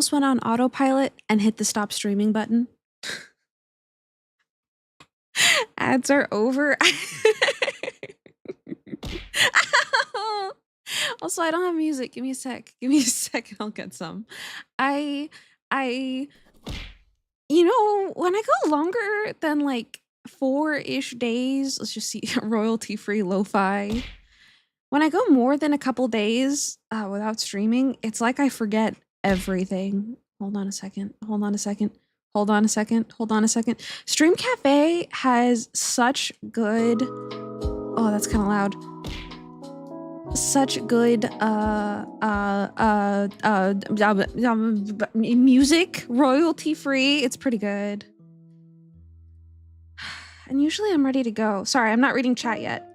almost went on autopilot and hit the stop streaming button. Ads are over. Also, I don't have music. Give me a sec. Give me a second. I'll get some. You know, when I go longer than like 4-ish days, let's just see, royalty-free lo-fi. When I go more than a couple days without streaming, it's like I forget everything. Hold on a second. Hold on a second. Hold on a second. Hold on a second. Stream Cafe has such good... Oh, that's kind of loud. Such good music, royalty-free. It's pretty good. And usually I'm ready to go. Sorry, I'm not reading chat yet.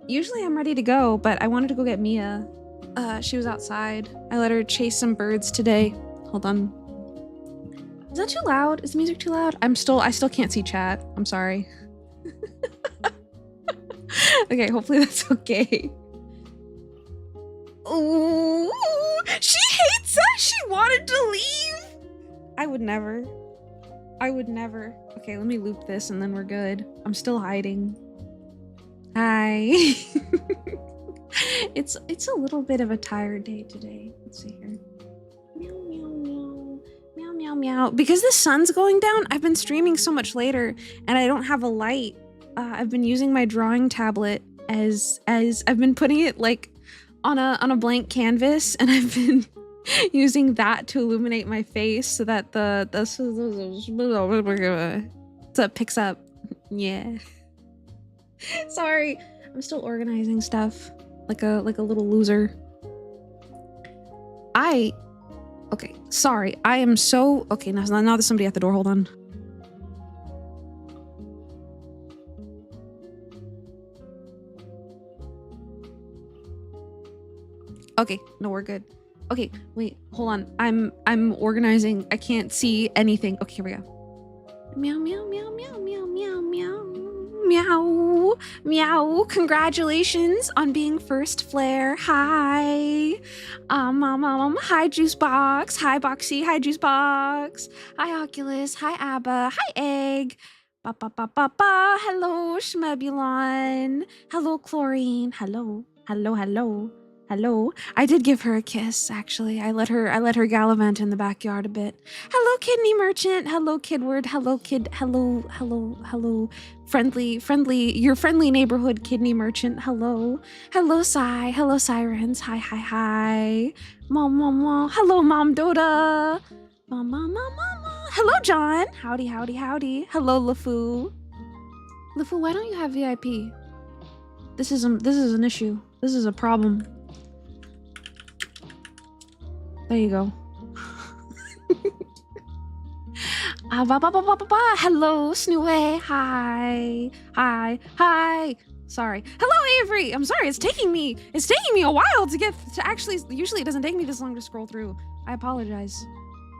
Usually I'm ready to go, but I wanted to go get Mia. She was outside. I let her chase some birds today. Hold on. Is that too loud? Is the music too loud? I still can't see chat. I'm sorry. Okay, hopefully that's okay. Ooh, she hates us. She wanted to leave. I would never. I would never. Okay, let me loop this and then we're good. I'm still hiding. Hi. It's a little bit of a tired day today. Let's see here. Meow, meow, meow. Meow, meow, meow. Because the sun's going down, I've been streaming so much later and I don't have a light. I've been using my drawing tablet as I've been putting it like on a blank canvas, and I've been using that to illuminate my face so that so it picks up. Yeah. Sorry, I'm still organizing stuff like a little loser. Okay, sorry. I am so okay. Now there's somebody at the door. Hold on. Okay, no, we're good. Okay, wait, hold on. I'm organizing. I can't see anything. Okay, here we go. Meow, meow, meow, meow, meow, meow, meow, meow, meow. Congratulations on being first flare. Hi. Hi, Juicebox. Hi, Boxy. Hi, Juicebox. Hi, Oculus. Hi, Abba. Hi, Egg. Ba ba ba ba ba. Hello, Schmebulon. Hello, Chlorine. Hello. Hello, hello. Hello. I did give her a kiss, actually. I let her gallivant in the backyard a bit. Hello, Kidney Merchant. Hello, Kidward. Hello, Kid. Hello, hello, hello. Friendly, your friendly neighborhood Kidney Merchant. Hello. Hello, Sai. Hello, Sirens. Hi, hi, hi. Mom, mom, mom. Hello, Mom Doda. Mom, mom, mom, mom. Hello, John. Howdy, howdy, howdy. Hello, LeFou. LeFou, why don't you have VIP? This is an issue. This is a problem. There you go. Hello, Snooey. Hi. Hi. Hi. Sorry. Hello, Avery. I'm sorry. It's taking me a while to get to actually. Usually it doesn't take me this long to scroll through. I apologize.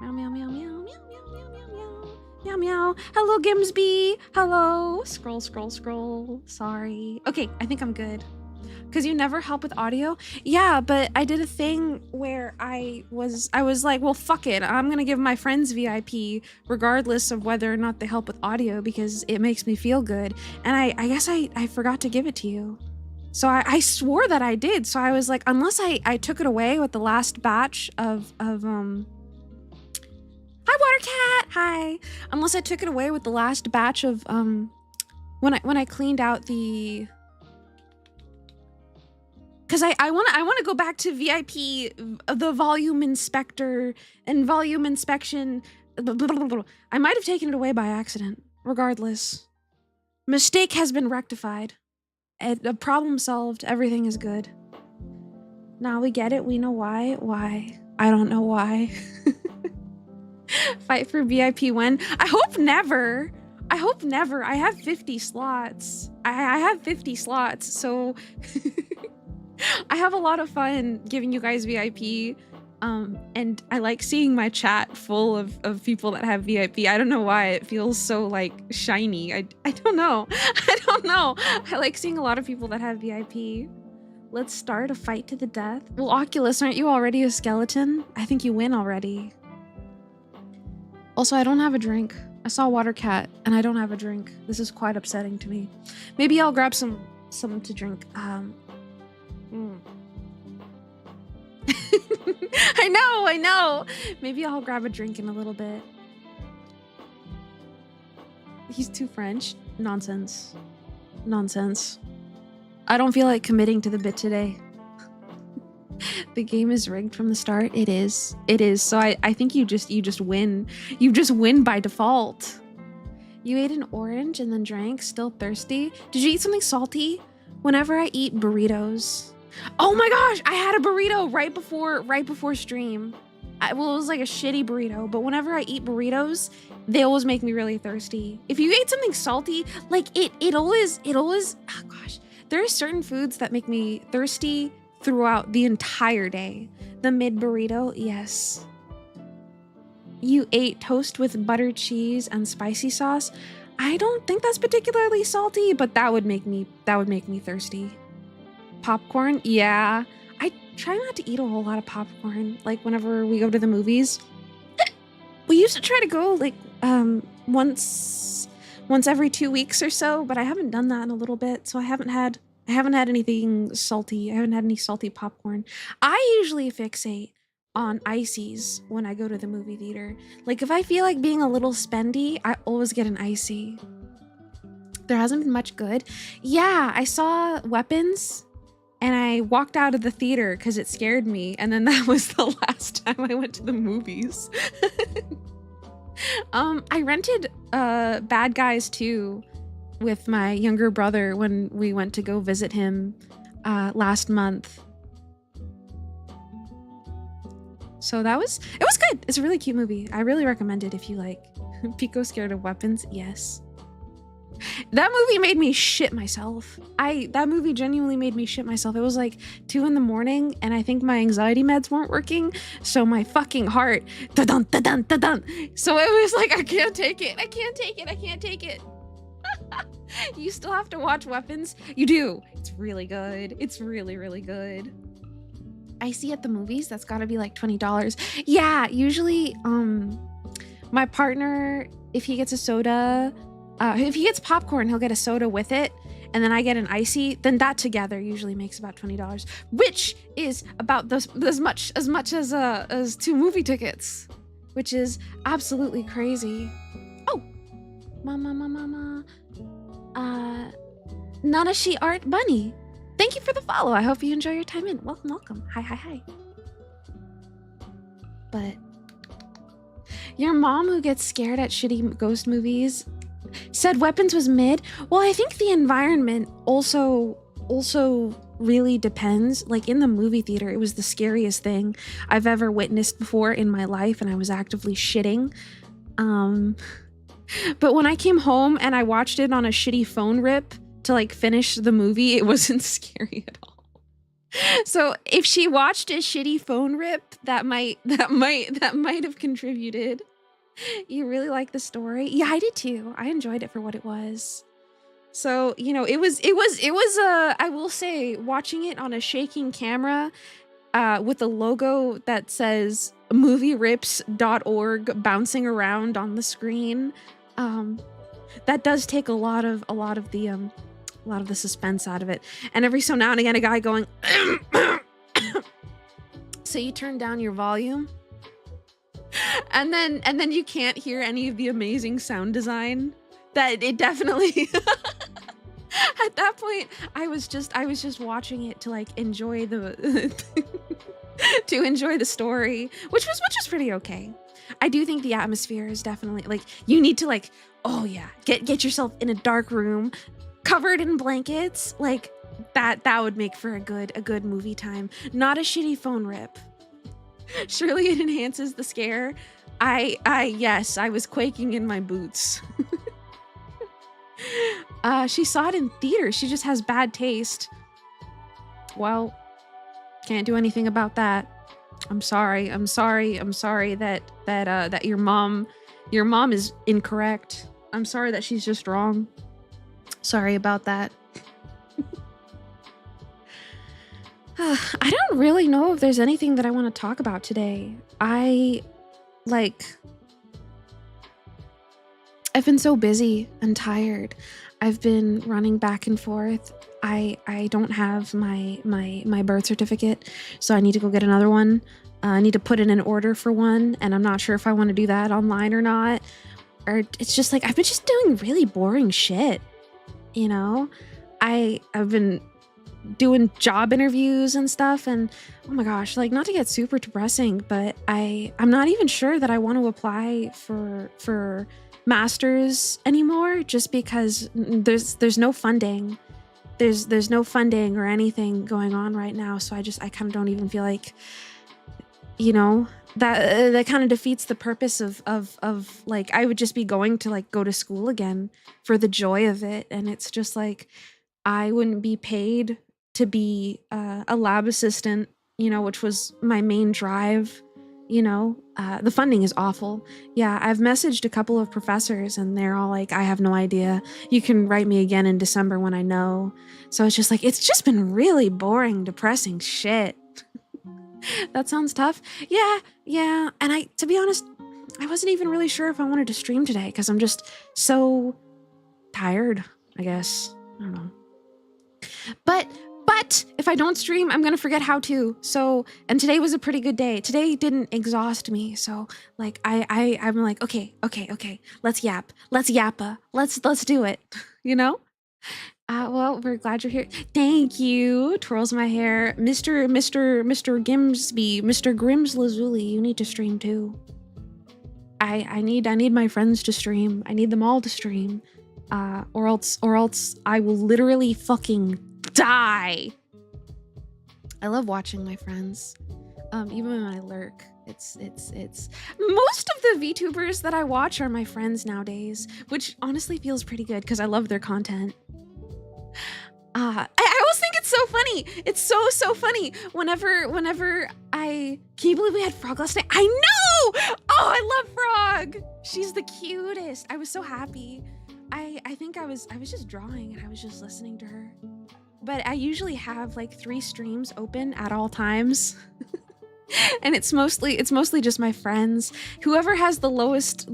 Meow, meow, meow, meow, meow, meow, meow, meow, meow. Meow, meow. Hello, Gimsby. Hello. Scroll, scroll, scroll. Sorry. Okay, I think I'm good. Because you never help with audio? Yeah, but I did a thing where I was like, well, fuck it. I'm going to give my friends VIP regardless of whether or not they help with audio because it makes me feel good. And I guess I forgot to give it to you. So I swore that I did. So I was like, unless I took it away with the last batch of Hi, Watercat! Hi! Unless I took it away with the last batch of, when I cleaned out the... Because I want to go back to VIP, the volume inspector and volume inspection. I might have taken it away by accident. Regardless, mistake has been rectified. A problem solved. Everything is good. Now we get it. We know why. Why? I don't know why. Fight for VIP when? I hope never. I hope never. I have 50 slots. I have 50 slots, so... I have a lot of fun giving you guys VIP, and I like seeing my chat full of people that have VIP. I don't know why it feels so like shiny. I don't know. I don't know. I like seeing a lot of people that have VIP. Let's start a fight to the death. Well, Oculus, aren't you already a skeleton? I think you win already. Also, I don't have a drink. I saw Water Cat and I don't have a drink. This is quite upsetting to me. Maybe I'll grab something to drink. I know. Maybe I'll grab a drink in a little bit. He's too French. Nonsense. I don't feel like committing to the bit today. The game is rigged from the start. It is. So I think you just win. You just win by default. You ate an orange and then drank, still thirsty. Did you eat something salty? Whenever I eat burritos. Oh my gosh, I had a burrito right before stream. Well, it was like a shitty burrito, but whenever I eat burritos, they always make me really thirsty. If you ate something salty, like it always, oh gosh, there are certain foods that make me thirsty throughout the entire day. The mid burrito, yes. You ate toast with butter, cheese, and spicy sauce. I don't think that's particularly salty, but that would make me thirsty. Popcorn, yeah. I try not to eat a whole lot of popcorn. Like whenever we go to the movies, we used to try to go like once every 2 weeks or so, but I haven't done that in a little bit, so I haven't had anything salty. I haven't had any salty popcorn. I usually fixate on ices when I go to the movie theater. Like if I feel like being a little spendy, I always get an icy. There hasn't been much good. Yeah, I saw Weapons and I walked out of the theater because it scared me, and then that was the last time I went to the movies. I rented Bad Guys 2 with my younger brother when we went to go visit him last month. So it was good. It's a really cute movie. I really recommend it if you like. Pekoe scared of weapons, yes. That movie made me shit myself. That movie genuinely made me shit myself. It was like 2 a.m. and I think my anxiety meds weren't working, so my fucking heart, da-dun, da-dun, da-dun. So it was like, I can't take it. You still have to watch Weapons? You do. It's really good. It's really, really good. I see at the movies, that's gotta be like $20. Yeah, usually my partner, if he gets a soda, if he gets popcorn, he'll get a soda with it, and then I get an icy, then that together usually makes about $20, which is about as much as 2 movie tickets, which is absolutely crazy. Oh, mama. Nanashi Art Bunny. Thank you for the follow. I hope you enjoy your time in. Welcome. Hi. But your mom, who gets scared at shitty ghost movies, said Weapons was mid. Well, I think the environment also really depends. Like in the movie theater, it was the scariest thing I've ever witnessed before in my life, and I was actively shitting. But when I came home and I watched it on a shitty phone rip to like finish the movie, it wasn't scary at all. So if she watched a shitty phone rip, that might have contributed. You really like the story? Yeah, I did too. I enjoyed it for what it was. So, you know, it was I will say, watching it on a shaking camera with a logo that says movierips.org bouncing around on the screen, that does take a lot of the suspense out of it. And every so now and again, a guy going so you turn down your volume, and then you can't hear any of the amazing sound design that it definitely at that point I was just watching it to like enjoy the to enjoy the story, which was pretty okay. I do think the atmosphere is definitely like, you need to like, oh yeah, get yourself in a dark room covered in blankets, like that would make for a good movie time, not a shitty phone rip. Surely it enhances the scare. Yes, I was quaking in my boots. She saw it in theaters. She just has bad taste. Well, can't do anything about that. I'm sorry that your mom is incorrect. I'm sorry that she's just wrong. Sorry about that. I don't really know if there's anything that I want to talk about today. I've been so busy and tired. I've been running back and forth. I don't have my birth certificate, so I need to go get another one. I need to put in an order for one, and I'm not sure if I want to do that online or not. Or it's just like I've been just doing really boring shit, you know? I've been doing job interviews and stuff, and oh my gosh, like, not to get super depressing, but I'm not even sure that I want to apply for masters anymore, just because there's no funding. There's no funding or anything going on right now, so I kind of don't even feel like, you know, that kind of defeats the purpose of like, I would just be going to like go to school again for the joy of it, and it's just like I wouldn't be paid to be a lab assistant, you know, which was my main drive. You know, the funding is awful. Yeah, I've messaged a couple of professors and they're all like, I have no idea. You can write me again in December when I know. So it's just like, it's just been really boring, depressing shit. That sounds tough. Yeah. And to be honest, I wasn't even really sure if I wanted to stream today because I'm just so tired, I guess. I don't know. But if I don't stream, I'm gonna forget how to. So, and today was a pretty good day. Today didn't exhaust me. So like I'm like, okay. Let's yappa. Let's do it. You know? Well, we're glad you're here. Thank you. Twirls my hair. Mr. Gimsby, Mr. Grims Lazuli, you need to stream too. I need my friends to stream. I need them all to stream. Or else I will literally fucking die. I love watching my friends. Even when I lurk. It's most of the VTubers that I watch are my friends nowadays, which honestly feels pretty good because I love their content. I always think it's so funny. It's so funny. Whenever can you believe we had Frog last night? I know! Oh, I love Frog. She's the cutest. I was so happy. I think I was just drawing and I was just listening to her. But I usually have like 3 streams open at all times. And it's mostly just my friends. Whoever has the lowest,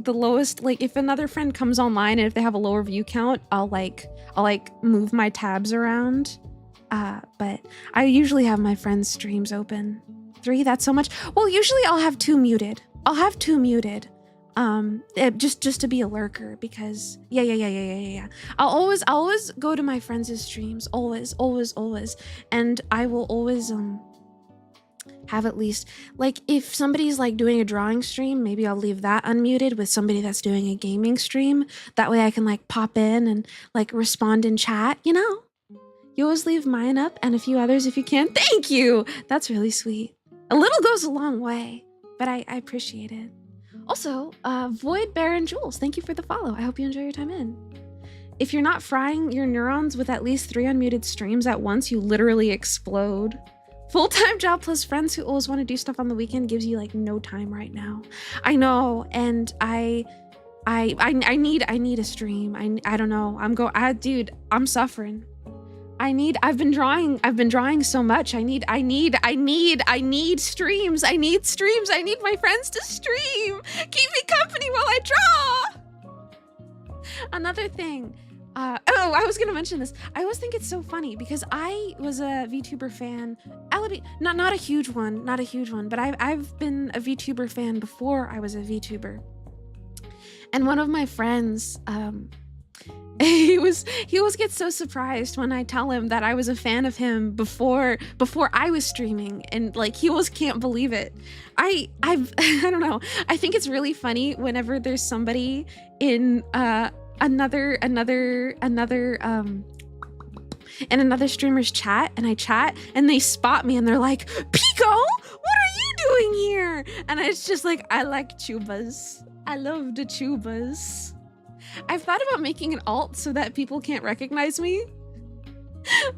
like if another friend comes online and if they have a lower view count, I'll move my tabs around. But I usually have my friends' streams open. 3, that's so much. Well, usually I'll have 2 muted. Just to be a lurker because yeah. I'll always go to my friends' streams, always. And I will always have at least, like, if somebody's like doing a drawing stream, maybe I'll leave that unmuted with somebody that's doing a gaming stream. That way I can like pop in and like respond in chat, you know? You always leave mine up and a few others if you can. Thank you! That's really sweet. A little goes a long way, but I appreciate it. Also, Void Baron Jules, thank you for the follow. I hope you enjoy your time in. If you're not frying your neurons with at least 3 unmuted streams at once, you literally explode. Full-time job plus friends who always want to do stuff on the weekend gives you like no time right now. I know, and I need a stream. I don't know. Dude, I'm suffering. I've been drawing so much. I need streams. I need my friends to stream. Keep me company while I draw. Another thing. I was gonna mention this. I always think it's so funny because I was a VTuber fan. Not a huge one, but I've been a VTuber fan before I was a VTuber. And one of my friends, he always gets so surprised when I tell him that I was a fan of him before I was streaming, and like he always can't believe it. I don't know. I think it's really funny whenever there's somebody in another streamer's chat and I chat and they spot me and they're like, Pekoe, what are you doing here? And it's just like, I like tubas. I love the tubas. I've thought about making an alt so that people can't recognize me,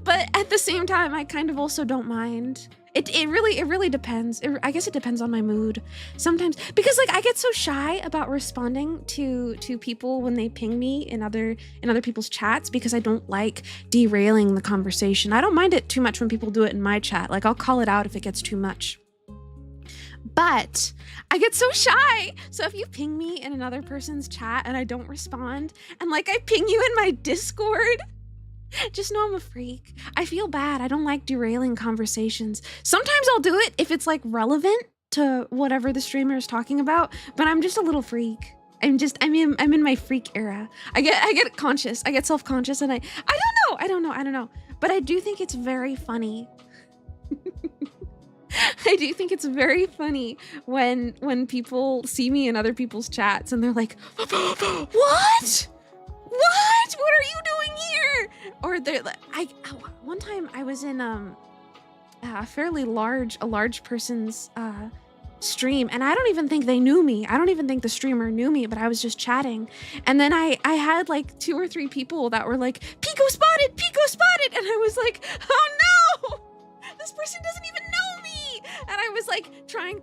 but at the same time I kind of also don't mind. It really depends. I guess it depends on my mood sometimes, because like I get so shy about responding to people when they ping me in other people's chats because I don't like derailing the conversation. I don't mind it too much when people do it in my chat. Like I'll call it out if it gets too much. But I get so shy. So if you ping me in another person's chat and I don't respond, and like I ping you in my Discord, just know I'm a freak. I feel bad. I don't like derailing conversations. Sometimes I'll do it if it's like relevant to whatever the streamer is talking about, but I'm just a little freak. I'm in my freak era. I get conscious. I get self-conscious, and I don't know. But I do think it's very funny. I do think it's very funny when people see me in other people's chats and they're like, what? What are you doing here? Or they're like, one time I was in a fairly large person's stream, and I don't even think they knew me. I don't even think the streamer knew me, but I was just chatting. And then I had like 2 or 3 people that were like, Pekoe spotted! And I was like, oh no! This person doesn't even know me! And I was like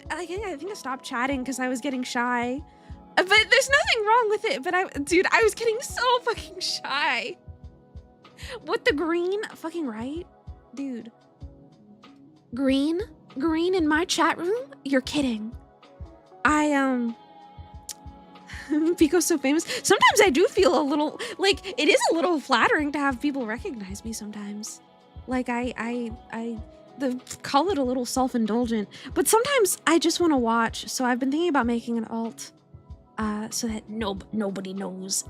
I think I stopped chatting because I was getting shy. But there's nothing wrong with it. But I was getting so fucking shy. What, the green? Fucking right? Dude. Green in my chat room? You're kidding. Pekoe's so famous. Sometimes I do feel a little, like, it is a little flattering to have people recognize me sometimes. Like, call it a little self-indulgent. But sometimes I just want to watch. So I've been thinking about making an alt. So that nobody knows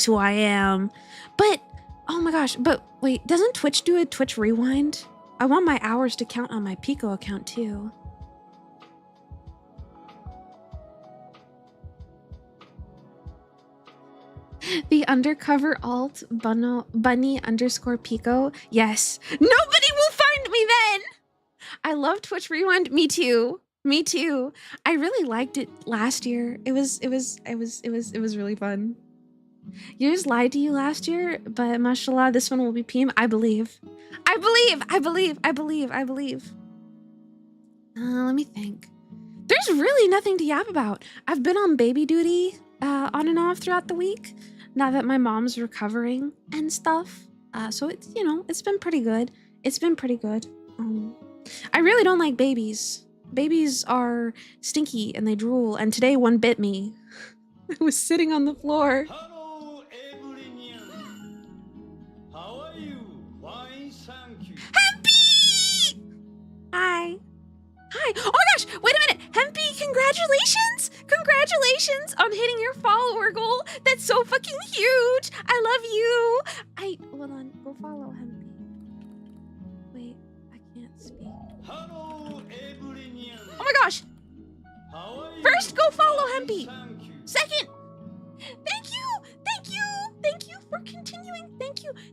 who I am. But, oh my gosh, but wait, doesn't Twitch do a Twitch rewind? I want my hours to count on my Pekoe account too. The undercover alt bunny underscore Pekoe. Yes. Nobody will find me then. I love Twitch rewind. Me too. I really liked it last year. It was really fun. Yours lied to you last year, but mashallah, this one will be PM. I believe. Let me think. There's really nothing to yap about. I've been on baby duty on and off throughout the week, now that my mom's recovering and stuff. So it's, it's been pretty good. I really don't like babies. Babies are stinky and they drool, and today one bit me. I was sitting on the floor. Hello, everyone. How are you? Fine, thank you. Hempy! Hi. Oh my gosh, wait a minute. Hempy, congratulations! Congratulations on hitting your follower goal. That's so fucking huge. I love you. Hold on, go follow Hempy. Wait, I can't speak. Hello, everyone. Oh my gosh. How are you? First, go follow Hempy. Thank you. Second, thank you for continuing.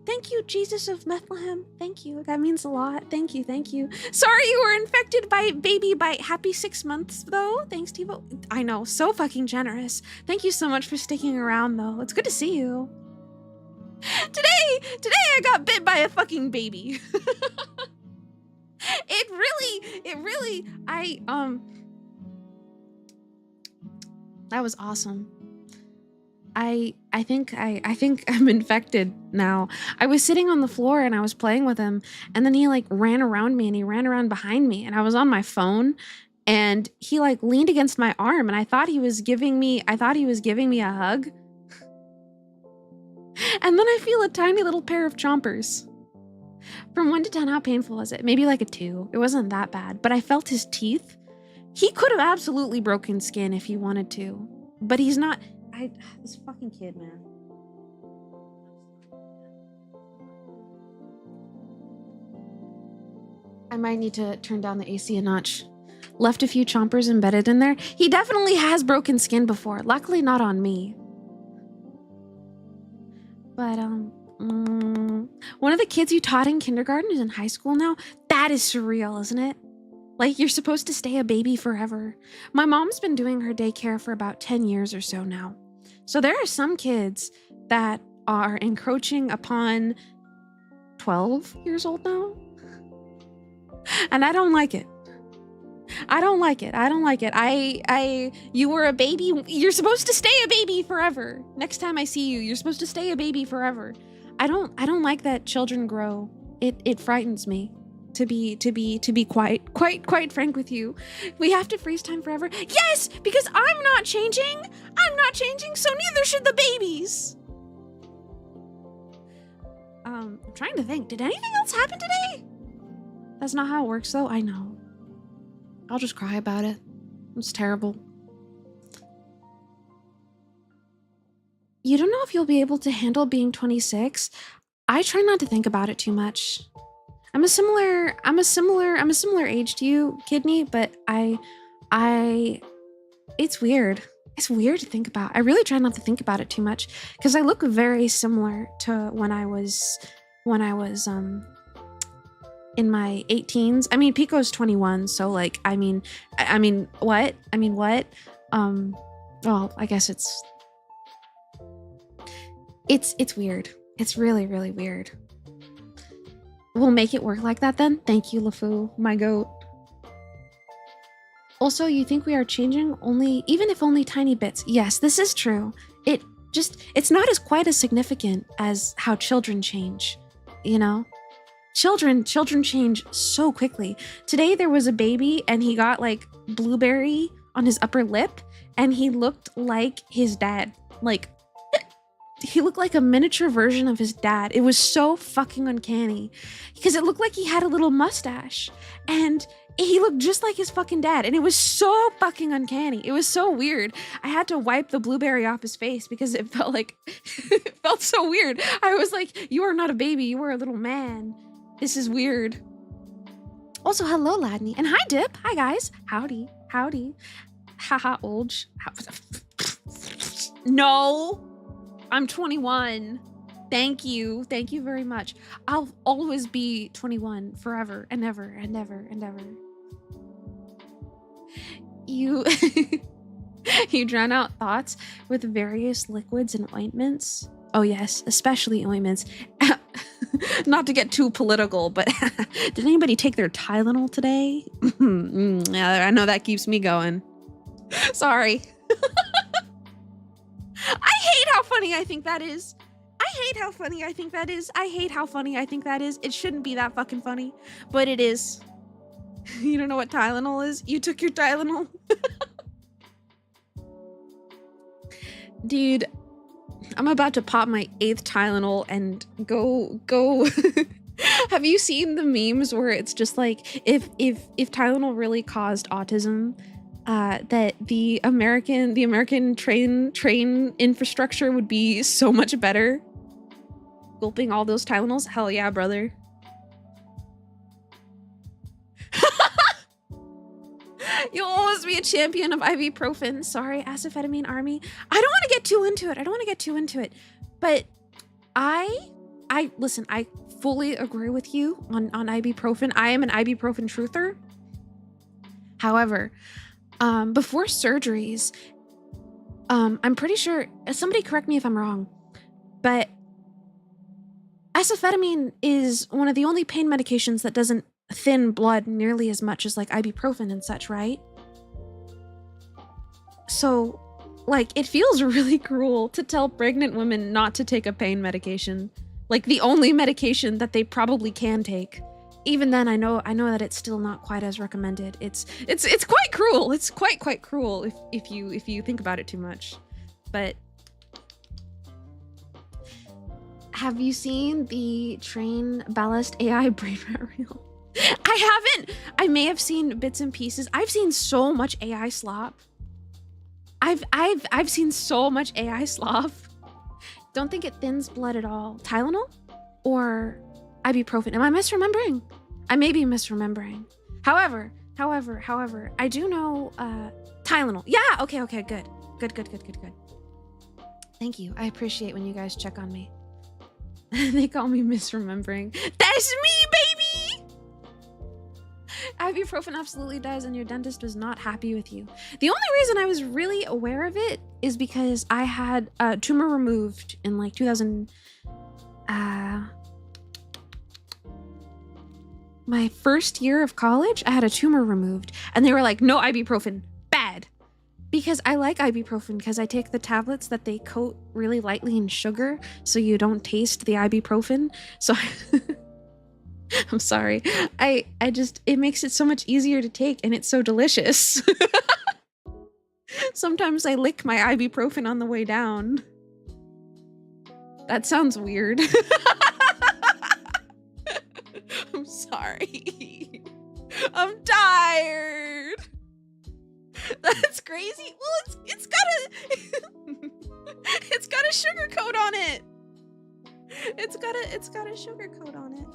Thank you, Jesus of Bethlehem. Thank you. That means a lot. Thank you. Sorry you were infected by baby bite. Happy 6 months though. Thanks, Tivo. I know, so fucking generous. Thank you so much for sticking around though. It's good to see you. Today I got bit by a fucking baby. It really, that was awesome. I think I'm infected now. I was sitting on the floor and I was playing with him, and then he like ran around me and he ran around behind me, and I was on my phone and he like leaned against my arm, and I thought he was giving me a hug. And then I feel a tiny little pair of chompers. From 1 to 10, how painful was it? Maybe like a 2. It wasn't that bad, but I felt his teeth. He could have absolutely broken skin if he wanted to, but he's not. This fucking kid, man. I might need to turn down the AC a notch. Left a few chompers embedded in there. He definitely has broken skin before. Luckily not on me. But, one of the kids you taught in kindergarten is in high school now. That is surreal, isn't it? Like, you're supposed to stay a baby forever. My mom's been doing her daycare for about 10 years or so now. So there are some kids that are encroaching upon 12 years old now. And I don't like it. You were a baby. You're supposed to stay a baby forever. Next time I see you, you're supposed to stay a baby forever. I don't like that children grow. It frightens me. to be quite frank with you. We have to freeze time forever. Yes, because I'm not changing. So neither should the babies. I'm trying to think. Did anything else happen today? That's not how it works, though. I know. I'll just cry about it. It's terrible. You don't know if you'll be able to handle being 26. I try not to think about it too much. I'm a similar age to you, Kidney, but it's weird. It's weird to think about. I really try not to think about it too much because I look very similar to when I was in my 18s. I mean, Pekoe's 21, so like, I mean what? Well, I guess it's weird. It's really, really weird. We'll make it work like that then. Thank you, LeFou, my goat. Also, you think we are changing even if only tiny bits. Yes, this is true. It's not as quite as significant as how children change, you know? Children change so quickly. Today there was a baby and he got like blueberry on his upper lip and he looked like his dad. Like, he looked like a miniature version of his dad. It was so fucking uncanny because it looked like he had a little mustache and he looked just like his fucking dad. And it was so fucking uncanny. It was so weird. I had to wipe the blueberry off his face because it felt like, it felt so weird. I was like, you are not a baby. You are a little man. This is weird. Also, hello, Ladney. And hi, Dip. Hi, guys. Howdy. Haha, Olge. No. I'm 21. Thank you very much. I'll always be 21 forever and ever and ever and ever. You drown out thoughts with various liquids and ointments. Oh yes, especially ointments. Not to get too political, but did anybody take their Tylenol today? I know that keeps me going. Sorry. I hate how funny I think that is. It shouldn't be that fucking funny, but it is. You don't know what Tylenol is? You took your Tylenol? Dude, I'm about to pop my 8th Tylenol and go. Have you seen the memes where it's just like, if Tylenol really caused autism, that the American train infrastructure would be so much better? Gulping all those Tylenols? Hell yeah, brother. You'll always be a champion of ibuprofen. Sorry, acetylphenidine army. I don't want to get too into it. But I listen, I fully agree with you on ibuprofen. I am an ibuprofen truther. However, before surgeries, I'm pretty sure, somebody correct me if I'm wrong, but acetylphenidine is one of the only pain medications that doesn't thin blood nearly as much as like ibuprofen and such, right? So, like, it feels really cruel to tell pregnant women not to take a pain medication, like the only medication that they probably can take. Even then, I know that it's still not quite as recommended. It's quite cruel. It's quite cruel if you think about it too much. But have you seen the train ballast AI brain reel? I haven't. I may have seen bits and pieces. I've seen so much AI slop. I've seen so much AI slop. Don't think it thins blood at all. Tylenol or ibuprofen? Am I misremembering? I may be misremembering. However, I do know Tylenol. Yeah, okay, good. Thank you. I appreciate when you guys check on me. They call me misremembering. That's me, baby! Ibuprofen absolutely does, and your dentist was not happy with you. The only reason I was really aware of it is because I had a tumor removed in like 2000. My first year of college, I had a tumor removed, and they were like, no ibuprofen, bad. Because I like ibuprofen because I take the tablets that they coat really lightly in sugar so you don't taste the ibuprofen. So I'm sorry. I just, it makes it so much easier to take and it's so delicious. Sometimes I lick my ibuprofen on the way down. That sounds weird. I'm sorry. I'm tired. That's crazy. Well, it's got a it's got a sugar coat on it. It's got a sugar coat on it.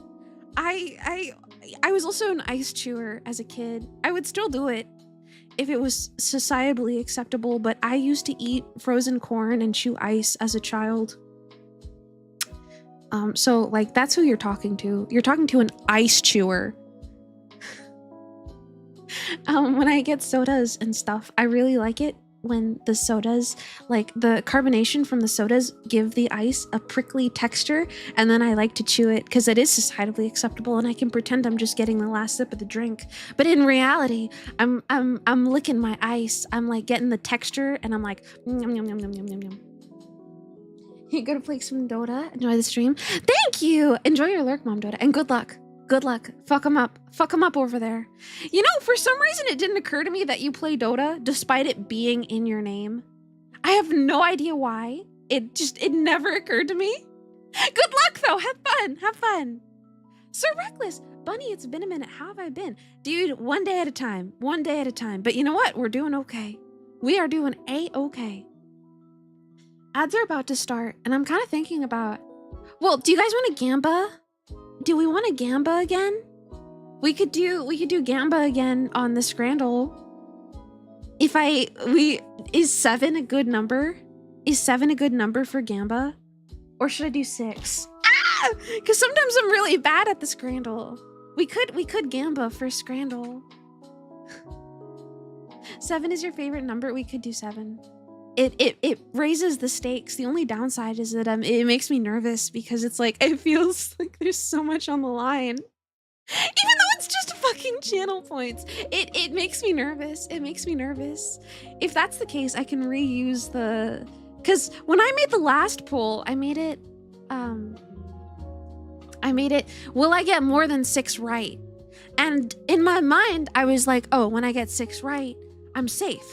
I was also an ice chewer as a kid. I would still do it if it was societally acceptable, but I used to eat frozen corn and chew ice as a child. So like that's who you're talking to. You're talking to an ice chewer. When I get sodas and stuff, I really like it when the sodas, like the carbonation from the sodas, give the ice a prickly texture, and then I like to chew it because it is societally acceptable, and I can pretend I'm just getting the last sip of the drink. But in reality, I'm licking my ice. I'm like getting the texture, and I'm like, yum yum yum yum yum yum yum. You go to play some Dota. Enjoy the stream. Thank you. Enjoy your lurk, Mom Dota, and good luck. Good luck. Fuck them up. Fuck them up over there. You know, for some reason, it didn't occur to me that you play Dota despite it being in your name. I have no idea why. It never occurred to me. Good luck, though. Have fun. Have fun. Sir Reckless. Bunny, it's been a minute. How have I been? Dude, one day at a time. One day at a time. But you know what? We're doing okay. We are doing A-okay. Ads are about to start, and I'm kind of thinking about... Well, do you guys want to Gamba? Do we want to Gamba again? We could do Gamba again on the Scrandle. Is 7 a good number? Is 7 a good number for Gamba? Or should I do 6? Ah! Because sometimes I'm really bad at the Scrandle. We could Gamba for Scrandle. 7 is your favorite number? We could do 7. It raises the stakes. The only downside is that it makes me nervous because it's like it feels like there's so much on the line. Even though it's just fucking channel points, it makes me nervous. It makes me nervous. If that's the case, I can reuse the... Because when I made the last poll, I made it, will I get more than 6 right? And in my mind, I was like, oh, when I get 6 right, I'm safe.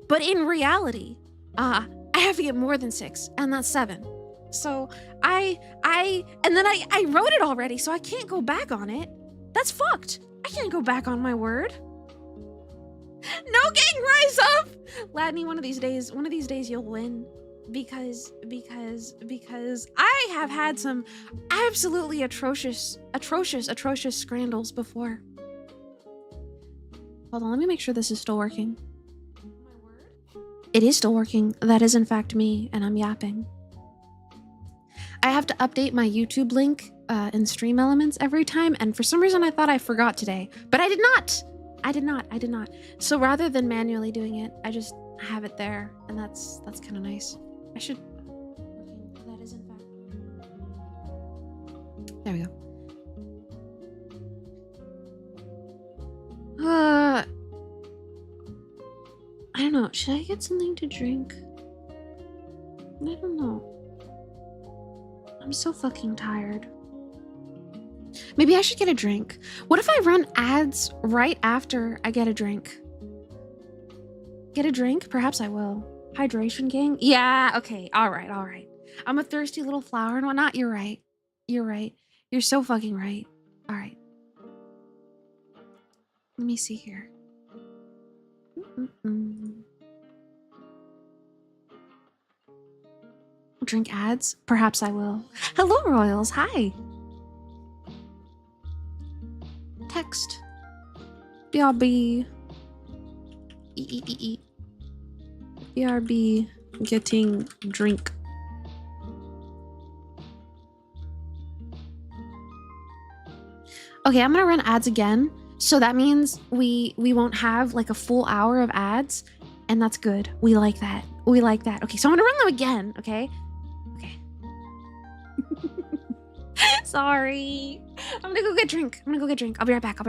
But in reality, I have to get more than 6, and that's 7. So I wrote it already, so I can't go back on it. That's fucked. I can't go back on my word. No gang, rise up! Ladney, one of these days you'll win. Because I have had some absolutely atrocious scrandles before. Hold on, let me make sure this is still working. It is still working. That is in fact me, and I'm yapping. I have to update my YouTube link in Stream Elements every time, and for some reason I thought I forgot today, but I did not. I did not. So rather than manually doing it, I just have it there, and that's kind of nice. I should... That is in fact... There we go. I don't know. Should I get something to drink? I don't know. I'm so fucking tired. Maybe I should get a drink. What if I run ads right after I get a drink? Get a drink? Perhaps I will. Hydration gang? Yeah, okay. All right. I'm a thirsty little flower and whatnot. You're right. You're so fucking right. All right. Let me see here. Drink ads? Perhaps I will. Hello, Royals. Hi. Text. BRB. BRB getting drink. Okay, I'm gonna run ads again. So that means we won't have like a full hour of ads, and that's good. We like that. Okay, so I'm gonna run them again, okay? Okay. Sorry. I'm gonna go get a drink. I'll be right back.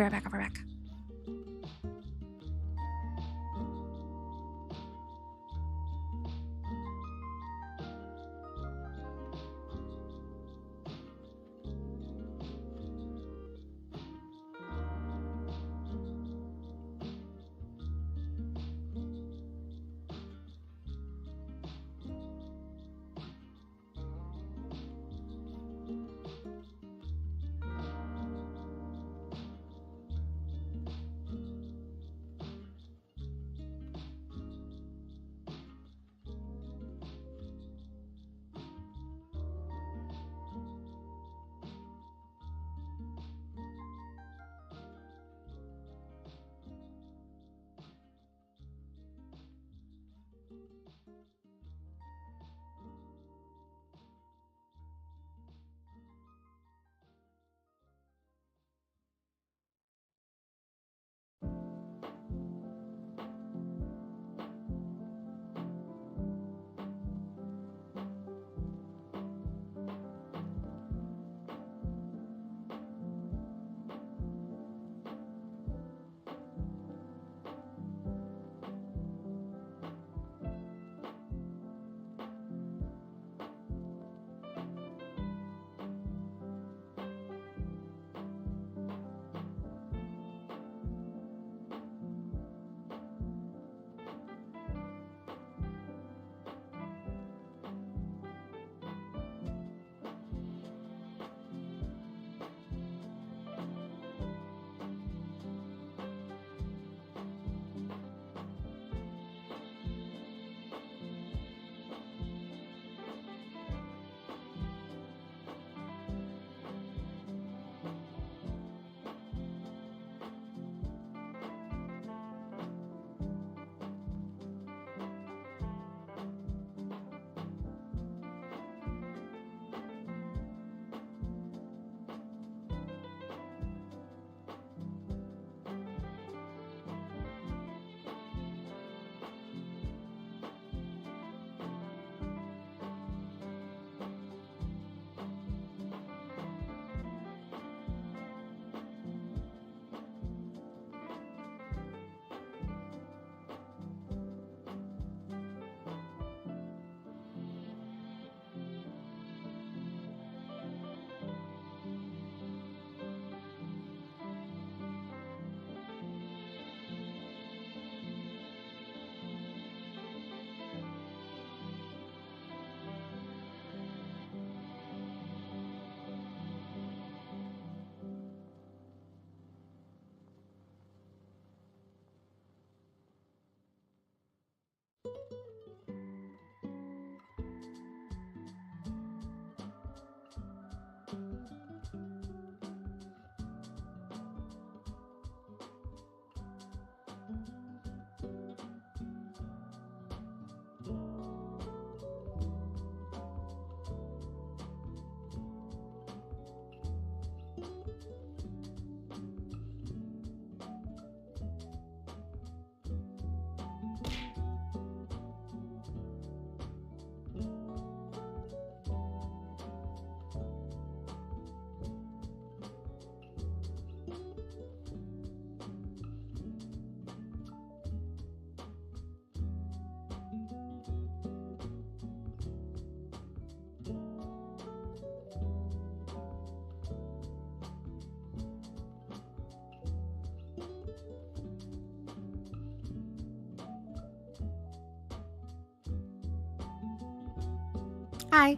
Hi.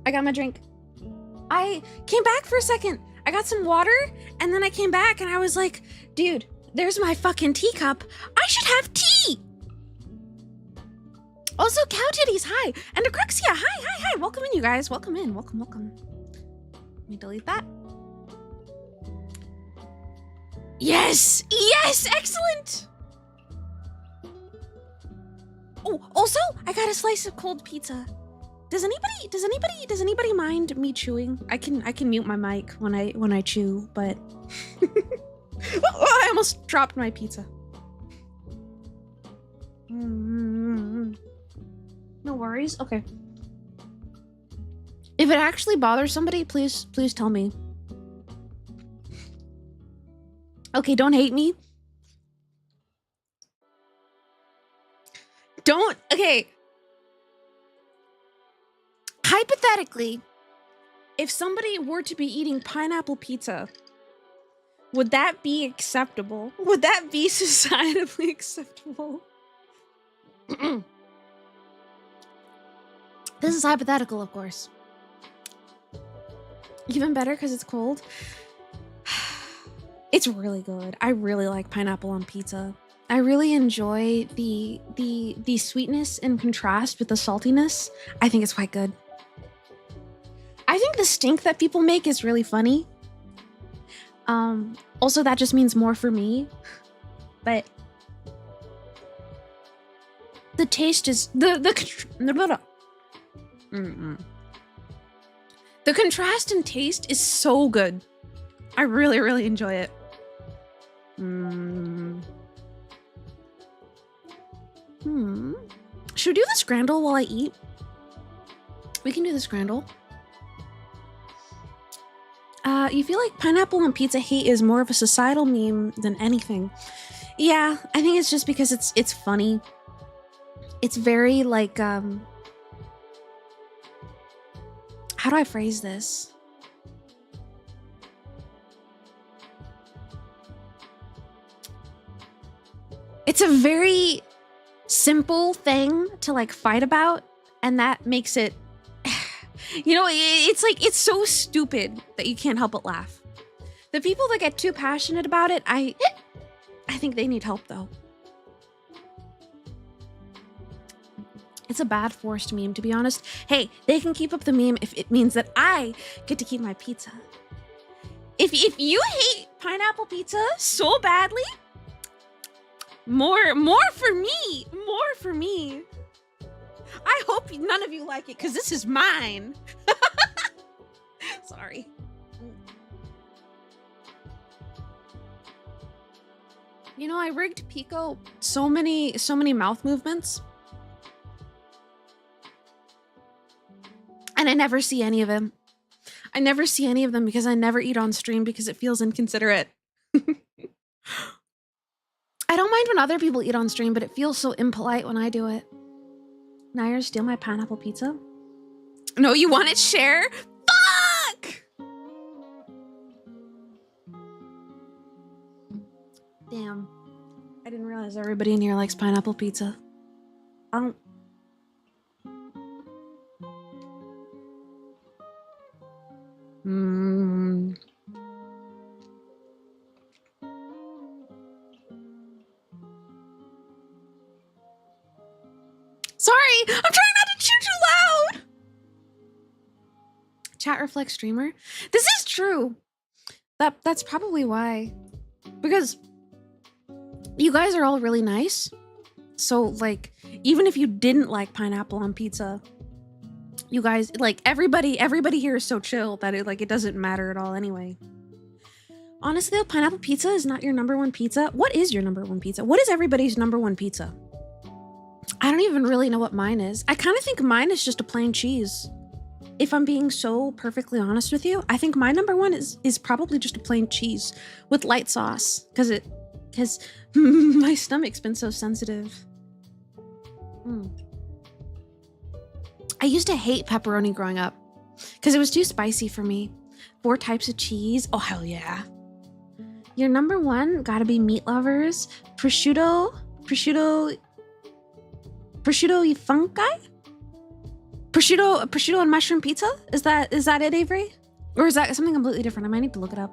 I got my drink. I came back for a second. I got some water, and then I came back, and I was like, dude, there's my fucking teacup. I should have tea! Also, Cow Titties, hi. And Acruxia, hi. Welcome in, you guys. Welcome in. Welcome. Let me delete that. Yes! Yes! Excellent! Oh, also, I got a slice of cold pizza. Does anybody mind me chewing? I can mute my mic when I chew, but oh, I almost dropped my pizza. No worries. Okay. If it actually bothers somebody, please tell me. Okay, don't hate me. Don't. Okay. Hypothetically, if somebody were to be eating pineapple pizza, would that be acceptable? Would that be societally acceptable? This is hypothetical, of course. Even better because it's cold. It's really good. I really like pineapple on pizza. I really enjoy the sweetness in contrast with the saltiness. I think it's quite good. I think the stink that people make is really funny. Also, that just means more for me. But The taste is the contrast in taste is so good. I really, really enjoy it. Should we do the scrandle while I eat? We can do the scrandle. You feel like pineapple on pizza hate is more of a societal meme than anything. Yeah, I think it's just because it's funny. It's very like how do I phrase this? It's a very simple thing to like fight about, and that makes it, you know, it's like, it's so stupid that you can't help but laugh. The people that get too passionate about it, I think they need help though. It's a bad forced meme, to be honest. Hey, they can keep up the meme if it means that I get to keep my pizza. If you hate pineapple pizza so badly, more for me, more for me. I hope none of you like it, because this is mine. Sorry. You know, I rigged Pekoe so many mouth movements. And I never see any of them. I never see any of them because I never eat on stream because it feels inconsiderate. I don't mind when other people eat on stream, but it feels so impolite when I do it. Now you're steal my pineapple pizza? No, you want it share? Fuck! Damn. I didn't realize everybody in here likes pineapple pizza. I don't... Sorry, I'm trying not to chew too loud. Chat reflects streamer. This is true. That's probably why. Because you guys are all really nice. So like, even if you didn't like pineapple on pizza, you guys, like everybody here is so chill that it doesn't matter at all anyway. Honestly, though, pineapple pizza is not your number one pizza. What is your number one pizza? What is everybody's number one pizza? I don't even really know what mine is. I kind of think mine is just a plain cheese. If I'm being so perfectly honest with you, I think my number one is probably just a plain cheese with light sauce, because my stomach's been so sensitive. I used to hate pepperoni growing up because it was too spicy for me. 4 types of cheese. Oh, hell yeah. Your number one gotta be meat lovers. Prosciutto fungi? Prosciutto and mushroom pizza? Is that it, Avery? Or is that something completely different? I might need to look it up.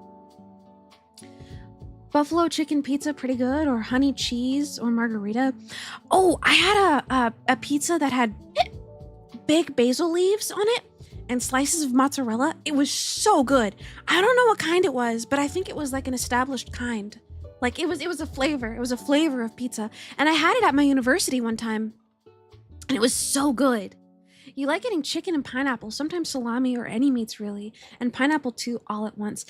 Buffalo chicken pizza, pretty good. Or honey cheese or margarita. Oh, I had a pizza that had big basil leaves on it and slices of mozzarella. It was so good. I don't know what kind it was, but I think it was like an established kind. Like it was a flavor. It was a flavor of pizza. And I had it at my university one time. And it was so good. You like getting chicken and pineapple, sometimes salami or any meats really, and pineapple too all at once.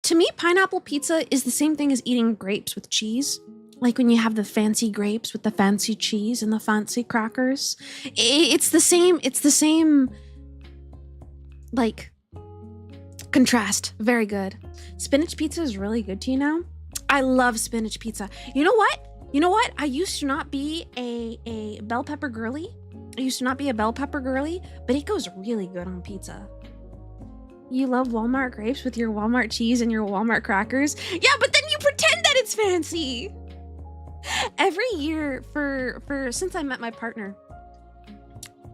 To me, pineapple pizza is the same thing as eating grapes with cheese. Like when you have the fancy grapes with the fancy cheese and the fancy crackers. It's the same like contrast. Very good. Spinach pizza is really good to you now. I love spinach pizza. You know what? I used to not be a bell pepper girly. But it goes really good on pizza. You love Walmart grapes with your Walmart cheese and your Walmart crackers? Yeah, but then you pretend that it's fancy. Every year for since I met my partner,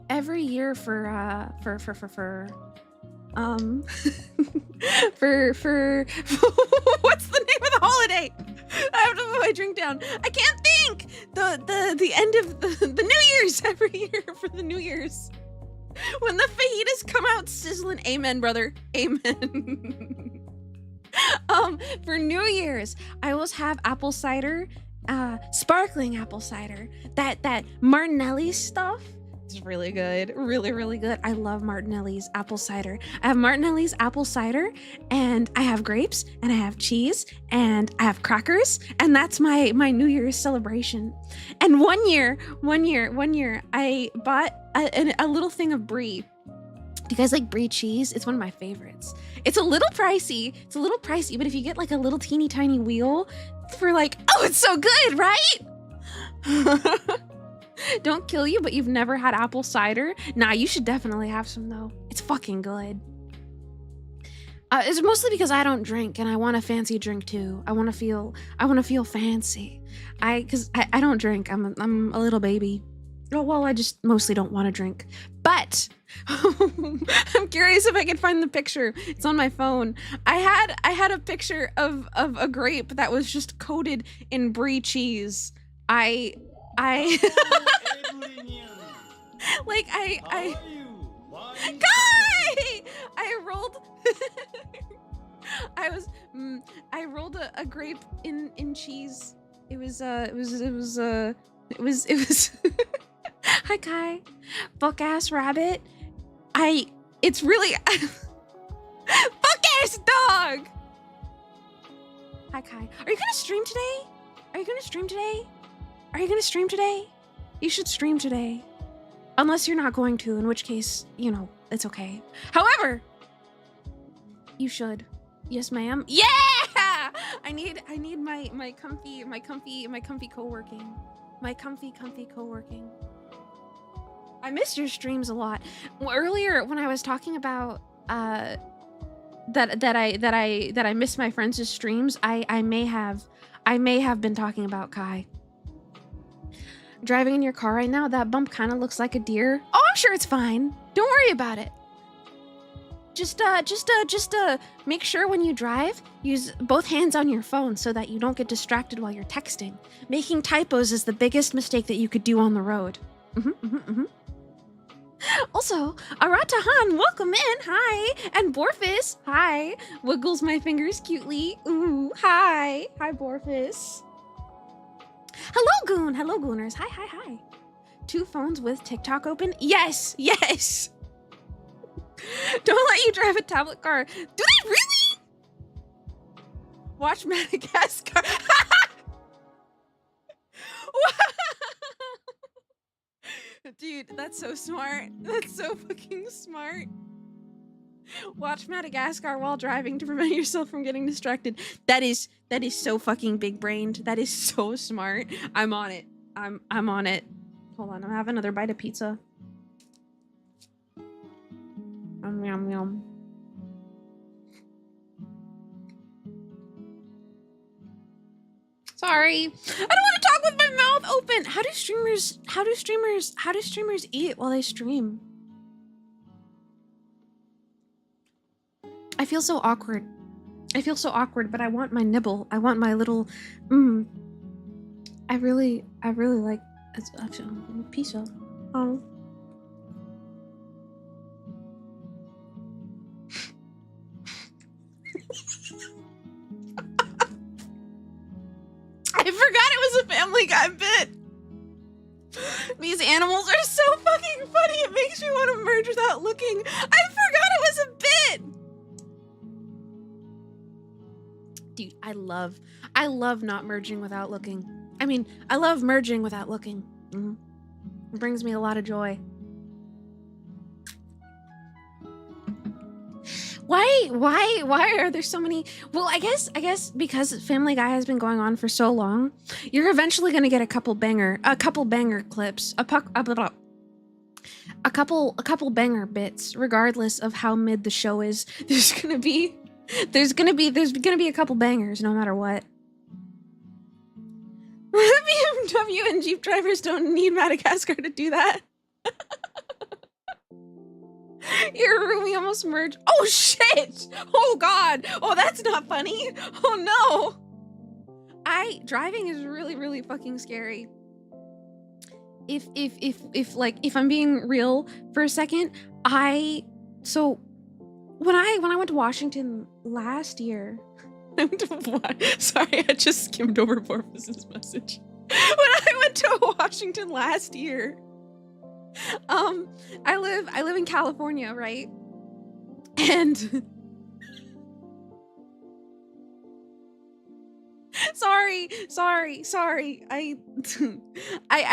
every year for what's the name of the holiday? I have to put my drink down. I can't think. The end of the New Year's every year for the New Year's. When the fajitas come out sizzling. Amen, brother. Amen. For New Year's, I always have apple cider sparkling apple cider. That Martinelli's stuff. It's really good. Really, really good. I love Martinelli's apple cider. I have Martinelli's apple cider, and I have grapes, and I have cheese, and I have crackers, and that's my New Year's celebration. And one year, I bought a little thing of brie. Do you guys like brie cheese? It's one of my favorites. It's a little pricey. But if you get like a little teeny tiny wheel for like, oh, it's so good, right? Don't kill you, but you've never had apple cider? Nah, you should definitely have some though. It's fucking good. It's mostly because I don't drink and I want a fancy drink too. I want to feel fancy. Cause I don't drink. I'm a little baby. Oh, well, I just mostly don't want to drink. But I'm curious if I can find the picture. It's on my phone. I had a picture of a grape that was just coated in brie cheese. I like Guy! I rolled I rolled a grape in cheese. It was Hi Kai. Fuck ass rabbit. It's really fuck ass dog. Hi Kai. Are you gonna stream today? You should stream today. Unless you're not going to, in which case, you know, it's okay. However, you should. Yes, ma'am. Yeah! I need my comfy co-working. My comfy co-working. I missed your streams a lot. Well, earlier when I was talking about that I miss my friends' streams, I may have been talking about Kai. Driving in your car right now, that bump kind of looks like a deer. Oh, I'm sure it's fine. Don't worry about it. Just make sure when you drive, use both hands on your phone so that you don't get distracted while you're texting. Making typos is the biggest mistake that you could do on the road. Also, Aratahan, welcome in. Hi. And Borfis, hi. Wiggles my fingers cutely. Ooh, hi. Hi, Borfis. Hello, Goon. Hello, Gooners. Hi. 2 phones with TikTok open? Yes. Don't let you drive a tablet car. Do they really? Watch Madagascar. Dude, that's so smart. That's so fucking smart. Watch Madagascar while driving to prevent yourself from getting distracted. That is so fucking big brained. That is so smart. I'm on it. I'm on it. Hold on, I'm having another bite of pizza. Yum. Sorry. I don't want to talk with my mouth open. How do streamers eat while they stream? I feel so awkward, but I want my nibble. I want my little I really like pizza. Oh. I forgot it was a Family Guy bit. These animals are so fucking funny. It makes me want to merge without looking. I forgot it was a bit. Dude, I love not merging without looking. I mean, I love merging without looking. It brings me a lot of joy. Why are there so many? Well, I guess because Family Guy has been going on for so long, you're eventually gonna get a couple banger clips, a couple banger bits, regardless of how mid the show is. There's gonna be a couple bangers no matter what. BMW and Jeep drivers don't need Madagascar to do that. Your roomie almost merged. Oh shit! Oh god! Oh, that's not funny. Oh no! Driving is really fucking scary. If I'm being real for a second, when I went to Washington last year, Sorry, I just skimmed over Porpoise's message. When I went to Washington last year, I live in California, right? And sorry. I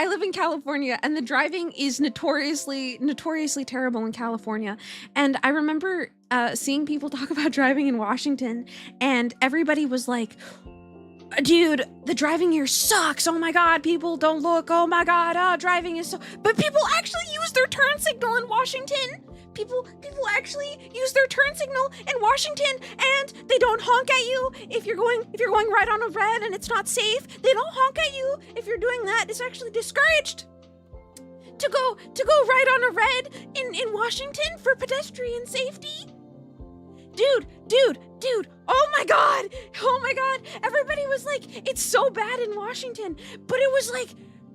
live in California, and the driving is notoriously terrible in California. And I remember seeing people talk about driving in Washington, and everybody was like, dude, the driving here sucks. Oh my god, people don't look. Oh my god, driving is so. But people actually use their turn signal in Washington. People actually use their turn signal in Washington, and they don't honk at you if you're going right on a red and it's not safe. They don't honk at you if you're doing that. It's actually discouraged to go right on a red in Washington for pedestrian safety. Dude. Oh my god. Everybody was like, it's so bad in Washington. But it was like,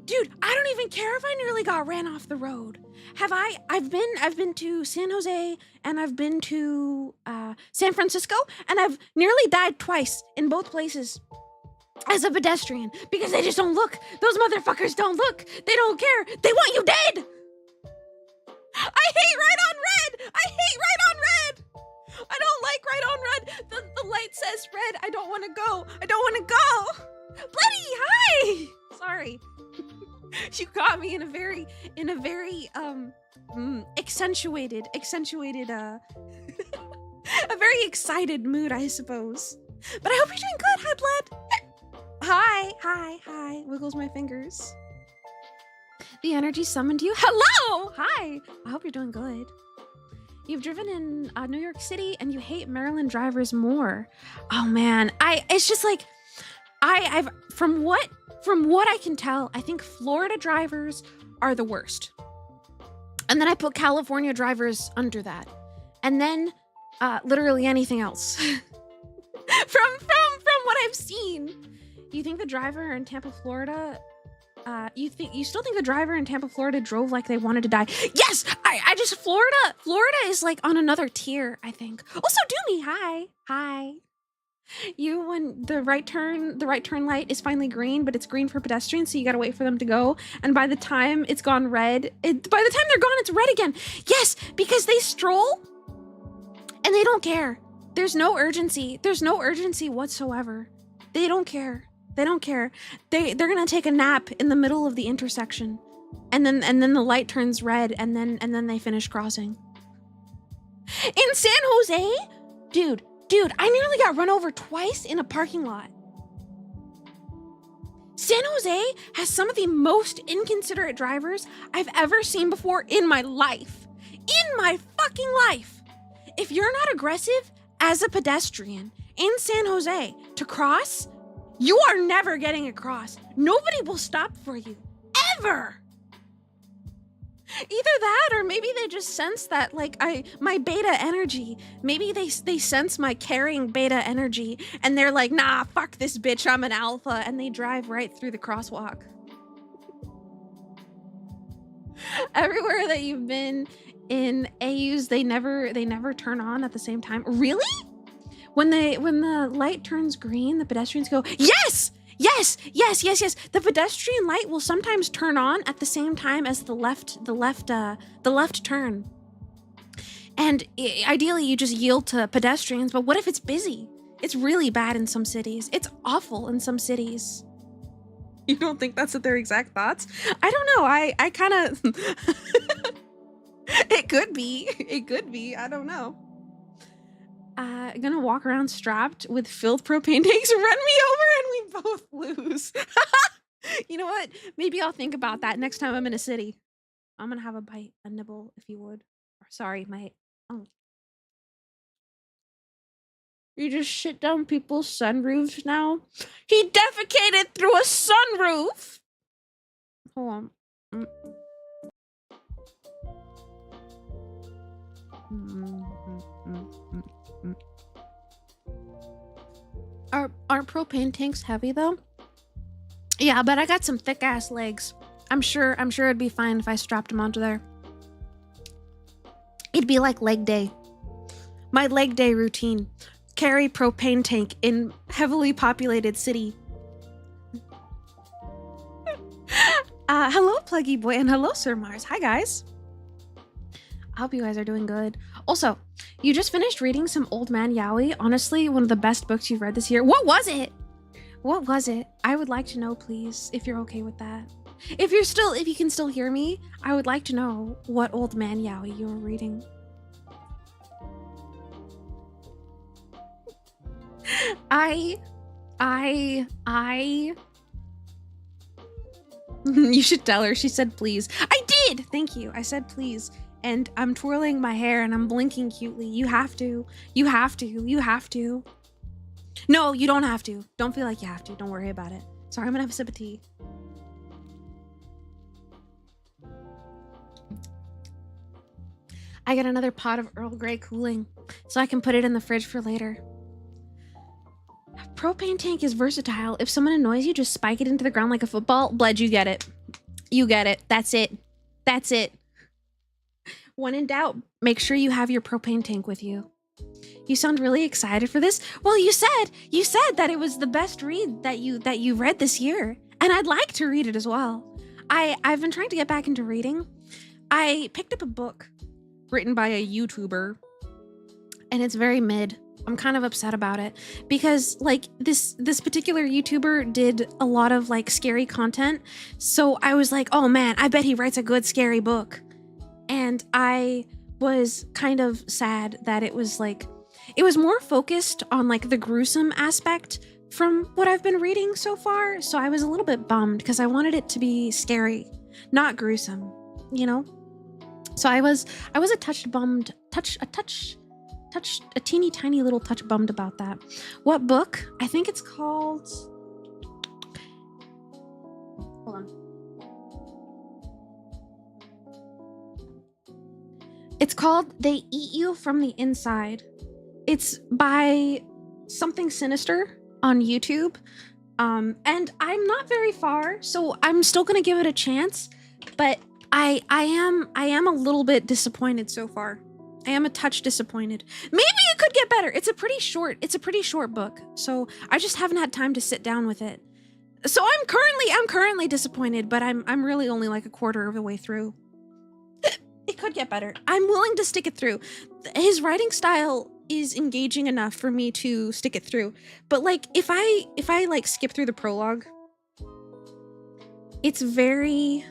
dude, I don't even care if I nearly got ran off the road. I've been to San Jose, and I've been to San Francisco, and I've nearly died twice in both places as a pedestrian because they just don't look. Those motherfuckers don't look. They don't care. They want you dead. I hate right on red. I don't like right on red. The light says red. I don't want to go. Bloody hi. Sorry. You got me in a very accentuated a very excited mood, I suppose. But I hope you're doing good. Hi, Blood. Hi. Wiggles my fingers. The energy summoned you. Hello. Hi. I hope you're doing good. You've driven in New York City, and you hate Maryland drivers more. Oh man, it's just like I've from what I can tell, I think Florida drivers are the worst. And then I put California drivers under that. And then literally anything else. from what I've seen. You think the driver in Tampa, Florida, you still think the driver in Tampa, Florida drove like they wanted to die? Yes! I just Florida is like on another tier, I think. Also, Doomy, hi. You, when the right turn light is finally green, but it's green for pedestrians, so you gotta wait for them to go. And by the time it's gone red, by the time they're gone, it's red again. Yes, because they stroll and they don't care. There's no urgency whatsoever. They don't care. They're gonna take a nap in the middle of the intersection, and then the light turns red, and then they finish crossing. In San Jose, dude, I nearly got run over twice in a parking lot. San Jose has some of the most inconsiderate drivers I've ever seen before in my life. In my fucking life. If you're not aggressive as a pedestrian in San Jose to cross, you are never getting across. Nobody will stop for you. Ever. Either that, or maybe they just sense that, like, my beta energy. Maybe they sense my carrying beta energy, and they're like, nah, fuck this bitch, I'm an alpha, and they drive right through the crosswalk. Everywhere that you've been in AUs, they never turn on at the same time. Really? When the light turns green, the pedestrians go, yes! The pedestrian light will sometimes turn on at the same time as the left turn. And ideally you just yield to pedestrians, but what if it's busy? It's really bad in some cities. It's awful in some cities. You don't think that's their exact thoughts? I don't know. I kind of It could be. I don't know. Gonna walk around strapped with filled propane tanks, run me over and we both lose. You know what? Maybe I'll think about that next time I'm in a city. I'm gonna have a bite, a nibble, if you would. Sorry, mate. Oh. You just shit down people's sunroofs now? He defecated through a sunroof! Hold on. Are propane tanks heavy though? Yeah, but I got some thick ass legs. I'm sure it'd be fine if I strapped them onto there. It'd be like leg day. My leg day routine. carry propane tank in heavily populated city. Hello, Pluggy Boy, and hello, Sir Mars. Hi, guys. I hope you guys are doing good. Also, you just finished reading some Old Man Yowie. Honestly, one of the best books you've read this year. What was it? What was it? I would like to know, please, if you're okay with that. If you can still hear me, I would like to know what Old Man Yowie you were reading. You should tell her. She said please. I did! Thank you. I said please. And I'm twirling my hair and I'm blinking cutely. You have to. You have to. You have to. No, you don't have to. Don't feel like you have to. Don't worry about it. Sorry, I'm gonna have a sip of tea. I got another pot of Earl Grey cooling so I can put it in the fridge for later. Propane tank is versatile. If someone annoys you, just spike it into the ground like a football. Bled, you get it. You get it. That's it. That's it. When in doubt, make sure you have your propane tank with you. You sound really excited for this. Well, you said that it was the best read that you read this year, and I'd like to read it as well. I've been trying to get back into reading. I picked up a book written by a YouTuber, and it's very mid. I'm kind of upset about it because like this particular YouTuber did a lot of like scary content. So I was like, oh man, I bet he writes a good scary book. And I was kind of sad that it was more focused on like the gruesome aspect from what I've been reading so far. So I was a little bit bummed because I wanted it to be scary, not gruesome, you know? So I was a teeny tiny little touch bummed about that. What book? I think it's called, hold on. It's called They Eat You from the Inside. It's by Something Sinister on YouTube. And I'm not very far, so I'm still gonna give it a chance, but I am a little bit disappointed so far. I am a touch disappointed. Maybe it could get better. It's a pretty short book, so I just haven't had time to sit down with it. So I'm currently disappointed, but I'm really only like a quarter of the way through. It could get better. I'm willing to stick it through. His writing style is engaging enough for me to stick it through. But like if I like skip through the prologue, it's very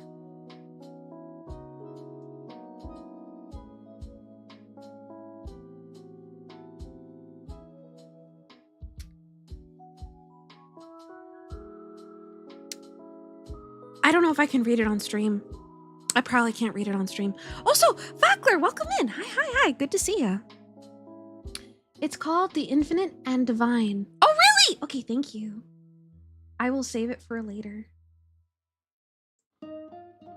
I don't know if I can read it on stream. I probably can't read it on stream. Also, Fackler, welcome in. Hi. Good to see ya. It's called The Infinite and Divine. Oh, really? Okay, thank you. I will save it for later.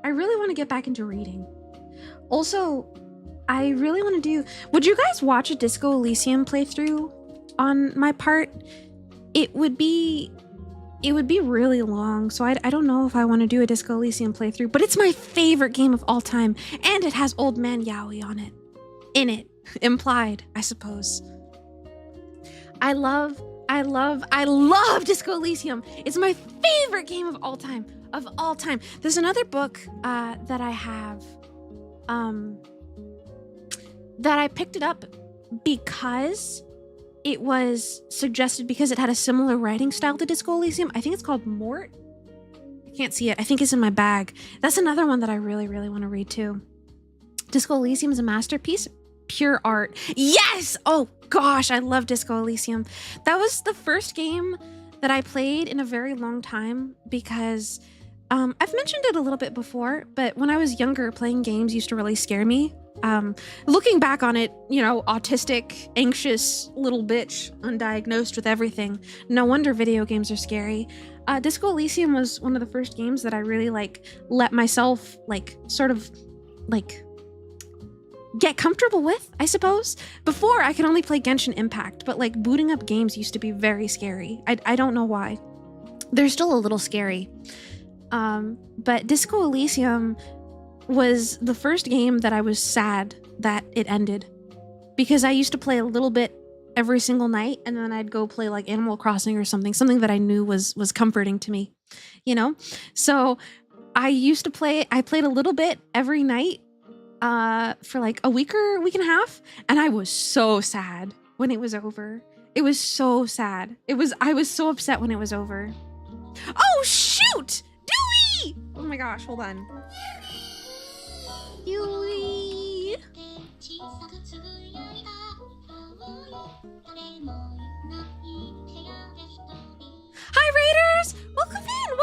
I really want to get back into reading. Also, I really want to do... Would you guys watch a Disco Elysium playthrough on my part? It would be really long, so I don't know if I want to do a Disco Elysium playthrough, but it's my favorite game of all time, and it has Old Man Yowie on it. In it. Implied, I suppose. I love Disco Elysium. It's my favorite game of all time. There's another book that I have that I picked it up because it was suggested because it had a similar writing style to Disco Elysium. I think it's called Mort. I can't see it. I think it's in my bag. That's another one that I really, really want to read too. Disco Elysium is a masterpiece. Pure art. Yes! Oh gosh, I love Disco Elysium. That was the first game that I played in a very long time because I've mentioned it a little bit before, but when I was younger, playing games used to really scare me. Looking back on it, you know, autistic, anxious little bitch, undiagnosed with everything. No wonder video games are scary. Disco Elysium was one of the first games that I really let myself sort of get comfortable with, I suppose. Before I could only play Genshin Impact, but booting up games used to be very scary. I don't know why. They're still a little scary. But Disco Elysium was the first game that I was sad that it ended, because I used to play a little bit every single night, and then I'd go play like Animal Crossing or something that I knew was comforting to me, you know? So I played a little bit every night for like a week and a half, and I was so sad when it was over. It was so sad. I was so upset when it was over. Oh shoot! Dewey! Oh my gosh, hold on. Dewey! Hi Raiders! Welcome in!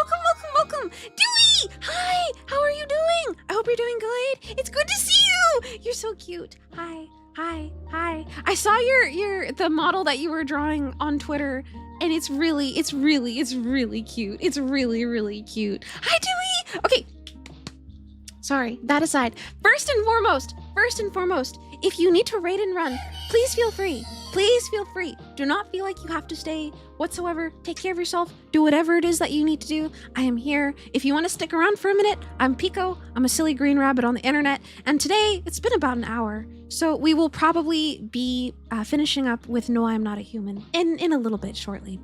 Welcome! Dewey! Hi! How are you doing? I hope you're doing good. It's good to see you! You're so cute. Hi. I saw the model that you were drawing on Twitter, and it's really cute. It's really cute. Hi Dewey! Okay. Sorry, that aside. First and foremost, if you need to raid and run, please feel free. Please feel free. Do not feel like you have to stay whatsoever. Take care of yourself. Do whatever it is that you need to do. I am here. If you want to stick around for a minute, I'm Pekoe. I'm a silly green rabbit on the internet. And today, it's been about an hour. So we will probably be finishing up with No, I'm Not a Human in a little bit shortly.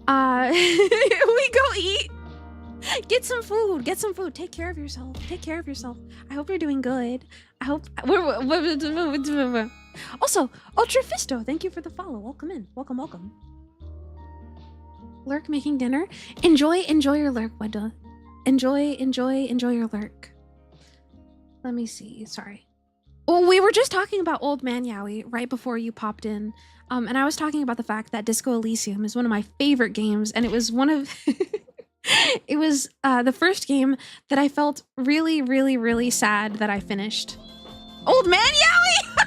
We go eat. Get some food. Take care of yourself. I hope you're doing good. I hope also, Ultra Fisto, thank you for the follow. Welcome in. Welcome. Lurk making dinner. Enjoy your lurk, Wenda. Enjoy your lurk. Let me see. Sorry. Well, we were just talking about Old Man Yowie right before you popped in. And I was talking about the fact that Disco Elysium is one of my favorite games, and it was one of it was the first game that I felt really sad that I finished. Old Man Yowie!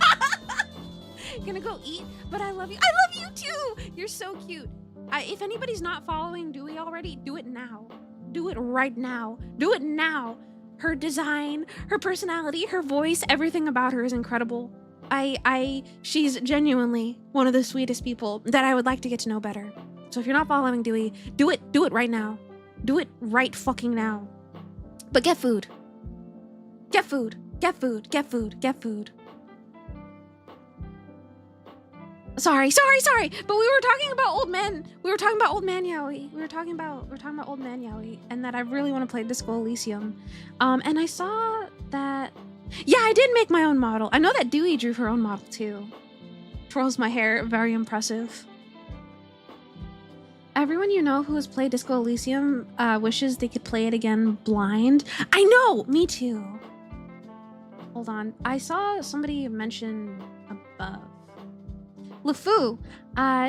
Gonna go eat, but I love you. I love you too! You're so cute. If anybody's not following Dewey already, do it now. Do it right now. Do it now. Her design, her personality, her voice, everything about her is incredible. She's genuinely one of the sweetest people that I would like to get to know better. So if you're not following Dewey, do it right now. Do it right fucking now. But get food. Get food. Sorry. But we were talking about old men. We were talking about Old Man Yowie. We were talking about Old Man Yowie, and that I really want to play Disco Elysium. And I saw that. Yeah, I did make my own model. I know that Dewey drew her own model too. Twirls my hair, very impressive. Everyone you know who has played Disco Elysium wishes they could play it again blind. I know, me too. Hold on, I saw somebody mention above. LeFou,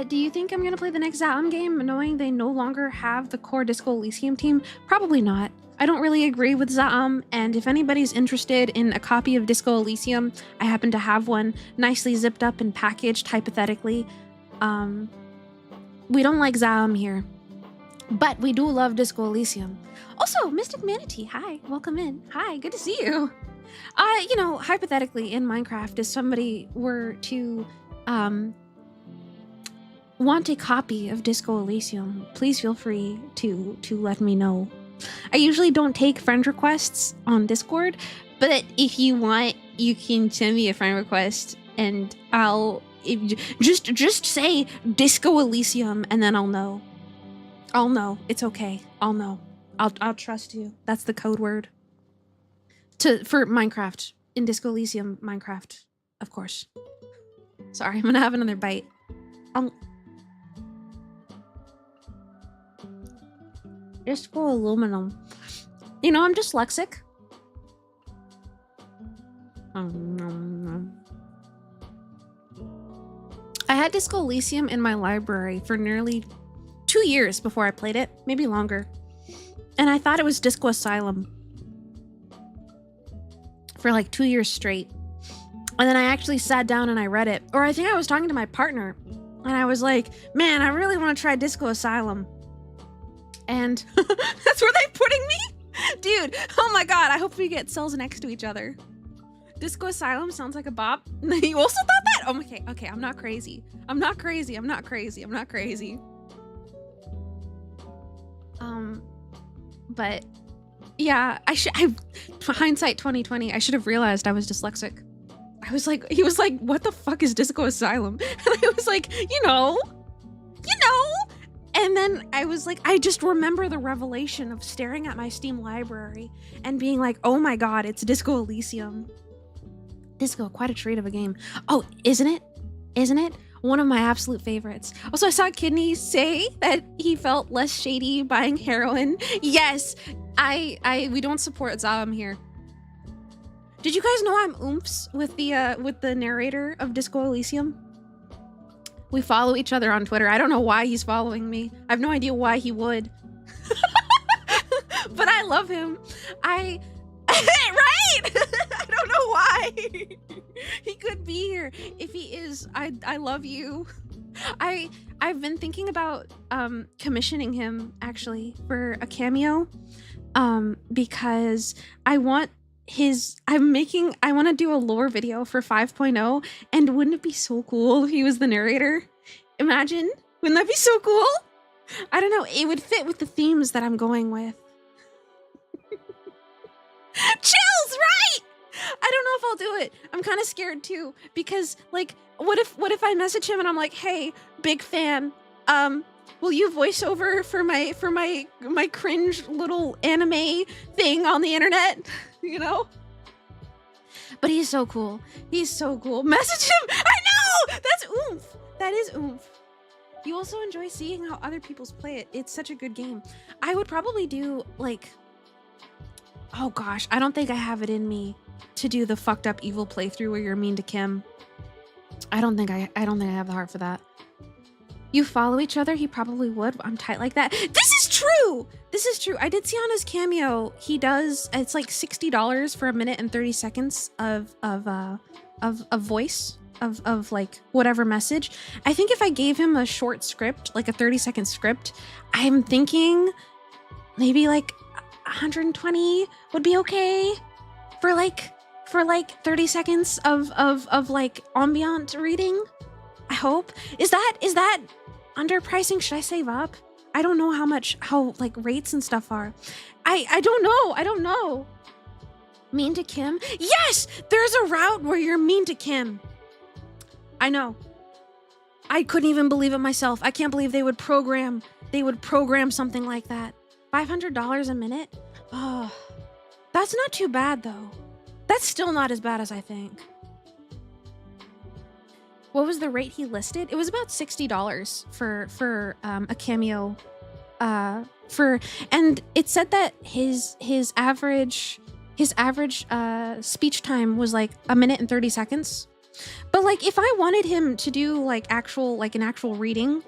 do you think I'm gonna play the next Zaum game knowing they no longer have the core Disco Elysium team? Probably not. I don't really agree with Zaum, and if anybody's interested in a copy of Disco Elysium, I happen to have one nicely zipped up and packaged, hypothetically. We don't like Zaum here, but we do love Disco Elysium. Also, Mystic Manatee, hi, welcome in. Hi, good to see you. You know, hypothetically in Minecraft, if somebody were to want a copy of Disco Elysium, please feel free to let me know. I usually don't take friend requests on Discord, but if you want, you can send me a friend request and just say Disco Elysium and then I'll know. It's okay. I'll know. I'll trust you. That's the code word for Minecraft. In Disco Elysium Minecraft, of course. Sorry, I'm gonna have another bite. Disco Aluminum. You know, I'm dyslexic. I had Disco Elysium in my library for nearly 2 years before I played it, maybe longer. And I thought it was Disco Asylum for like 2 years straight. And then I actually sat down and I read it. Or I think I was talking to my partner and I was like, man, I really want to try Disco Asylum. And that's where they're putting me? Dude, oh my god, I hope we get cells next to each other. Disco Asylum sounds like a bop. You also thought that? Oh, okay, I'm not crazy. But yeah, hindsight 2020, I should have realized I was dyslexic. I he was like, what the fuck is Disco Asylum? And I was like, you know. And then I was like, I just remember the revelation of staring at my Steam library and being like, oh my God, it's Disco Elysium. Disco, quite a treat of a game. Oh, isn't it? Isn't it? One of my absolute favorites. Also, I saw Kidney say that he felt less shady buying heroin. Yes, we don't support Zam here. Did you guys know I'm oomphs with the narrator of Disco Elysium? We follow each other on Twitter. I don't know why he's following me. I have no idea why he would. But I love him. Right? I don't know why. He could be here. If he is, I love you. I've been thinking about commissioning him actually for a cameo. Because I want to do a lore video for 5.0, and wouldn't it be so cool if he was the narrator? Imagine, wouldn't that be so cool? I don't know, it would fit with the themes that I'm going with. Chills, right? I don't know if I'll do it. I'm kind of scared too, because like, what if I message him and I'm like, hey, big fan, will you voice over for my cringe little anime thing on the internet? You know? But he's so cool. He's so cool. Message him! I know! That's oomph! That is oomph. You also enjoy seeing how other people's play it. It's such a good game. I would probably do, like... Oh gosh, I don't think I have it in me to do the fucked up evil playthrough where you're mean to Kim. I don't think I have the heart for that. You follow each other? He probably would. I'm tight like that. This is true! This is true. I did see on his cameo, he does, it's like $60 for 1 minute and 30 seconds of voice, of like whatever message. I think if I gave him a short script, like a 30-second script, I'm thinking maybe like 120 would be okay for like 30 seconds of like ambient reading. I hope. Is that underpricing? Should I save up? I don't know how like rates and stuff are. I don't know. Mean to Kim? Yes! There's a route where you're mean to Kim. I know. I couldn't even believe it myself. I can't believe they would program something like that. $500 a minute? Oh, that's not too bad though. That's still not as bad as I think. What was the rate he listed? It was about $60 for a cameo. And it said that his average speech time was like 1 minute and 30 seconds. But like if I wanted him to do like an actual reading,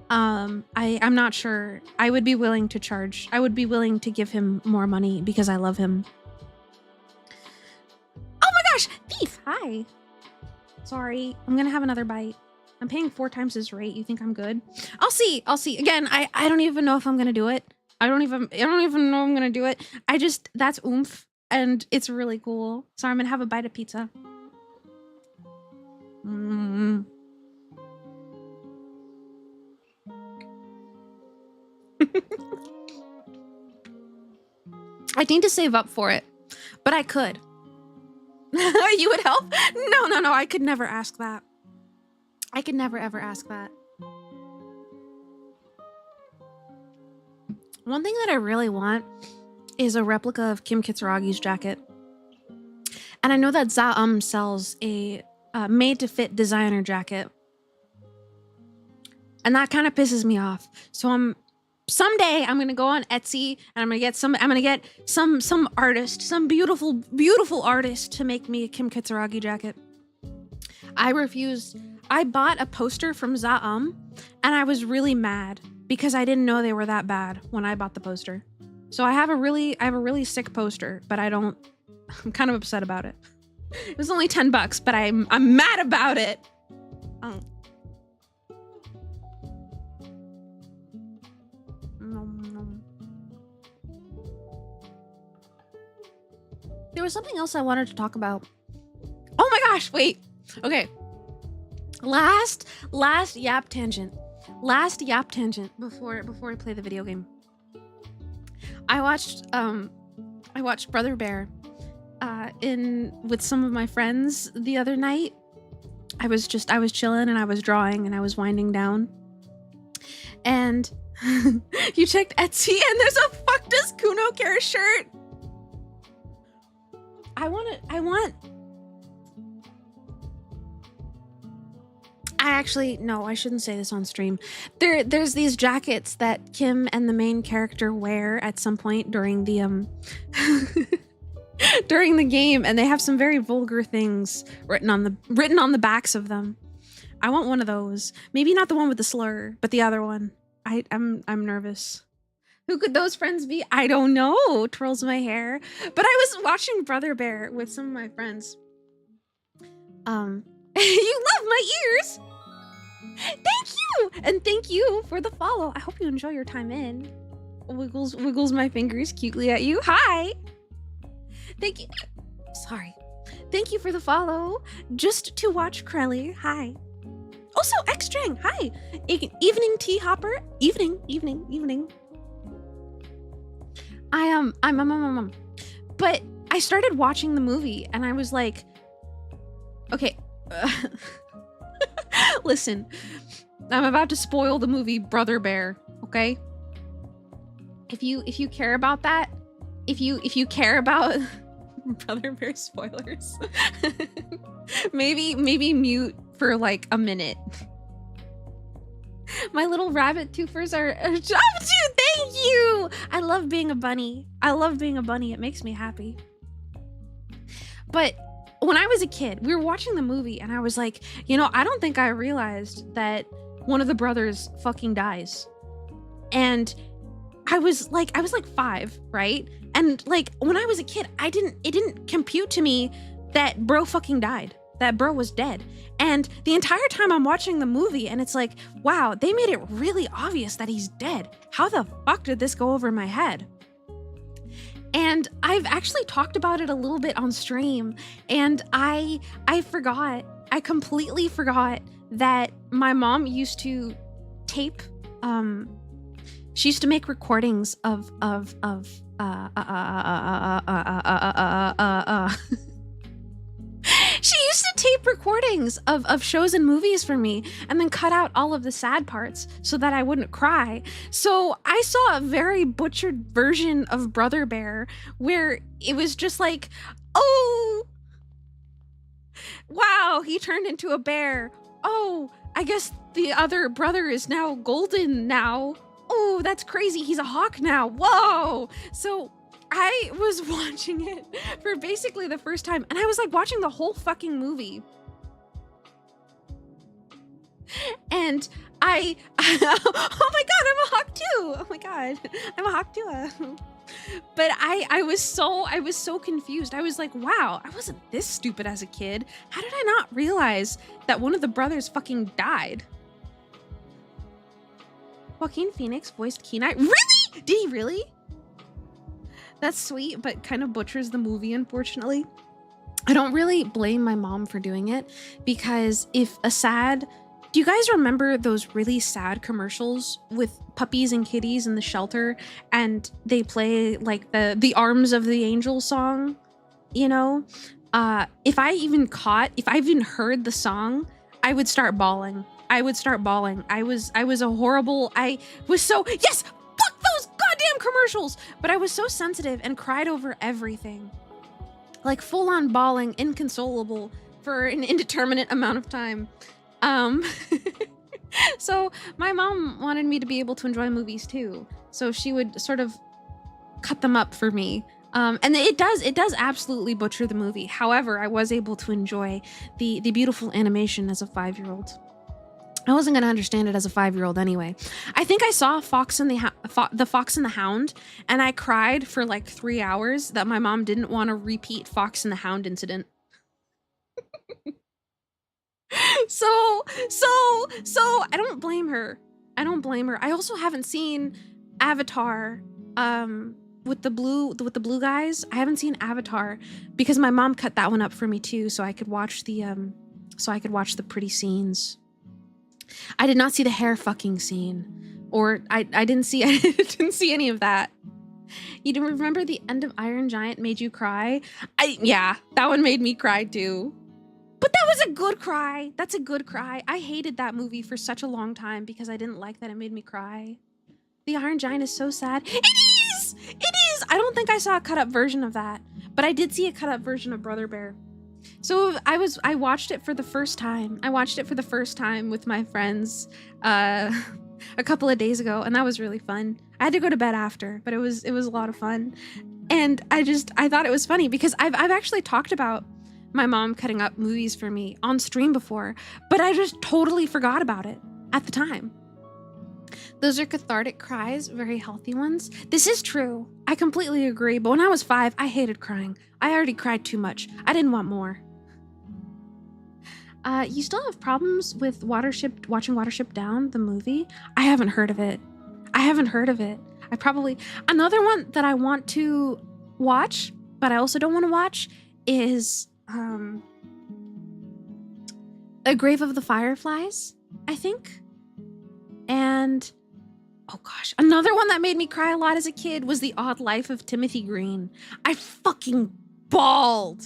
I'm not sure. I would be willing to charge. I would be willing to give him more money because I love him. Oh my gosh, Thief, hi. Sorry, I'm gonna have another bite. I'm paying 4 times his rate. You think I'm good? I'll see. Again, I don't even know if I'm gonna do it. I don't even know I'm gonna do it. That's oomph, and it's really cool. So I'm gonna have a bite of pizza. I need to save up for it, but I could. You would help? No. I could never ask that. I could never ever ask that. One thing that I really want is a replica of Kim Kitsuragi's jacket. And I know that sells a made-to-fit designer jacket. And that kind of pisses me off. So someday I'm gonna go on Etsy and I'm gonna get some artist, some beautiful artist to make me a Kim Kitsuragi jacket. I refused. I bought a poster from Zaum and I was really mad because I didn't know they were that bad when I bought the poster. So I have a really sick poster, but I'm kind of upset about it. It was only $10, but I'm mad about it. Oh. There was something else I wanted to talk about. Oh my gosh, wait. Okay. Last yap tangent. Last yap tangent before I play the video game. I watched Brother Bear, in with some of my friends the other night. I was chilling and I was drawing and I was winding down. And you checked Etsy and there's a Fuck Does Kuno Care shirt. No, I shouldn't say this on stream. There's these jackets that Kim and the main character wear at some point during the during the game, and they have some very vulgar things written on the backs of them. I want one of those. Maybe not the one with the slur, but the other one. I'm nervous. Who could those friends be? I don't know. Twirls my hair. But I was watching Brother Bear with some of my friends. You love my ears. Thank you, and thank you for the follow. I hope you enjoy your time in. Wiggles my fingers cutely at you. Hi. Thank you. Sorry. Thank you for the follow. Just to watch Crelly. Hi. Also, X-String. Hi. Evening tea hopper. Evening. I'm but I started watching the movie and I was like, okay. Listen, I'm about to spoil the movie Brother Bear, okay? If you care about that, if you care about Brother Bear spoilers, maybe mute for like a minute. My little rabbit twofers are dude, thank you. I love being a bunny. It makes me happy. But when I was a kid, we were watching the movie and I was like, I don't think I realized that one of the brothers fucking dies. And I was like 5, right? And like when I was a kid, it didn't compute to me that bro fucking died, that bro was dead. And the entire time I'm watching the movie and it's like, wow, they made it really obvious that he's dead. How the fuck did this go over my head? And I've actually talked about it a little bit on stream, and I completely forgot that my mom used to tape, she used to make recordings of she used to tape recordings of shows and movies for me and then cut out all of the sad parts so that I wouldn't cry. So I saw a very butchered version of Brother Bear where it was just like, oh, wow, he turned into a bear. Oh, I guess the other brother is now golden now. Oh, that's crazy. He's a hawk now. Whoa. So I was watching it for basically the first time, and I was like watching the whole fucking movie. And oh my god, I'm a hawk too. Oh my god, I'm a hawk too. But I was so confused. I was like, wow, I wasn't this stupid as a kid. How did I not realize that one of the brothers fucking died? Joaquin Phoenix voiced Keen-Eye. Really? Did he really? That's sweet, but kind of butchers the movie, unfortunately. I don't really blame my mom for doing it, because do you guys remember those really sad commercials with puppies and kitties in the shelter and they play like the Arms of the Angel song? If I even heard the song, I would start bawling. I was so, yes, fuck those goddamn commercials. But I was so sensitive and cried over everything. Like full on bawling, inconsolable for an indeterminate amount of time. So my mom wanted me to be able to enjoy movies too. So she would sort of cut them up for me. And it does absolutely butcher the movie. However, I was able to enjoy the beautiful animation as a 5-year-old. I wasn't going to understand it as a 5-year-old anyway. I think I saw the Fox and the Hound, and I cried for like 3 hours that my mom didn't want to repeat Fox and the Hound incident. So I don't blame her. I also haven't seen Avatar with the blue guys. I haven't seen Avatar because my mom cut that one up for me too, so I could watch the pretty scenes. I did not see the hair fucking scene, or I didn't see any of that. You don't remember the end of Iron Giant made you cry? Yeah, that one made me cry too. But that was a good cry. That's a good cry. I hated that movie for such a long time because I didn't like that it made me cry. The Iron Giant is so sad. It is! It is! I don't think I saw a cut up version of that, but I did see a cut up version of Brother Bear. So I watched it for the first time. I watched it for the first time with my friends a couple of days ago, and that was really fun. I had to go to bed after, but it was a lot of fun. And I thought it was funny because I've actually talked about my mom cutting up movies for me on stream before, but I just totally forgot about it at the time. Those are cathartic cries, very healthy ones. This is true. I completely agree, but when I was 5, I hated crying. I already cried too much. I didn't want more. You still have problems with watching Watership Down, the movie? I haven't heard of it. Another one that I want to watch, but I also don't want to watch, is A Grave of the Fireflies, I think. And, oh gosh, another one that made me cry a lot as a kid was The Odd Life of Timothy Green. I fucking bawled.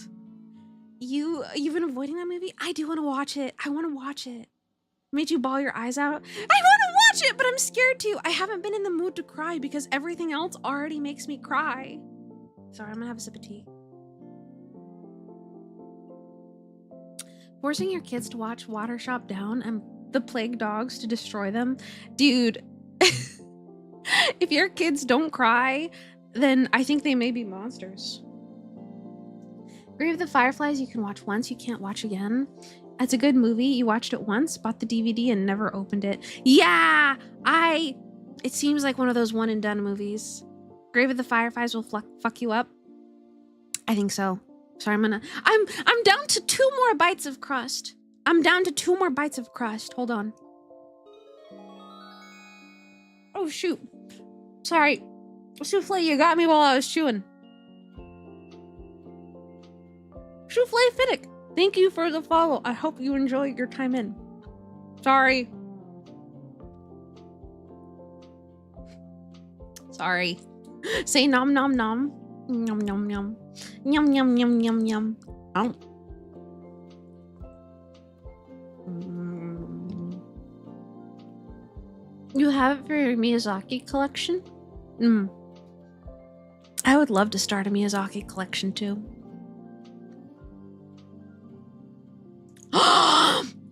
You've been avoiding that movie? I do want to watch it. I want to watch it. Made you bawl your eyes out? I want to watch it, but I'm scared to. I haven't been in the mood to cry because everything else already makes me cry. Sorry, I'm gonna have a sip of tea. Forcing your kids to watch Watership Down and the Plague Dogs to destroy them. Dude, if your kids don't cry, then I think they may be monsters. Grave of the Fireflies you can watch once, you can't watch again. It's a good movie. You watched it once, bought the DVD, and never opened it. Yeah! It seems like one of those one and done movies. Grave of the Fireflies will fuck you up. I think so. Sorry, I'm down to 2 more bites of crust. Hold on. Oh, shoot. Sorry. Souffle, you got me while I was chewing. Souffle Fiddick, thank you for the follow. I hope you enjoy your time in. Sorry. Say nom nom nom. Nom nom nom. Yum yum yum yum yum. Oh. You have it for your Miyazaki collection? I would love to start a Miyazaki collection too.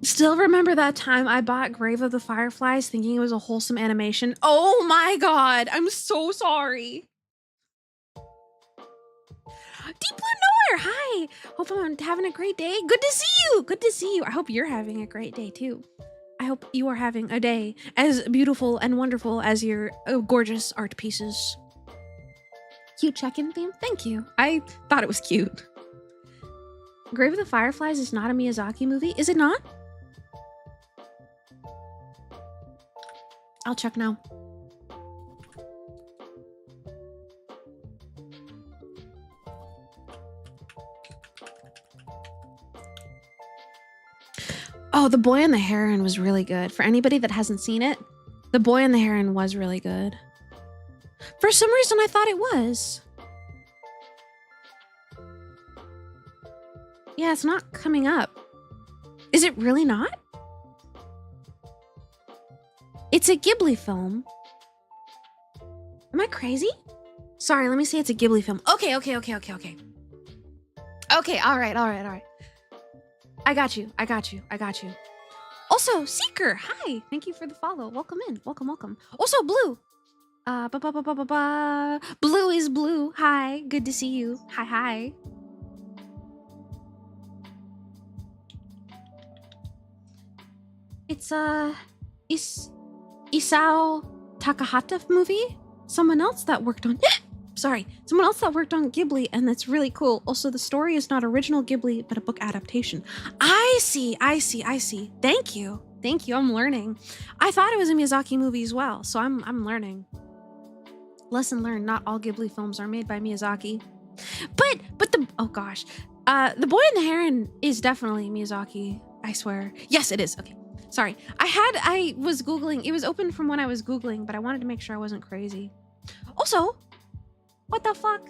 Still remember that time I bought Grave of the Fireflies thinking it was a wholesome animation? Oh my god, I'm so sorry. Deep Blue Nowhere, hi. Hope I'm having a great day. Good to see you. I hope you're having a great day too. I hope you are having a day as beautiful and wonderful as your gorgeous art pieces. Cute check-in theme, thank you. I thought it was cute. Grave of the Fireflies is not a Miyazaki movie, is it not? I'll check now. Oh, The Boy and the Heron was really good. For anybody that hasn't seen it, The Boy and the Heron was really good. For some reason, I thought it was. Yeah, it's not coming up. Is it really not? It's a Ghibli film. Am I crazy? Sorry, let me say it's a Ghibli film. Okay. Okay, all right. I got you. Also, Seeker, hi. Thank you for the follow. Welcome in. Welcome. Also, Blue. Blue is Blue. Hi, good to see you. Hi. It's Isao Takahata movie. Someone else that worked on Ghibli, and that's really cool. Also, the story is not original Ghibli, but a book adaptation. I see. Thank you. I'm learning. I thought it was a Miyazaki movie as well, so I'm learning. Lesson learned: not all Ghibli films are made by Miyazaki. But the The Boy and the Heron is definitely Miyazaki. I swear. Yes, it is. Okay. Sorry. I was Googling. It was open from when I was Googling, but I wanted to make sure I wasn't crazy. Also, What the fuck?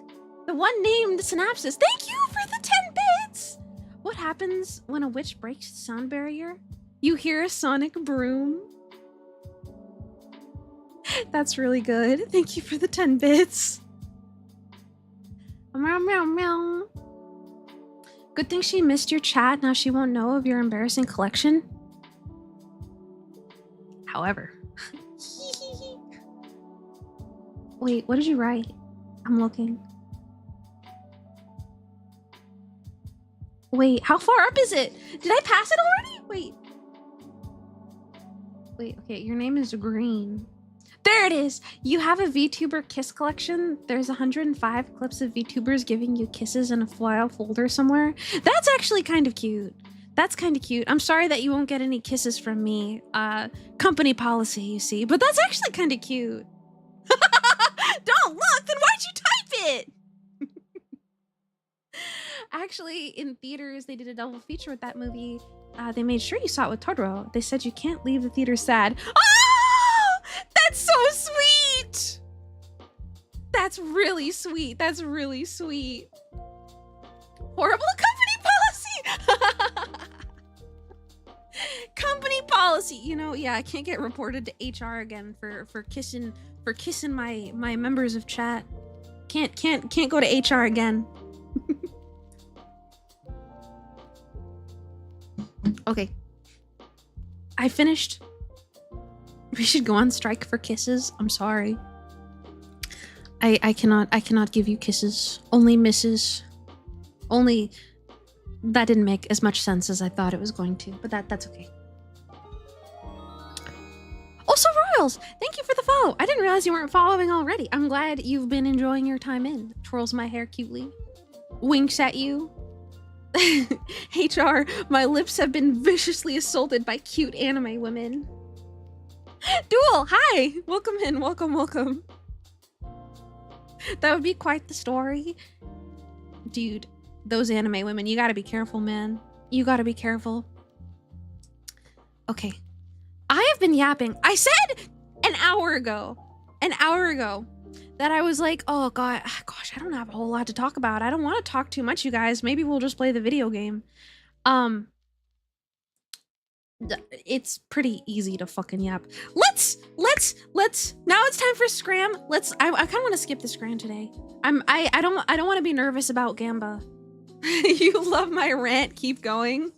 The one named Synapses. Thank you for the 10 bits! What happens when a witch breaks the sound barrier? You hear a sonic broom. That's really good. Thank you for the 10 bits. Meow, meow, meow. Good thing she missed your chat. Now she won't know of your embarrassing collection. However. Wait, what did you write? I'm looking. Wait, how far up is it? Did I pass it already? Wait. Wait, okay, your name is Green. There it is! You have a VTuber kiss collection. There's 105 clips of VTubers giving you kisses in a file folder somewhere. That's actually kind of cute. That's kind of cute. I'm sorry that you won't get any kisses from me. Company policy, you see. But that's actually kind of cute. Don't look! Then why'd you type it? Actually, in theaters, they did a double feature with that movie. They made sure you saw it with Totoro. They said you can't leave the theater sad. Oh! That's so sweet! That's really sweet. That's really sweet. Horrible company policy! Company policy! You know, yeah, I can't get reported to HR again for kissing my members of chat. Can't go to HR again. Okay. I finished. We should go on strike for kisses. I'm sorry. I cannot give you kisses. Only misses. Only that didn't make as much sense as I thought it was going to, but that's okay. Also, Royals, thank you for the follow. I didn't realize you weren't following already. I'm glad you've been enjoying your time in. Twirls my hair cutely. Winks at you. HR, my lips have been viciously assaulted by cute anime women. Duel, hi! Welcome in, welcome. That would be quite the story. Dude, those anime women, you gotta be careful, man. You gotta be careful. Okay. I have been yapping. I said an hour ago that I was like, oh god, gosh, I don't have a whole lot to talk about. I don't want to talk too much, you guys. Maybe we'll just play the video game. It's pretty easy to fucking yap. Let's now it's time for Scram. I kind of want to skip the Scram today. I don't want to be nervous about Gamba. You love my rant. Keep going.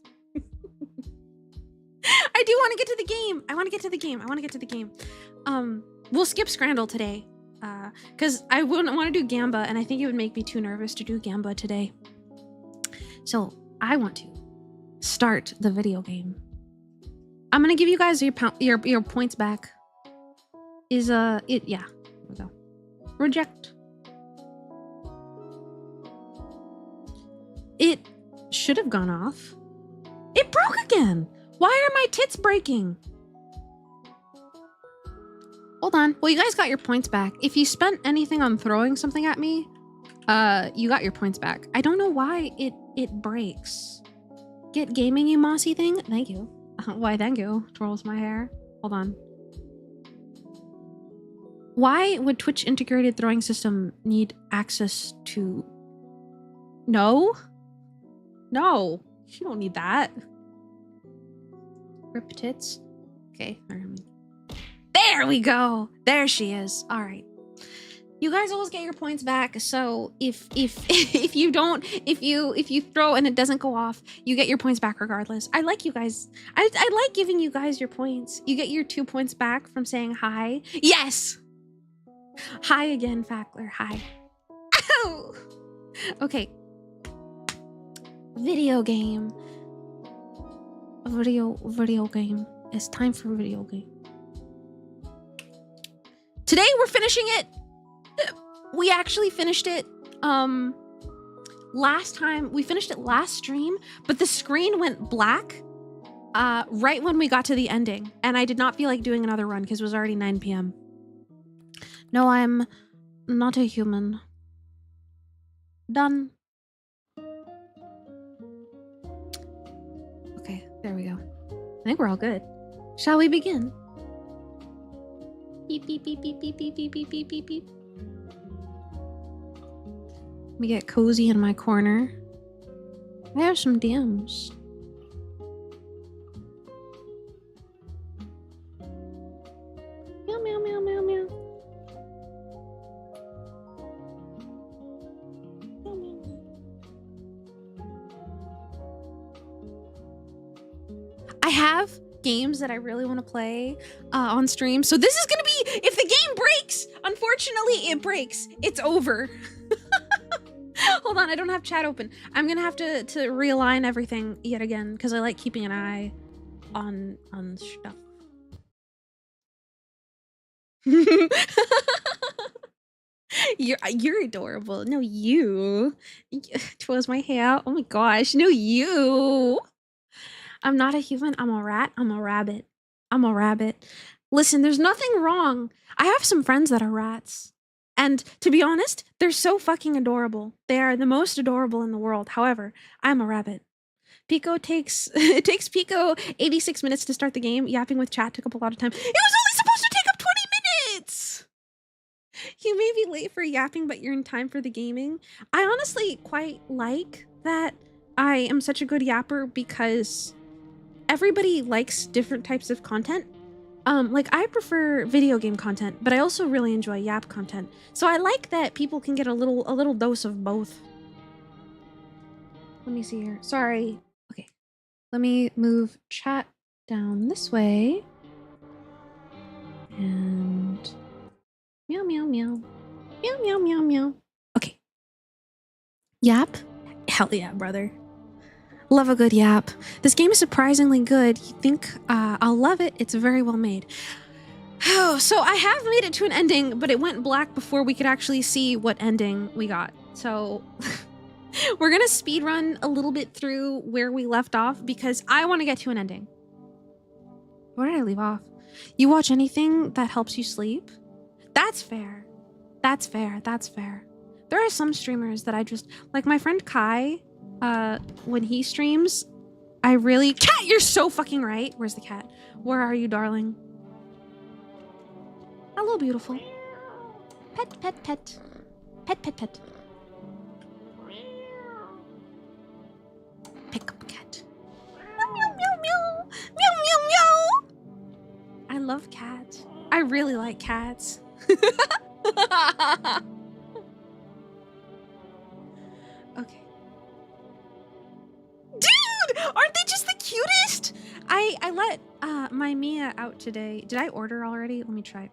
I do want to get to the game. I want to get to the game. We'll skip Scrandle today. Because I wouldn't want to do Gamba, and I think it would make me too nervous to do Gamba today. So I want to start the video game. I'm gonna give you guys your points back. Yeah, here we go. Reject. It should have gone off. It broke again. Why are my tits breaking? Hold on. Well, you guys got your points back. If you spent anything on throwing something at me, you got your points back. I don't know why it breaks. Get gaming, you mossy thing. Thank you. Why, thank you. Twirls my hair. Hold on. Why would Twitch integrated throwing system need access to... No? No. You don't need that. Rip tits. Okay. There we go. There she is. All right. You guys always get your points back. So if you throw and it doesn't go off, you get your points back regardless. I like you guys. I like giving you guys your points. You get your 2 points back from saying hi. Yes. Hi again, Fackler. Hi. Ow. Okay. Video game. Video game. It's time for video game. Today we're finishing it. We actually finished it last time. We finished it last stream, but the screen went black right when we got to the ending, and I did not feel like doing another run because it was already 9 p.m. No, I'm not a human. Done. Okay, there we go. I think we're all good. Shall we begin? Beep, beep, beep, beep, beep, beep, beep, beep, beep, beep, beep. me get cozy in my corner. I have some DMs. Meow, meow, meow, meow, meow. Meow, meow. I have games that I really want to play on stream. So this is going to be, if the game breaks, unfortunately it breaks. It's over. Hold on, I don't have chat open. I'm going to have to realign everything yet again because I like keeping an eye on stuff. You're adorable. No, you. Twirls my hair. Oh my gosh. No, you. I'm not a human. I'm a rat. I'm a rabbit. I'm a rabbit. Listen, there's nothing wrong. I have some friends that are rats. And to be honest, they're so fucking adorable. They are the most adorable in the world. However, I'm a rabbit. Pekoe takes it takes Pekoe 86 minutes to start the game. Yapping with chat took up a lot of time. It was only supposed to take up 20 minutes. You may be late for yapping, but you're in time for the gaming. I honestly quite like that I am such a good yapper because everybody likes different types of content. Like I prefer video game content, but I also really enjoy yap content. So I like that people can get a little dose of both. Let me see here. Sorry. Okay. Let me move chat down this way. And meow meow meow. Meow meow meow meow. Okay. Yap? Hell yeah, brother. Love a good yap. This game is surprisingly good. You think I'll love it? It's very well made. Oh, so I have made it to an ending, but it went black before we could actually see what ending we got. So we're gonna speed run a little bit through where we left off because I want to get to an ending. Where did I leave off? You watch anything that helps you sleep? That's fair. That's fair. That's fair. There are some streamers that I just like. My friend Kai. When he streams, I really... Cat, you're so fucking right. Where's the cat? Where are you, darling? Hello, beautiful. Pet, pet, pet. Pet, pet, pet. Pick up cat. Meow, meow, meow, meow. Meow, meow, meow. I love cats. I really like cats. Okay. Dude, aren't they just the cutest? I let my Mia out today. Did I order already? Let me try.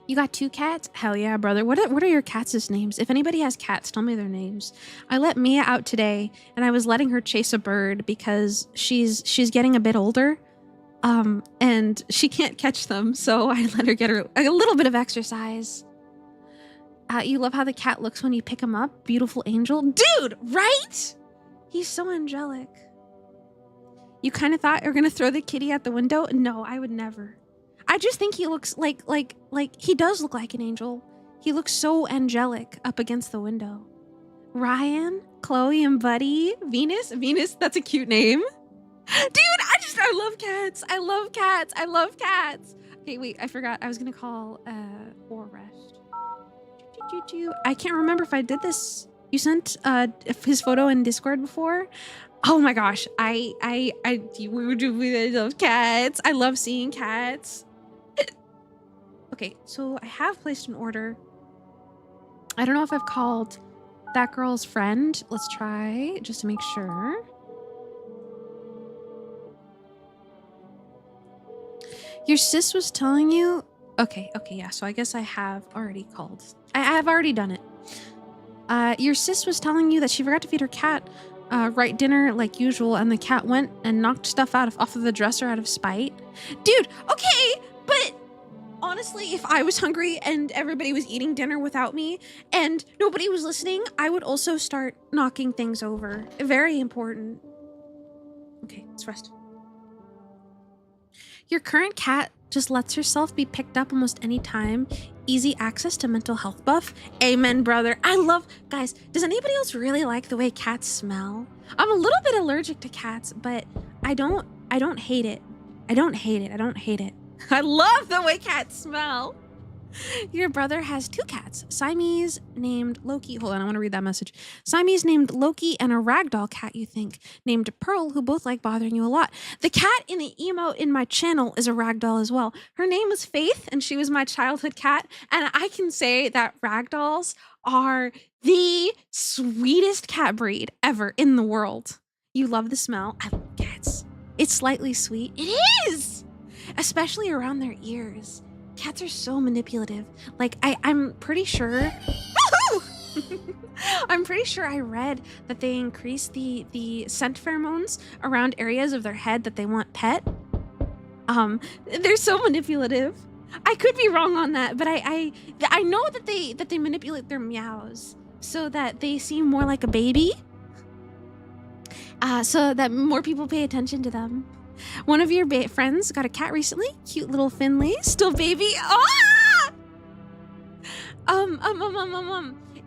You got 2 cats? Hell yeah, brother. What are your cats' names? If anybody has cats, tell me their names. I let Mia out today, and I was letting her chase a bird because she's getting a bit older, and she can't catch them. So I let her get her a little bit of exercise. You love how the cat looks when you pick him up. Beautiful angel, dude. Right? He's so angelic. You kind of thought you were gonna throw the kitty out the window? No, I would never. I just think he looks like he does look like an angel. He looks so angelic up against the window. Ryan, Chloe, and Buddy. Venus, that's a cute name. Dude, I love cats. I love cats. I love cats. Okay, wait, I forgot. I was gonna call Forrest. I can't remember if I did this. You sent his photo in Discord before? Oh my gosh, I love cats. I love seeing cats. Okay, so I have placed an order. I don't know if I've called that girl's friend. Let's try just to make sure. Your sis was telling you? Okay, yeah, so I guess I have already called. I have already done it. Your sis was telling you that she forgot to feed her cat right dinner like usual, and the cat went and knocked stuff off of the dresser out of spite. Dude, okay, but honestly, if I was hungry and everybody was eating dinner without me and nobody was listening, I would also start knocking things over. Very important. Okay, let's rest. Your current cat just lets herself be picked up almost any time. Easy access to mental health buff. Amen, brother. I love... Guys, does anybody else really like the way cats smell? I'm a little bit allergic to cats, but I don't hate it. I don't hate it. I love the way cats smell. Your brother has 2 cats, Siamese named Loki. Hold on, I want to read that message. Siamese named Loki and a ragdoll cat, you think, named Pearl, who both like bothering you a lot. The cat in the emote in my channel is a ragdoll as well. Her name was Faith, and she was my childhood cat. And I can say that ragdolls are the sweetest cat breed ever in the world. You love the smell. I love cats. It's slightly sweet. It is! Especially around their ears. Cats are so manipulative. Like, I'm pretty sure... I'm pretty sure I read that they increase the scent pheromones around areas of their head that they want pet. They're so manipulative. I could be wrong on that, but I know that they manipulate their meows so that they seem more like a baby. So that more people pay attention to them. One of your friends got a cat recently. Cute little Finley, still baby. Ah!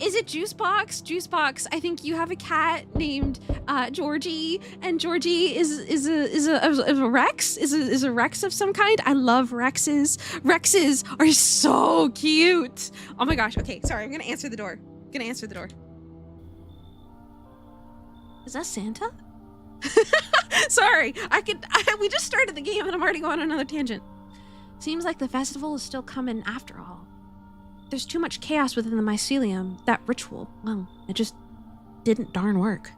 Is it Juicebox? Juicebox, I think you have a cat named Georgie, and Georgie is a Rex. Is a Rex of some kind. I love Rexes. Rexes are so cute. Oh my gosh. Okay, sorry. I'm gonna answer the door. Is that Santa? Sorry, we just started the game and I'm already going on another tangent. Seems like the festival is still coming after all. There's too much chaos within the mycelium. That ritual, well, it just didn't darn work.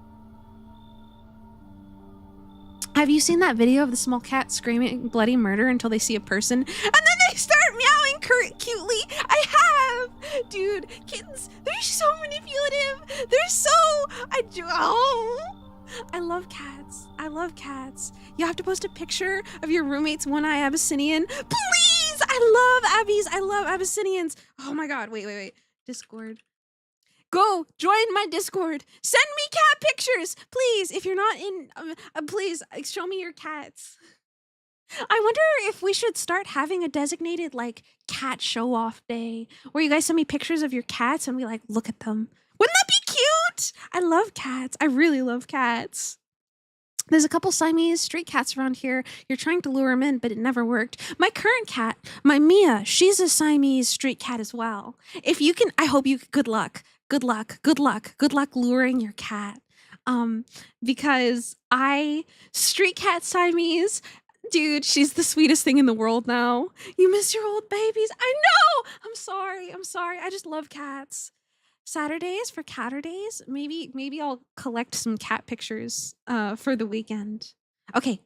Have you seen that video of the small cat screaming bloody murder until they see a person and then they start meowing cutely? I have! Dude, kittens, they're so manipulative. They're so... I love cats. I love cats. You have to post a picture of your roommate's one-eye Abyssinian. Please! I love Abbeys. I love Abyssinians. Oh my god. Wait. Discord. Go! Join my Discord. Send me cat pictures! Please, if you're not in... please, show me your cats. I wonder if we should start having a designated, like, cat show-off day where you guys send me pictures of your cats and we, like, look at them. Wouldn't that be cute? I love cats. I really love cats. There's a couple Siamese street cats around here. You're trying to lure them in, but it never worked. My current cat, my Mia, she's a Siamese street cat as well. If you can, I hope you, good luck luring your cat. Because street cat Siamese, dude, she's the sweetest thing in the world now. You miss your old babies. I know. I'm sorry. I just love cats. Saturdays for Catterdays. Maybe I'll collect some cat pictures for the weekend. Okay.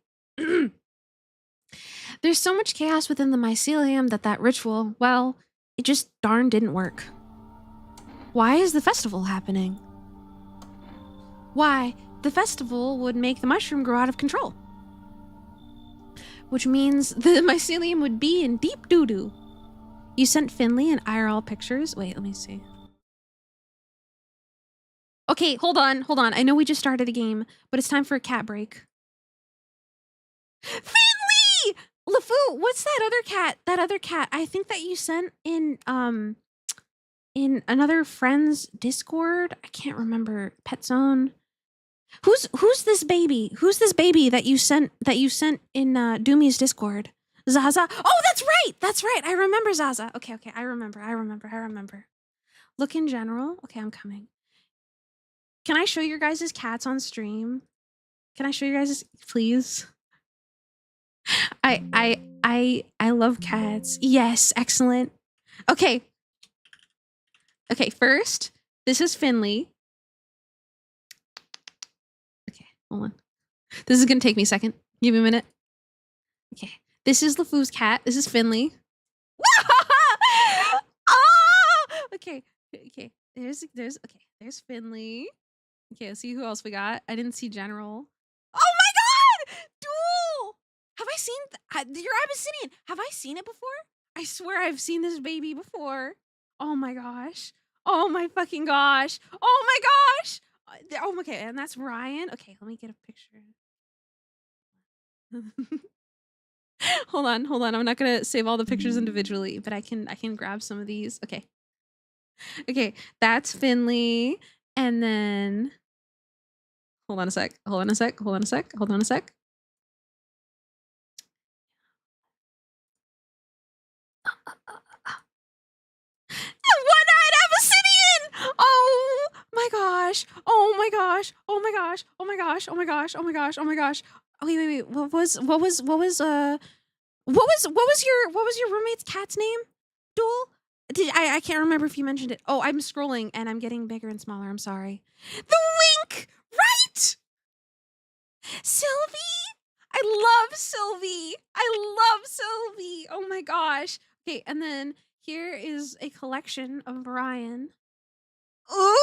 There's so much chaos within the mycelium that ritual, well, it just darn didn't work. Why is the festival happening? Why? The festival would make the mushroom grow out of control. Which means the mycelium would be in deep doo-doo. You sent Finley and IRL pictures. Wait, let me see. Okay, hold on. I know we just started a game, but it's time for a cat break. Finley! LeFou, what's that other cat? That other cat. I think that you sent in another friend's Discord. I can't remember. Pet Zone. Who's this baby? Who's this baby that you sent in Doomy's Discord? Zaza? Oh, that's right. I remember Zaza. Okay. I remember. Look in general. Okay, I'm coming. Can I show your guys' cats on stream? Can I show you guys, please? I love cats. Yes, excellent. Okay, first, this is Finley. Okay, hold on. This is gonna take me a second. Give me a minute. Okay, this is LeFou's cat. This is Finley. Oh! Okay. There's Finley. Okay, let's see who else we got. I didn't see General. Oh my god! Duel! Have I seen... You're Abyssinian. Have I seen it before? I swear I've seen this baby before. Oh my gosh. Oh my fucking gosh. Oh my gosh! Oh, okay, and that's Ryan. Okay, let me get a picture. Hold on. I'm not gonna save all the pictures individually, but I can grab some of these. Okay, that's Finley. And then... Hold on a sec. gosh. Oh my gosh. Oh my gosh. Oh my gosh. Oh my gosh. Oh my gosh. Oh my gosh. Wait. What was your roommate's cat's name? Duel? I can't remember if you mentioned it. Oh, I'm scrolling and I'm getting bigger and smaller. I'm sorry. The Wink, right? Sylvie? I love Sylvie. Oh my gosh. Okay, and then here is a collection of Brian. Ooh!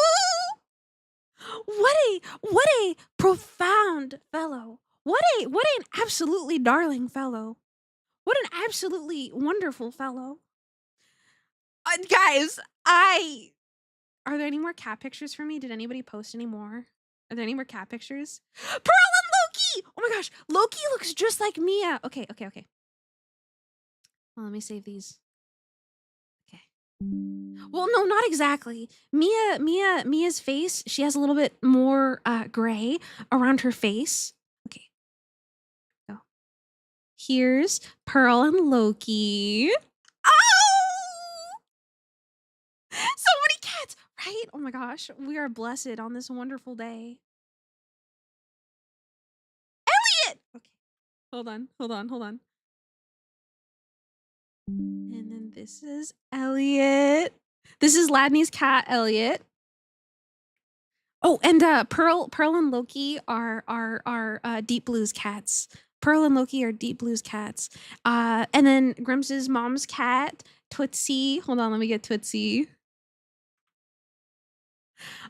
What a profound fellow. What an absolutely darling fellow. What an absolutely wonderful fellow. Guys, are there any more cat pictures for me? Did anybody post any more? Are there any more cat pictures? Pearl and Loki! Oh my gosh, Loki looks just like Mia. Okay. Well, let me save these. Okay. Well, no, not exactly. Mia's face, she has a little bit more gray around her face. Okay. Go. Here's Pearl and Loki. Oh! So many cats, right? Oh my gosh, we are blessed on this wonderful day. Elliot! Okay. Hold on. And then this is Elliot. This is Ladney's cat, Elliot. Oh, and Pearl and Loki are Deep Blue's cats. Pearl and Loki are Deep Blue's cats. And then Grims's mom's cat, Tootsie. Hold on, let me get Tootsie.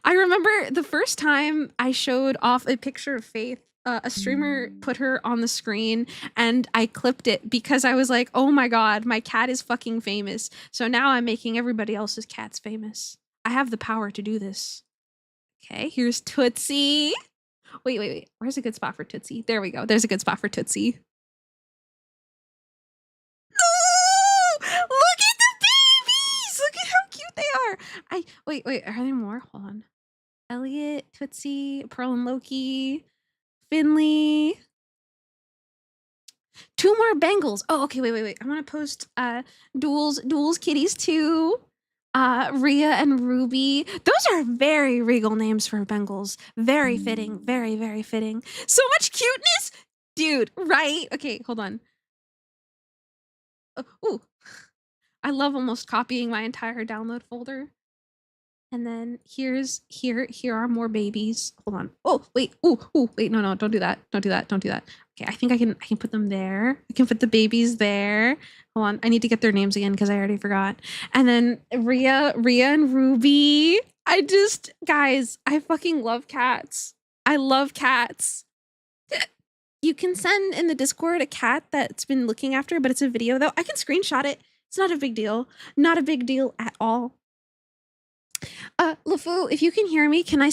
I remember the first time I showed off a picture of Faith, a streamer put her on the screen and I clipped it because I was like, oh my god, my cat is fucking famous. So now I'm making everybody else's cats famous. I have the power to do this. Okay, here's Tootsie. Wait. Where's a good spot for Tootsie? There we go. There's a good spot for Tootsie. Oh, look at the babies! Look at how cute they are. Wait. Are there more? Hold on. Elliot, Tootsie, Pearl and Loki, Finley. 2 more Bengals. Oh, okay. Wait. I'm gonna post Duels kitties too. Rhea and Ruby. Those are very regal names for Bengals. Very fitting. Very fitting. So much cuteness, dude. Right? Okay, hold on. Ooh, I love almost copying my entire download folder. And then here are more babies. Hold on. Oh, wait. Ooh, wait. No, don't do that. Don't do that. Okay, I think I can put them there. I can put the babies there. Hold on. I need to get their names again because I already forgot. And then Rhea and Ruby. Guys, I fucking love cats. I love cats. You can send in the Discord a cat that's been looking after, but it's a video though. I can screenshot it. It's not a big deal. Not a big deal at all. LeFou, if you can hear me, can I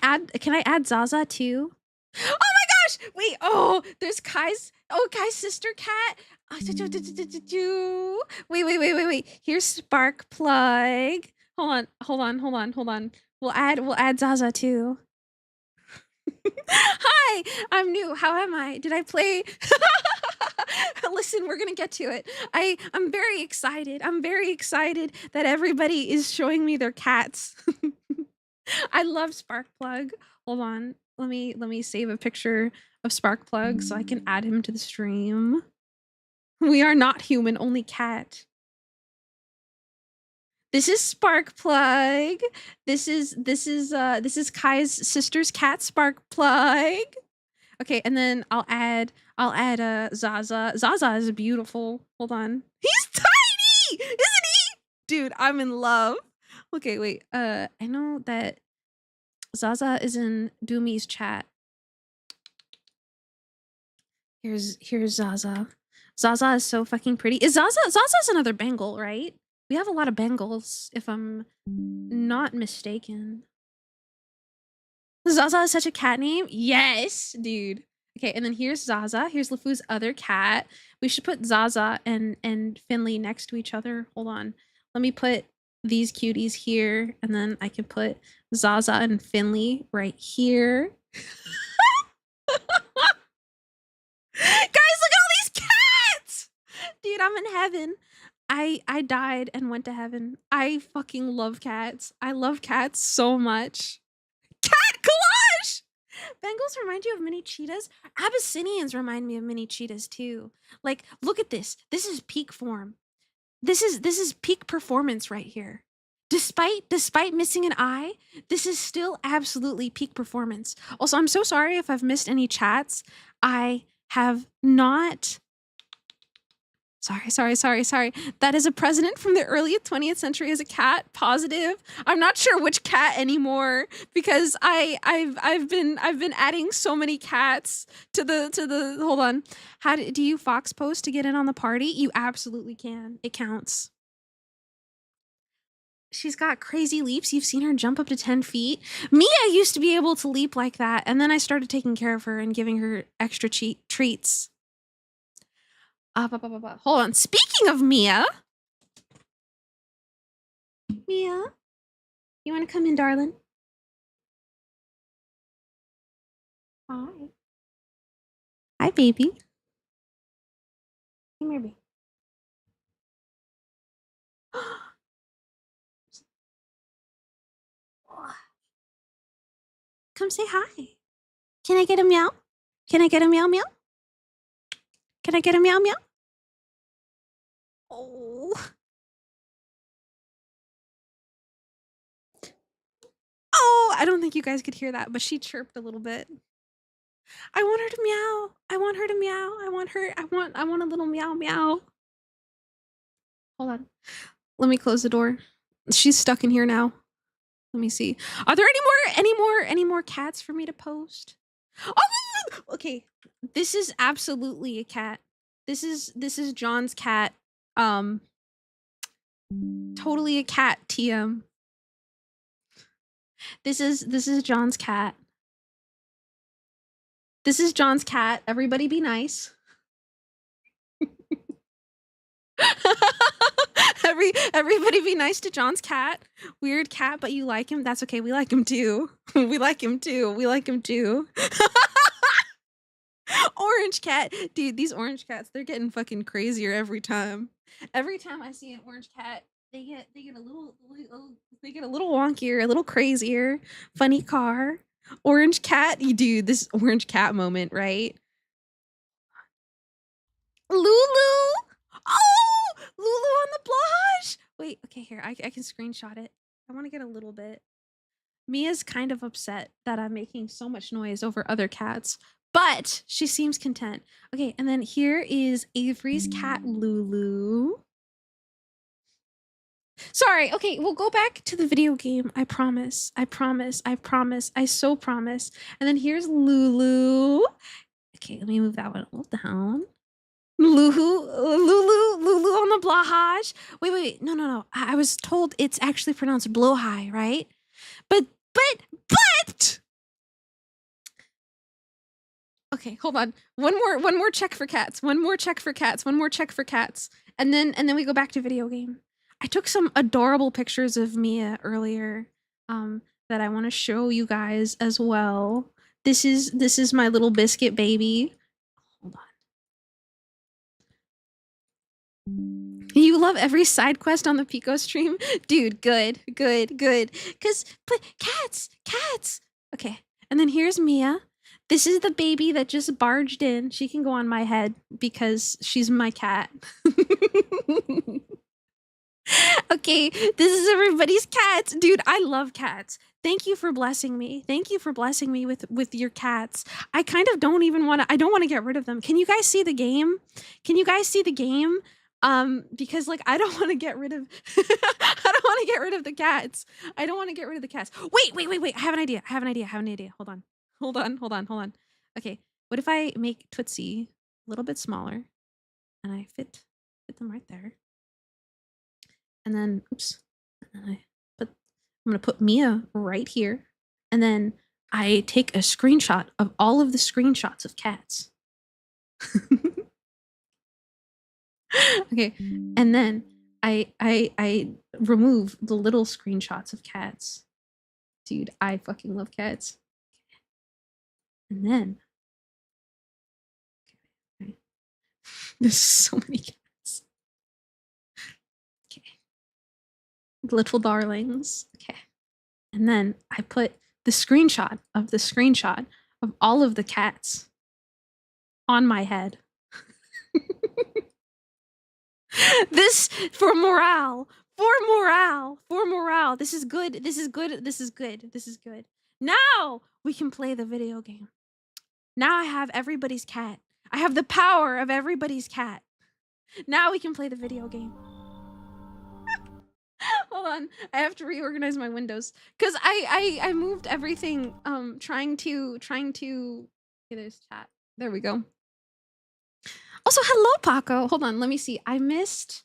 add Zaza too? Oh my gosh! Wait, there's Kai's sister cat. Wait. Here's Spark Plug. Hold on. We'll add Zaza too. Hi, I'm new. How am I? Did I play? Listen, we're gonna get to it. I'm very excited. I'm very excited that everybody is showing me their cats. I love Sparkplug. Hold on. Let me save a picture of Sparkplug so I can add him to the stream. We are not human, only cat. This is Sparkplug. This is Kai's sister's cat, Sparkplug. Okay, and then I'll add Zaza. Zaza is beautiful. Hold on. He's tiny, isn't he? Dude, I'm in love. Okay, wait. I know that Zaza is in Doomy's chat. Here's Zaza. Zaza is so fucking pretty. Zaza's another Bengal, right? We have a lot of Bengals, if I'm not mistaken. Zaza is such a cat name? Yes, dude. Okay, and then here's Zaza. Here's LeFou's other cat. We should put Zaza and Finley next to each other. Hold on. Let me put these cuties here, and then I can put Zaza and Finley right here. Guys, look at all these cats! Dude, I'm in heaven. I died and went to heaven. I fucking love cats. I love cats so much. Bengals remind you of mini cheetahs. Abyssinians remind me of mini cheetahs too. Like, look at this. This is peak form. This is peak performance right here. Despite missing an eye, this is still absolutely peak performance. Also, I'm so sorry if I've missed any chats. I have not. Sorry. That is a president from the early 20th century as a cat. Positive. I'm not sure which cat anymore because I've been adding so many cats to the hold on. Do you fox post to get in on the party? You absolutely can. It counts. She's got crazy leaps. You've seen her jump up to 10 feet. Mia used to be able to leap like that, and then I started taking care of her and giving her extra treats. Hold on. Speaking of Mia. Mia, you want to come in, darling? Hi. Hi, baby. Come here, baby. Come say hi. Can I get a meow? Can I get a meow meow? Can I get a meow meow? Oh. Oh, I don't think you guys could hear that, but she chirped a little bit. I want her to meow. I want her to meow. I want a little meow meow. Hold on. Let me close the door. She's stuck in here now. Let me see. Are there any more cats for me to post? Oh, okay. This is absolutely a cat. This is John's cat. Totally a cat, TM. This is John's cat. This is John's cat. Everybody be nice. Everybody be nice to John's cat. Weird cat, but you like him. That's okay. We like him too. We like him too. Orange cat. Dude, these orange cats, they're getting fucking crazier every time. Every time I see an orange cat, they get a little wonkier, a little crazier. Funny car. Orange cat. You do this orange cat moment, right? Lulu. Oh, Lulu on the blush. Wait, okay, here. I can screenshot it. I want to get a little bit. Mia's kind of upset that I'm making so much noise over other cats, but she seems content. Okay, and then here is Avery's cat, Lulu. Sorry, okay, we'll go back to the video game. I promise. I so promise. And then here's Lulu. Okay, let me move that one a little down. Lulu on the blahage. Wait. No. I was told it's actually pronounced blowhigh, right? But. Okay, hold on. One more check for cats. And then we go back to video game. I took some adorable pictures of Mia earlier that I want to show you guys as well. This is my little biscuit baby. Hold on. You love every side quest on the Pekoe stream? Dude, good. But cats. Okay. And then here's Mia. This is the baby that just barged in. She can go on my head because she's my cat. Okay, this is everybody's cats. Dude, I love cats. Thank you for blessing me. With your cats. I kind of don't want to get rid of them. Can you guys see the game? Because like I don't want to get rid of the cats. Wait. I have an idea. Hold on. Okay, what if I make Tootsie a little bit smaller and I fit them right there? And then I'm gonna put Mia right here, and then I take a screenshot of all of the screenshots of cats. Okay, and then I remove the little screenshots of cats. Dude, I fucking love cats. And then okay. There's so many cats. Okay. Little darlings. Okay. And then I put the screenshot of all of the cats on my head. This for morale. For morale. For morale. This is good. This is good. This is good. This is good. Now we can play the video game. Now I have everybody's cat. I have the power of everybody's cat. Now we can play the video game. Hold on. I have to reorganize my windows. Cause I moved everything trying to okay, there's chat. There we go. Also, hello, Paco. Hold on, let me see. I missed.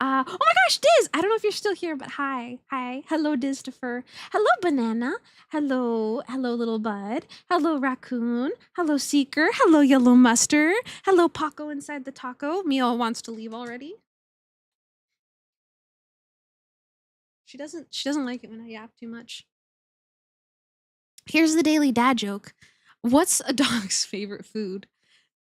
Oh my gosh, Diz! I don't know if you're still here, but hi. Hello, Diztopher. Hello, Banana. Hello, little bud. Hello, Raccoon. Hello, Seeker. Hello, Yellow Mustard. Hello, Paco inside the taco. Mio wants to leave already. She doesn't like it when I yap too much. Here's the daily dad joke. What's a dog's favorite food?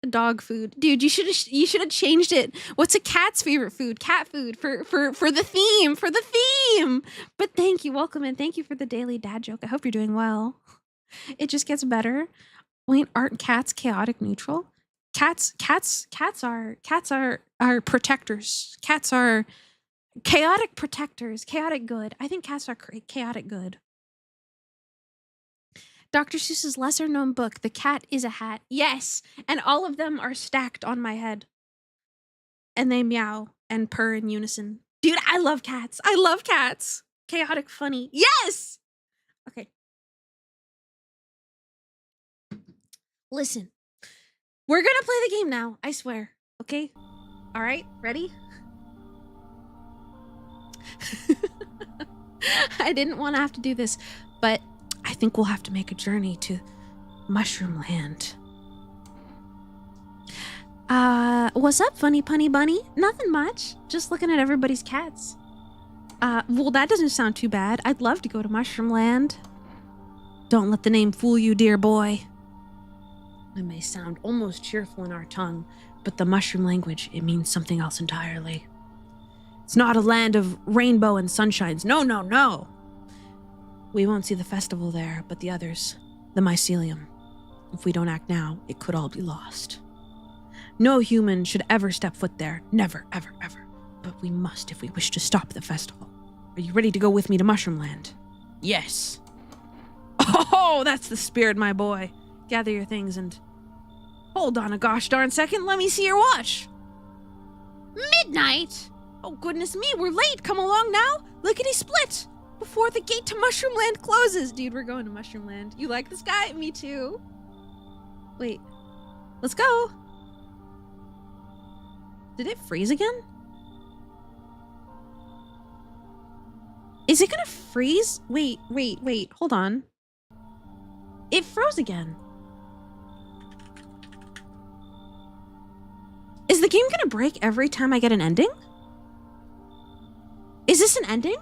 Dog food. Dude, you should have changed it. What's a cat's favorite food? Cat food for the theme. But thank you. Welcome and thank you for the daily dad joke. I hope you're doing well. It just gets better. Wait, aren't cats chaotic neutral? Cats are protectors. Cats are chaotic protectors. Chaotic good. I think cats are chaotic good. Dr. Seuss's lesser known book, The Cat is a Hat. Yes, and all of them are stacked on my head. And they meow and purr in unison. Dude, I love cats. I love cats. Chaotic funny. Yes! Okay. Listen. We're gonna play the game now, I swear. Okay? All right, ready? I didn't want to have to do this, but I think we'll have to make a journey to Mushroom Land. What's up, Funny Punny Bunny? Nothing much. Just looking at everybody's cats. Well, that doesn't sound too bad. I'd love to go to Mushroom Land. Don't let the name fool you, dear boy. It may sound almost cheerful in our tongue, but the mushroom language, it means something else entirely. It's not a land of rainbow and sunshines. No, no, no. We won't see the festival there, but the others, the mycelium. If we don't act now, it could all be lost. No human should ever step foot there. Never, ever, ever. But we must if we wish to stop the festival. Are you ready to go with me to Mushroom Land? Yes. Oh, that's the spirit, my boy. Gather your things and... Hold on a gosh darn second. Let me see your watch. Midnight? Oh, goodness me, we're late. Come along now. Lickety-split. Before the gate to Mushroom Land closes. Dude, we're going to Mushroom Land. You like this guy? Me too. Wait. Let's go. Did it freeze again? Is it gonna freeze? Wait. Hold on. It froze again. Is the game gonna break every time I get an ending? Is this an ending?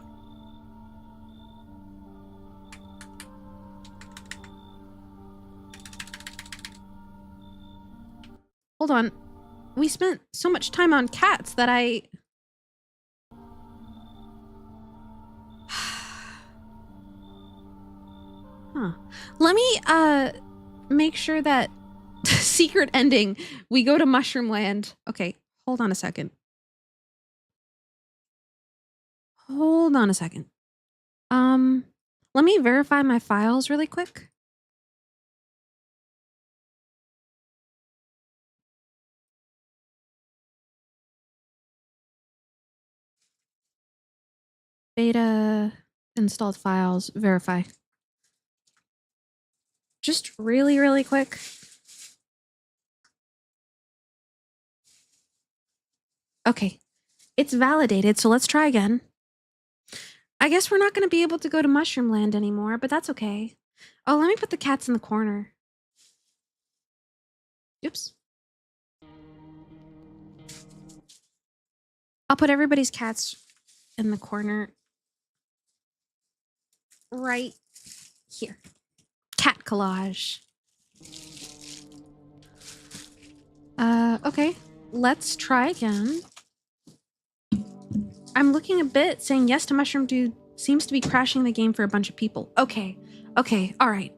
Hold on. We spent so much time on cats that I... Huh. Let me, make sure that secret ending, we go to Mushroom Land. Okay, hold on a second. Hold on a second. Let me verify my files really quick. Beta installed files, verify. Just really quick. Okay, it's validated, so let's try again. I guess we're not going to be able to go to Mushroom Land anymore, but that's okay. Oh, let me put the cats in the corner. Oops. I'll put everybody's cats in the corner right here. Cat collage. Okay. Let's try again. I'm looking a bit, saying yes to Mushroom Dude seems to be crashing the game for a bunch of people. Okay. Okay, all right.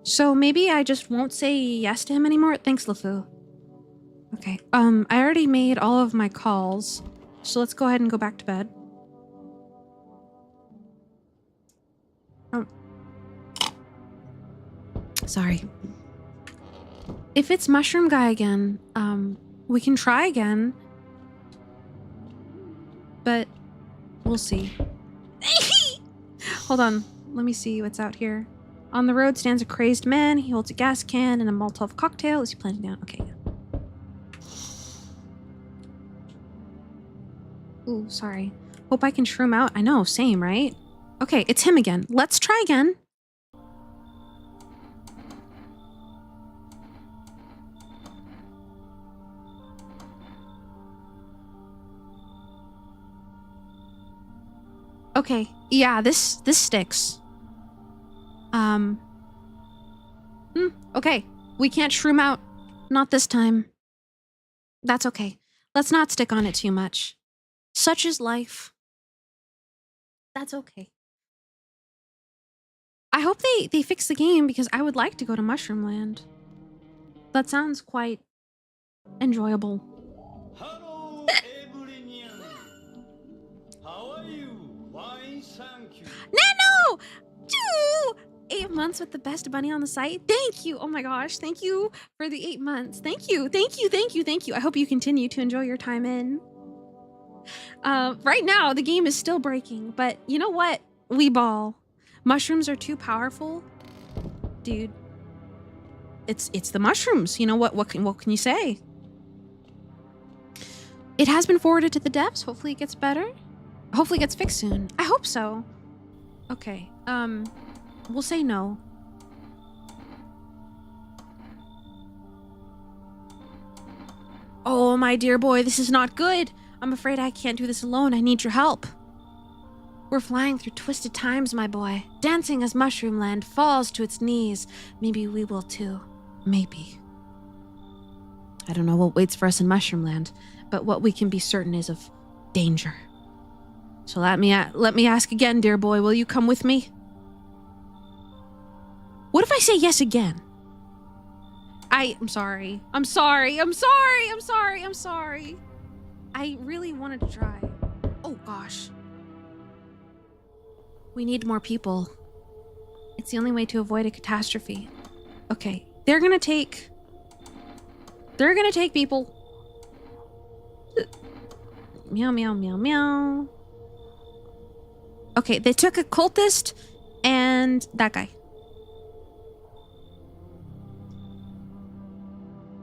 So maybe I just won't say yes to him anymore. Thanks, LeFou. Okay. I already made all of my calls. So let's go ahead and go back to bed. Oh. Sorry. If it's Mushroom Guy again, we can try again. But we'll see. Hold on. Let me see what's out here. On the road stands a crazed man. He holds a gas can and a Molotov cocktail. Is he planting down? Okay. Ooh, sorry. Hope I can shroom out. I know, same, right? Okay, it's him again. Let's try again. Okay, yeah, this sticks. Okay. We can't shroom out. Not this time. That's okay. Let's not stick on it too much. Such is life. That's okay. I hope they fix the game because I would like to go to Mushroom Land. That sounds quite enjoyable. Hello, everyone. How are you? Fine, thank you. Nano! 8 months with the best bunny on the site. Thank you. Oh my gosh. Thank you for the 8 months. Thank you. Thank you. Thank you. Thank you. I hope you continue to enjoy your time in. Right now, the game is still breaking, but you know what? We ball. Mushrooms are too powerful. Dude. It's the mushrooms. You know what can you say? It has been forwarded to the devs. Hopefully it gets better. Hopefully it gets fixed soon. I hope so. Okay. We'll say no. Oh, my dear boy, this is not good. I'm afraid I can't do this alone. I need your help. We're flying through twisted times, my boy. Dancing as Mushroom Land falls to its knees. Maybe we will too. Maybe. I don't know what waits for us in Mushroom Land, but what we can be certain is of danger. So let me ask again, dear boy, will you come with me? What if I say yes again? I'm sorry. I'm sorry. I'm sorry. I'm sorry. I'm sorry. I really wanted to try. Oh gosh. We need more people. It's the only way to avoid a catastrophe. Okay. They're gonna take people. Meow, meow, meow, meow. Okay, they took a cultist and that guy.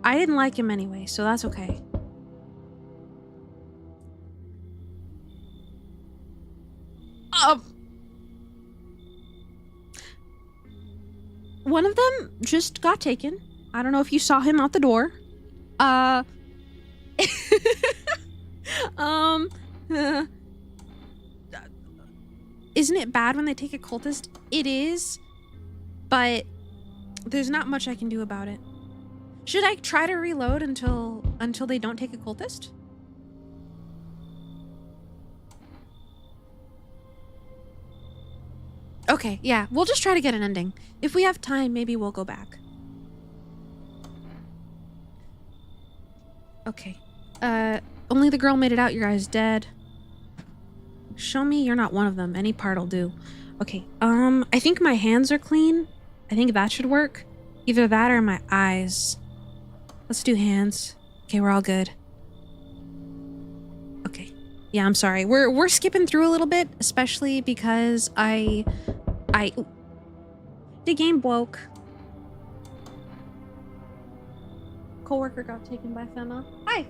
I didn't like him anyway, so that's okay. One of them just got taken. I don't know if you saw him out the door. Isn't it bad when they take a cultist? It is, but there's not much I can do about it. Should I try to reload until they don't take a cultist? Okay, yeah, we'll just try to get an ending. If we have time, maybe we'll go back. Okay. Only the girl made it out. Your guy's dead. Show me you're not one of them. Any part'll do. Okay, I think my hands are clean. I think that should work. Either that or my eyes. Let's do hands. Okay, we're all good. Okay. Yeah, I'm sorry. We're skipping through a little bit, especially because the game broke. Coworker got taken by Fema. Hi.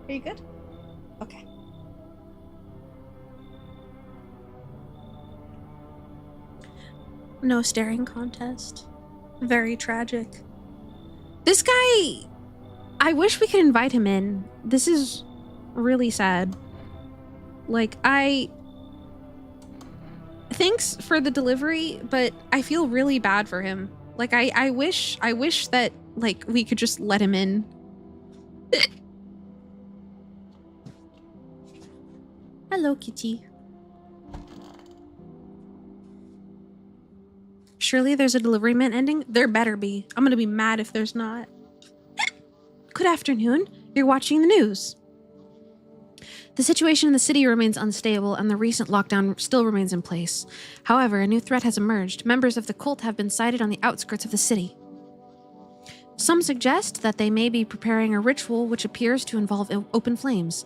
Are you good? Okay. No staring contest. Very tragic. This guy, I wish we could invite him in. This is really sad. Like, thanks for the delivery, but I feel really bad for him. Like, I wish that, like, we could just let him in. Hello, kitty. Sure. surely there's a delivery man ending. There better be. I'm gonna be mad if there's not. Good afternoon. You're watching the news. The situation in the city remains unstable, and the recent lockdown still remains in place. However, a new threat has emerged. Members of the cult have been sighted on the outskirts of the city. Some suggest that they may be preparing a ritual which appears to involve open flames.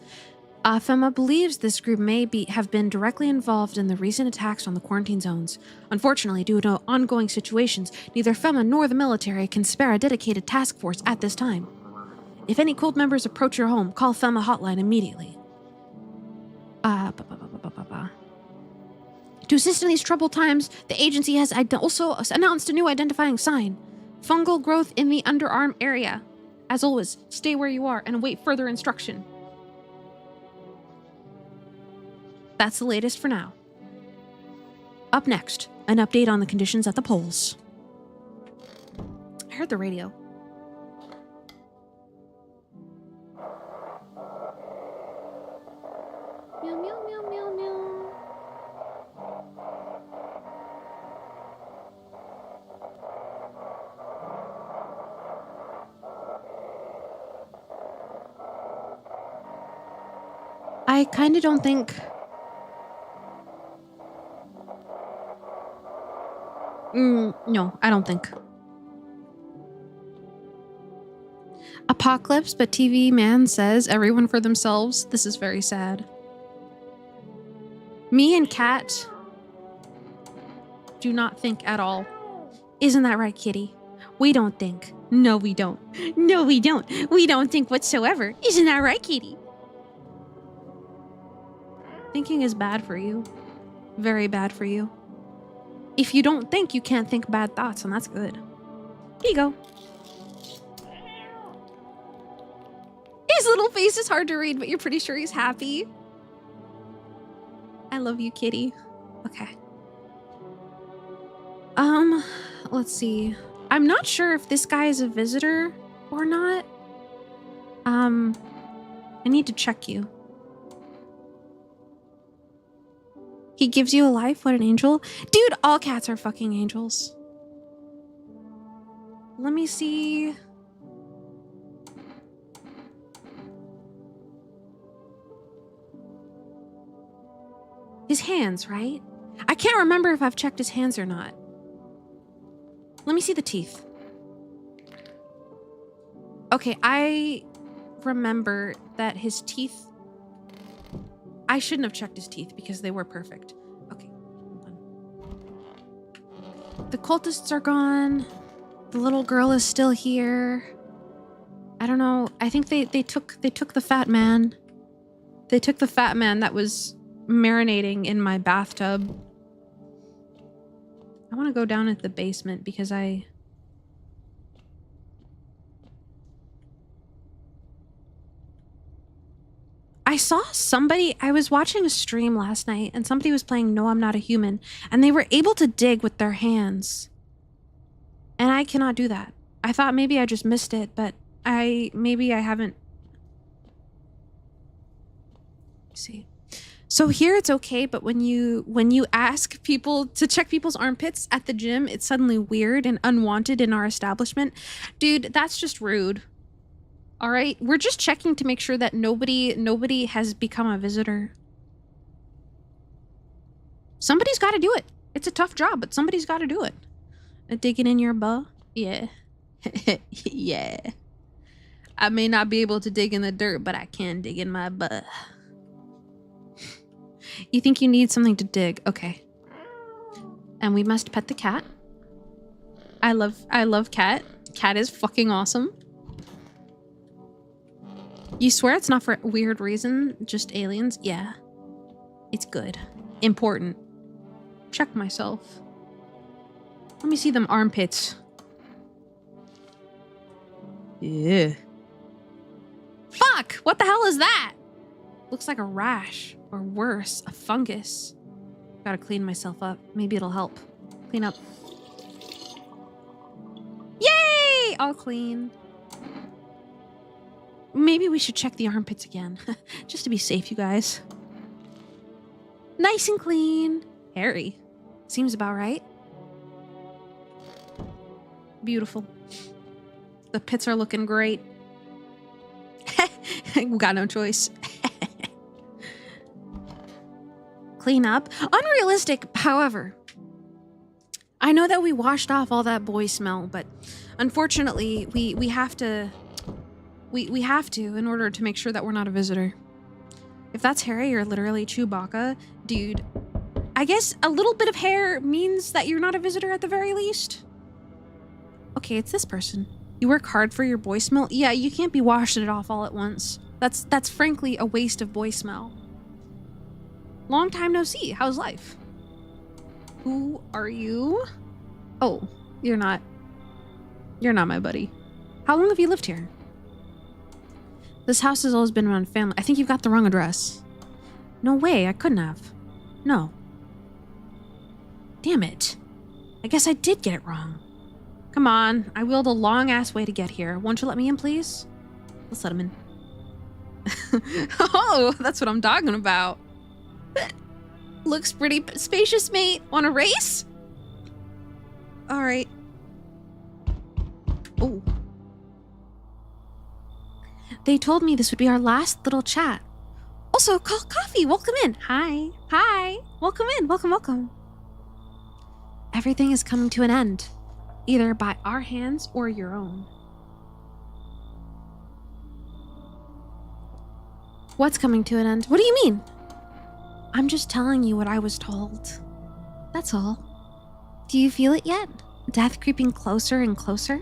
Fema believes this group may have been directly involved in the recent attacks on the quarantine zones. Unfortunately, due to ongoing situations, neither Fema nor the military can spare a dedicated task force at this time. If any cult members approach your home, call Fema hotline immediately. To assist in these troubled times, the agency has also announced a new identifying sign. Fungal growth in the underarm area. As always, stay where you are and await further instruction. That's the latest for now. Up next, an update on the conditions at the polls. I heard the radio. Meow, meow, meow, meow, meow. I kind of don't think... no, I don't think. Apocalypse, but TV man says everyone for themselves. This is very sad. Me and Kat do not think at all. Isn't that right, kitty? We don't think. No, we don't. No, we don't. We don't think whatsoever. Isn't that right, kitty? Thinking is bad for you. Very bad for you. If you don't think, you can't think bad thoughts, and that's good. Here you go. His little face is hard to read, but you're pretty sure he's happy. I love you, kitty. Okay. Let's see. I'm not sure if this guy is a visitor or not. I need to check you. He gives you a life? What an angel. Dude, all cats are fucking angels. Let me see. His hands, right? I can't remember if I've checked his hands or not. Let me see the teeth. Okay, I remember that his teeth... I shouldn't have checked his teeth because they were perfect. Okay, hold on. The cultists are gone. The little girl is still here. I don't know. I think they took the fat man. They took the fat man that was marinating in my bathtub. I want to go down at the basement because I saw somebody, I was watching a stream last night and somebody was playing No, I'm Not a Human, and they were able to dig with their hands. And I cannot do that. I thought maybe I just missed it, but maybe I haven't. Let's see. So here it's okay, but when you ask people to check people's armpits at the gym, it's suddenly weird and unwanted in our establishment. Dude, that's just rude. All right, we're just checking to make sure that nobody has become a visitor. Somebody's got to do it. It's a tough job, but somebody's got to do it. Digging in your butt? Yeah. Yeah. I may not be able to dig in the dirt, but I can dig in my butt. You think you need something to dig? Okay. And we must pet the cat. I love cat. Cat is fucking awesome. You swear it's not for a weird reason? Just aliens? Yeah. It's good. Important. Check myself. Let me see them armpits. Yeah. Fuck! What the hell is that? Looks like a rash. Or worse, a fungus. Gotta clean myself up. Maybe it'll help. Clean up. Yay! All clean. Maybe we should check the armpits again. Just to be safe, you guys. Nice and clean. Hairy. Seems about right. Beautiful. The pits are looking great. We got no choice. Clean up. Unrealistic, however. I know that we washed off all that boy smell, but unfortunately, we have to we have to in order to make sure that we're not a visitor. If that's Harry or literally Chewbacca, dude, I guess a little bit of hair means that you're not a visitor at the very least. Okay, it's this person. You work hard for your boy smell? Yeah, you can't be washing it off all at once. That's frankly a waste of boy smell. Long time no see. How's life? Who are you? Oh, you're not my buddy. How long have you lived here? This house has always been around family. I think you've got the wrong address. No way, I couldn't have. No. Damn it. I guess I did get it wrong. Come on, I wheeled a long-ass way to get here. Won't you let me in, please? Let's let him in. Oh, that's what I'm talking about. Looks pretty spacious, mate. Want a race? All right. Oh. They told me this would be our last little chat. Also, call coffee. Welcome in. Hi. Hi. Welcome in. Welcome, welcome. Everything is coming to an end, either by our hands or your own. What's coming to an end? What do you mean? I'm just telling you what I was told. That's all. Do you feel it yet? Death creeping closer and closer?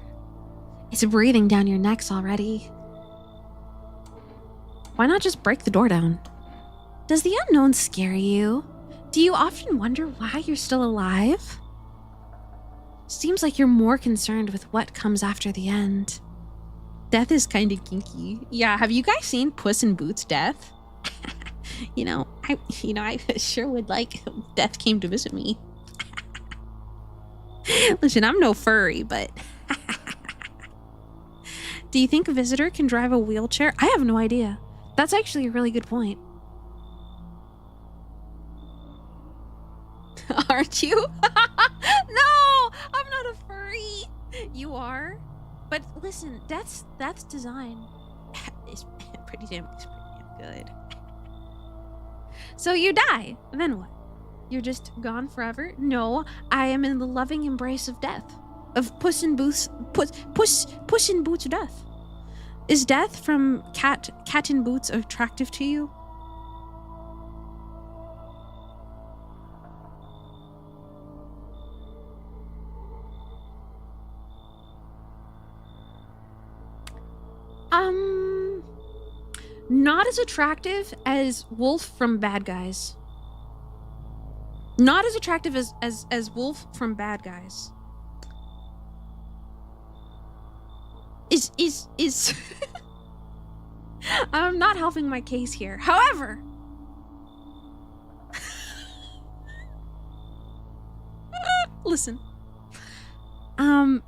It's breathing down your necks already. Why not just break the door down? Does the unknown scare you? Do you often wonder why you're still alive? Seems like you're more concerned with what comes after the end. Death is kind of kinky. Yeah, have you guys seen Puss in Boots' Death? I sure would like Death came to visit me. Listen, I'm no furry, but do you think a visitor can drive a wheelchair? I have no idea. That's actually a really good point. Aren't you? No, I'm not a furry. You are? But listen, that's design. It's pretty damn good. So you die, then what? You're just gone forever? No, I am in the loving embrace of death. Of Puss in Boots' death. Is Death from Cat in Boots attractive to you? Not as attractive as Wolf from Bad Guys. Not as attractive as Wolf from Bad Guys. Is I'm not helping my case here. However, listen. Okay,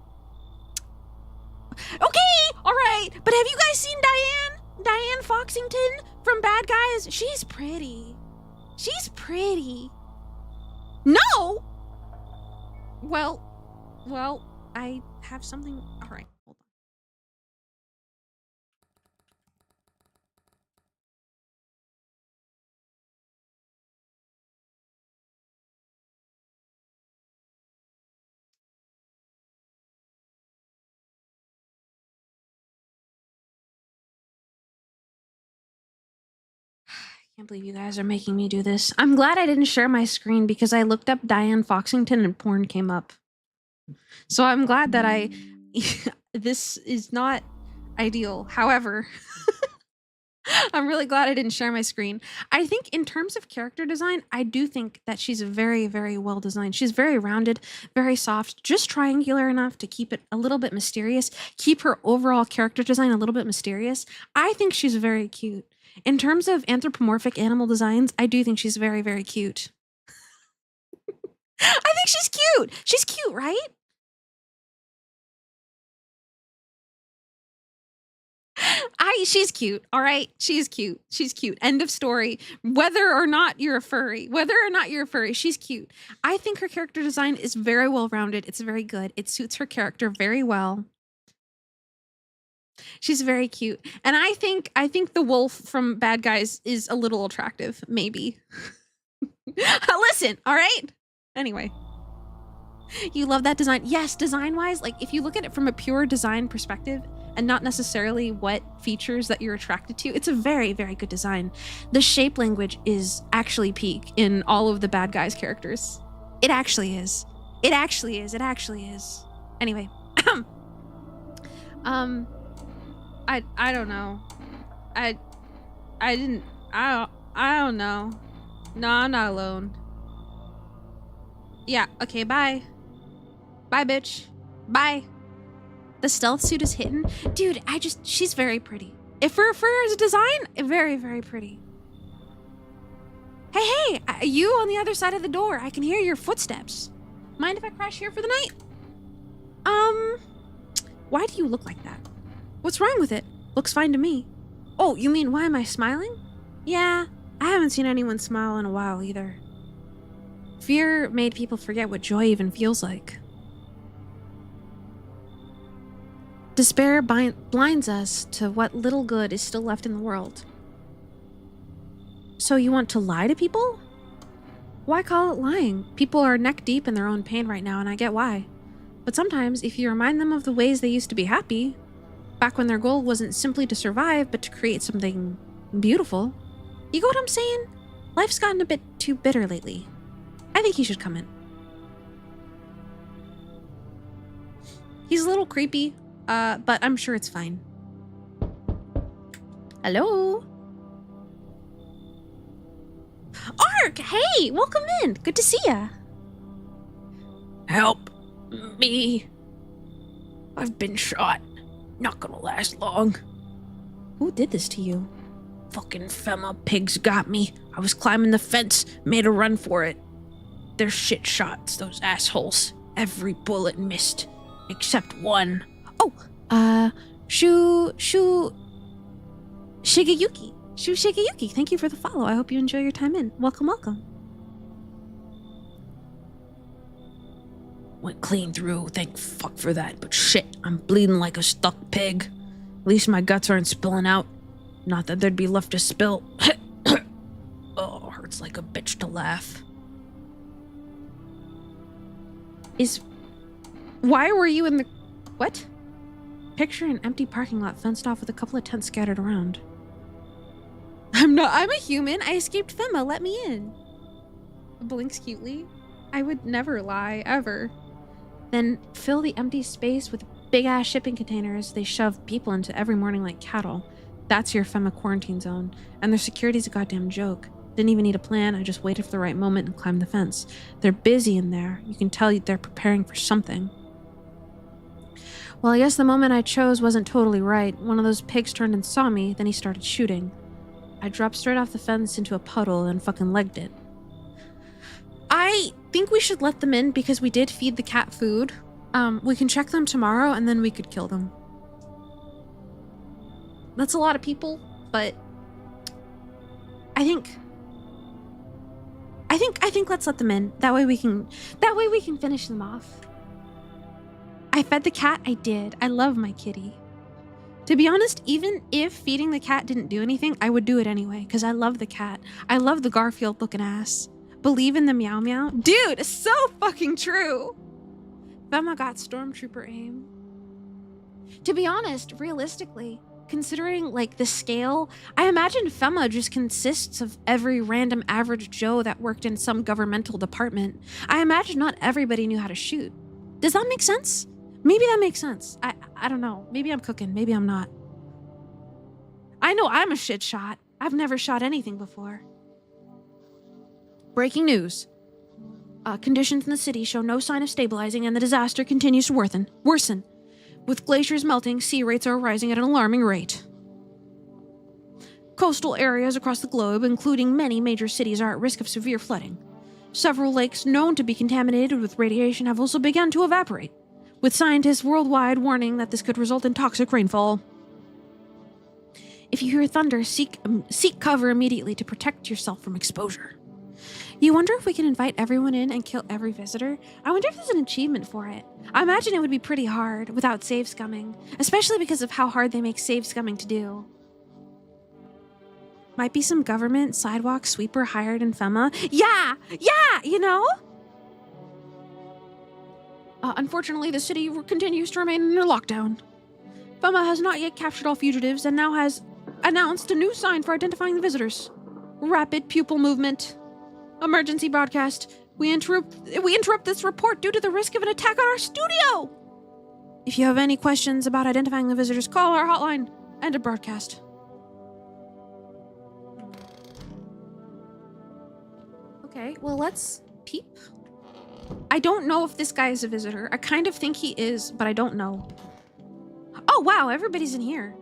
all right. But have you guys seen Diane Foxington from Bad Guys? She's pretty. She's pretty. No. Well, I have something. All right, hold on. Can't believe you guys are making me do this. I'm glad I didn't share my screen because I looked up Diane Foxington and porn came up. So I'm glad that this is not ideal. However, I'm really glad I didn't share my screen. I think in terms of character design, I do think that she's very, very well designed. She's very rounded, very soft, just triangular enough to keep it a little bit mysterious, keep her overall character design a little bit mysterious. I think she's very cute. In terms of anthropomorphic animal designs, I do think she's very, very cute. I think she's cute. She's cute, right? She's cute, all right? She's cute. She's cute. End of story. Whether or not you're a furry, she's cute. I think her character design is very well rounded. It's very good. It suits her character very well. She's very cute. And I think the wolf from Bad Guys is a little attractive, maybe. Listen, all right? Anyway. You love that design? Yes, design-wise, like if you look at it from a pure design perspective and not necessarily what features that you're attracted to, it's a very, very good design. The shape language is actually peak in all of the Bad Guys characters. It actually is. It actually is. It actually is. Anyway. I don't know. I don't know. No, I'm not alone. Yeah, okay, bye. Bye, bitch. Bye. The stealth suit is hidden. Dude, she's very pretty. If for her design, very, very pretty. Hey, you on the other side of the door. I can hear your footsteps. Mind if I crash here for the night? Why do you look like that? What's wrong with it? Looks fine to me. Oh, you mean why am I smiling? Yeah, I haven't seen anyone smile in a while either. Fear made people forget what joy even feels like. Despair blinds us to what little good is still left in the world. So you want to lie to people? Why call it lying? People are neck deep in their own pain right now, and I get why. But sometimes, if you remind them of the ways they used to be happy, back when their goal wasn't simply to survive, but to create something beautiful, you get what I'm saying? Life's gotten a bit too bitter lately. I think he should come in. He's a little creepy, but I'm sure it's fine. Hello? Ark! Hey! Welcome in! Good to see ya! Help me. I've been shot. Not gonna last long. Who did this to you? Fucking Fema pigs got me. I was climbing the fence, made a run for it. They're shit shots, those assholes. Every bullet missed. Except one. Oh, Shigeyuki. Shigeyuki, thank you for the follow. I hope you enjoy your time in. Welcome, welcome. Went clean through, thank fuck for that. But shit, I'm bleeding like a stuck pig. At least my guts aren't spilling out. Not that there'd be left to spill. Oh, hurts like a bitch to laugh. Why were you in the... What? Picture an empty parking lot fenced off with a couple of tents scattered around. I'm a human. I escaped Fema. Let me in. Blinks cutely. I would never lie, ever. Then fill the empty space with big-ass shipping containers they shove people into every morning like cattle. That's your Fema quarantine zone. And their security's a goddamn joke. Didn't even need a plan. I just waited for the right moment and climbed the fence. They're busy in there. You can tell they're preparing for something. Well, I guess the moment I chose wasn't totally right. One of those pigs turned and saw me, then he started shooting. I dropped straight off the fence into a puddle and fucking legged it. I think we should let them in because we did feed the cat food. We can check them tomorrow and then we could kill them. That's a lot of people, but I think let's let them in. That way we can finish them off. I fed the cat. I did. I love my kitty. To be honest, even if feeding the cat didn't do anything, I would do it anyway because I love the cat. I love the Garfield looking ass. Believe in the meow meow. Dude, it's so fucking true. Fema got stormtrooper aim. To be honest, realistically, considering like the scale, I imagine Fema just consists of every random average Joe that worked in some governmental department. I imagine not everybody knew how to shoot. Does that make sense? Maybe that makes sense. I don't know. Maybe I'm cooking. Maybe I'm not. I know I'm a shit shot. I've never shot anything before. Breaking news. Conditions in the city show no sign of stabilizing and the disaster continues to worsen. With glaciers melting, sea rates are rising at an alarming rate. Coastal areas across the globe, including many major cities, are at risk of severe flooding. Several lakes known to be contaminated with radiation have also begun to evaporate, with scientists worldwide warning that this could result in toxic rainfall. If you hear thunder, seek cover immediately to protect yourself from exposure. You wonder if we can invite everyone in and kill every visitor? I wonder if there's an achievement for it. I imagine it would be pretty hard without save scumming, especially because of how hard they make save scumming to do. Might be some government sidewalk sweeper hired in FEMA. Yeah, you know? Unfortunately, the city continues to remain under lockdown. FEMA has not yet captured all fugitives and now has announced a new sign for identifying the visitors. Rapid pupil movement. Emergency broadcast. We interrupt this report due to the risk of an attack on our studio. If you have any questions about identifying the visitors, call our hotline. End of broadcast. Okay, well, let's peep. I don't know if this guy is a visitor. I kind of think he is, but I don't know. Oh, wow, everybody's in here.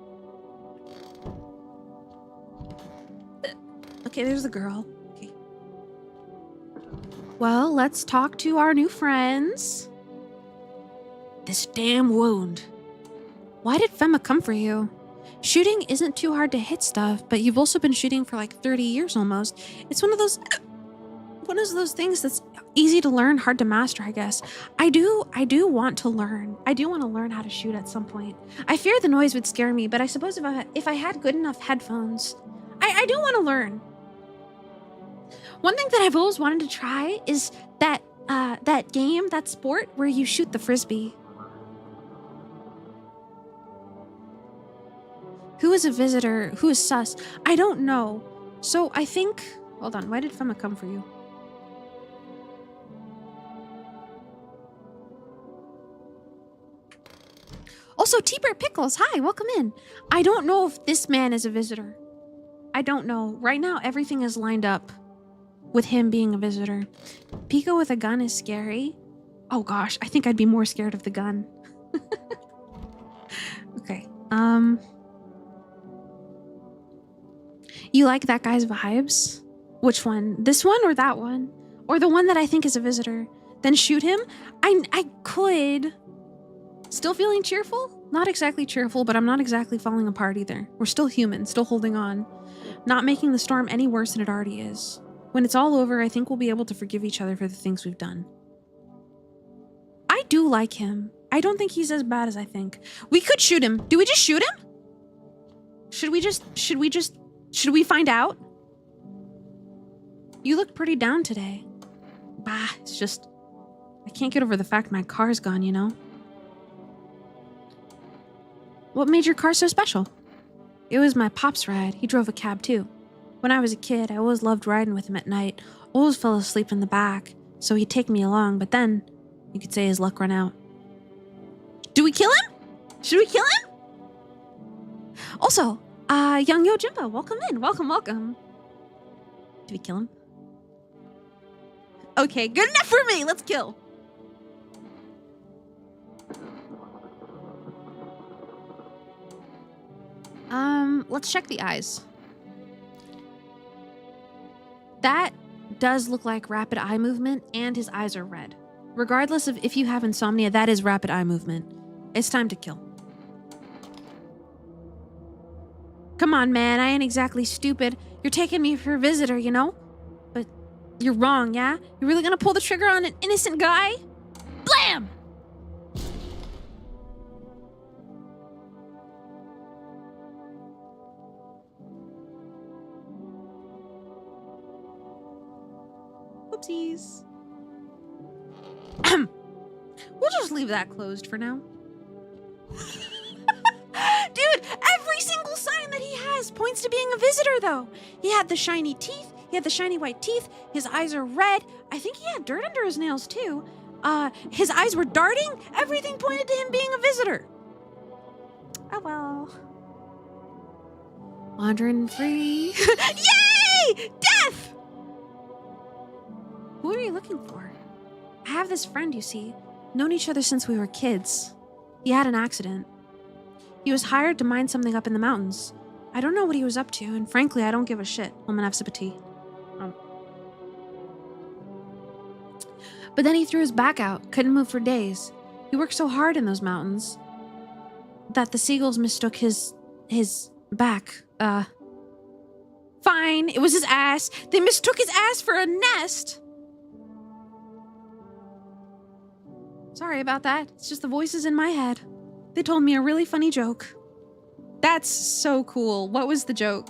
Okay, there's the girl. Okay. Well, let's talk to our new friends. This damn wound. Why did FEMA come for you? Shooting isn't too hard to hit stuff, but you've also been shooting for like 30 years almost. It's one of those things that's easy to learn, hard to master, I guess. I do want to learn. I do want to learn how to shoot at some point. I fear the noise would scare me, but I suppose if I had good enough headphones, I do want to learn. One thing that I've always wanted to try is that game, that sport where you shoot the frisbee. Who is a visitor? Who is sus? I don't know. So I think... Hold on, why did FEMA come for you? Also, T-Bird Pickles, hi, welcome in. I don't know if this man is a visitor. I don't know. Right now, everything is lined up with him being a visitor. Pekoe with a gun is scary. Oh gosh, I think I'd be more scared of the gun. Okay, you like that guy's vibes? Which one? This one or that one? Or the one that I think is a visitor? Then shoot him? I could. Still feeling cheerful? Not exactly cheerful, but I'm not exactly falling apart either. We're still human, still holding on. Not making the storm any worse than it already is. When it's all over, I think we'll be able to forgive each other for the things we've done. I do like him. I don't think he's as bad as I think. We could shoot him. Do we just shoot him? Should we find out? You look pretty down today. Bah, it's just... I can't get over the fact my car's gone, you know? What made your car so special? It was my pop's ride. He drove a cab too. When I was a kid, I always loved riding with him at night. Always fell asleep in the back, so he'd take me along, but then, you could say his luck ran out. Do we kill him? Should we kill him? Also, Young Yo Jimbo, welcome in. Welcome. Do we kill him? Okay, good enough for me. Let's kill. Let's check the eyes. That does look like rapid eye movement, and his eyes are red. Regardless of if you have insomnia, that is rapid eye movement. It's time to kill. Come on, man, I ain't exactly stupid. You're taking me for a visitor, you know? But you're wrong, yeah? You're really gonna pull the trigger on an innocent guy? Blam! Oopsies. We'll just leave that closed for now. Dude, every single sign that he has points to being a visitor, though. He had the shiny teeth. He had the shiny white teeth. His eyes are red. I think he had dirt under his nails, too. His eyes were darting. Everything pointed to him being a visitor. Oh, well. Wandering free. Yay! Death! Who are you looking for? I have this friend, you see. Known each other since we were kids. He had an accident. He was hired to mine something up in the mountains. I don't know what he was up to, and frankly, I don't give a shit. I'm gonna have a sip of tea. But then he threw his back out, couldn't move for days. He worked so hard in those mountains that the seagulls mistook his back. Fine. It was his ass. They mistook his ass for a nest. Sorry about that. It's just the voices in my head. They told me a really funny joke. That's so cool. What was the joke?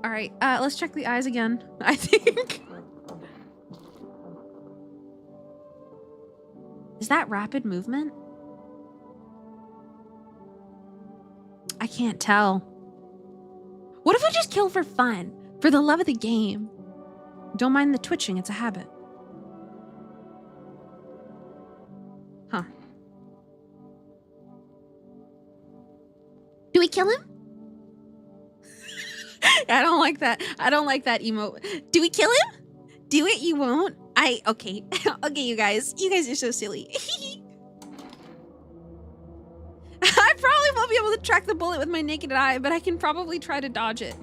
All right, let's check the eyes again, I think. Is that rapid movement? I can't tell. What if I just kill for fun? For the love of the game? Don't mind the twitching, it's a habit. Huh. Do we kill him? I don't like that. I don't like that emote. Do we kill him? Do it, you won't? Okay. Okay, you guys. You guys are so silly. I probably won't be able to track the bullet with my naked eye, but I can probably try to dodge it.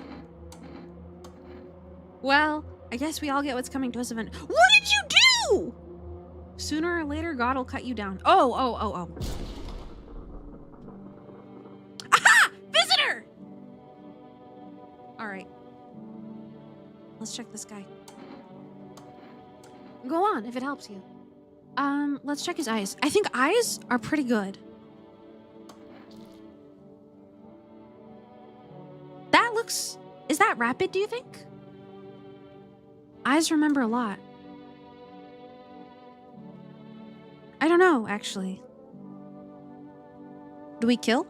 Well, I guess we all get what's coming to us eventually. What did you do? Sooner or later, God will cut you down. Oh. Aha! Visitor! All right. Let's check this guy. Go on, if it helps you. Let's check his eyes. I think eyes are pretty good. That looks... Is that rapid, do you think? Eyes remember a lot. I don't know, actually. Do we kill?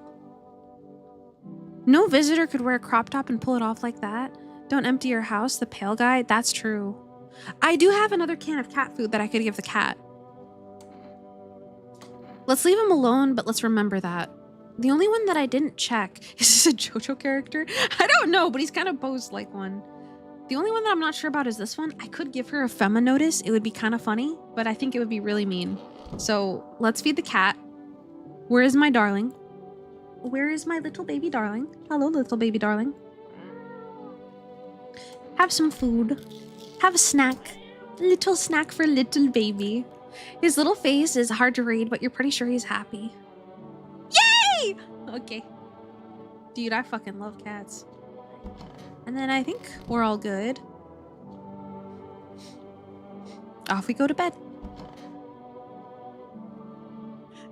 No visitor could wear a crop top and pull it off like that. Don't empty your house, the pale guy. That's true. I do have another can of cat food that I could give the cat. Let's leave him alone, but let's remember that. The only one that I didn't check, is this a JoJo character? I don't know, but he's kind of posed like one. The only one that I'm not sure about is this one. I could give her a Femma notice. It would be kind of funny, but I think it would be really mean. So let's feed the cat. Where is my darling? Where is my little baby darling? Hello, little baby darling. Have some food. Have a snack. Little snack for little baby. His little face is hard to read, but you're pretty sure he's happy. Yay! Okay. Dude, I fucking love cats. And then I think we're all good. Off we go to bed.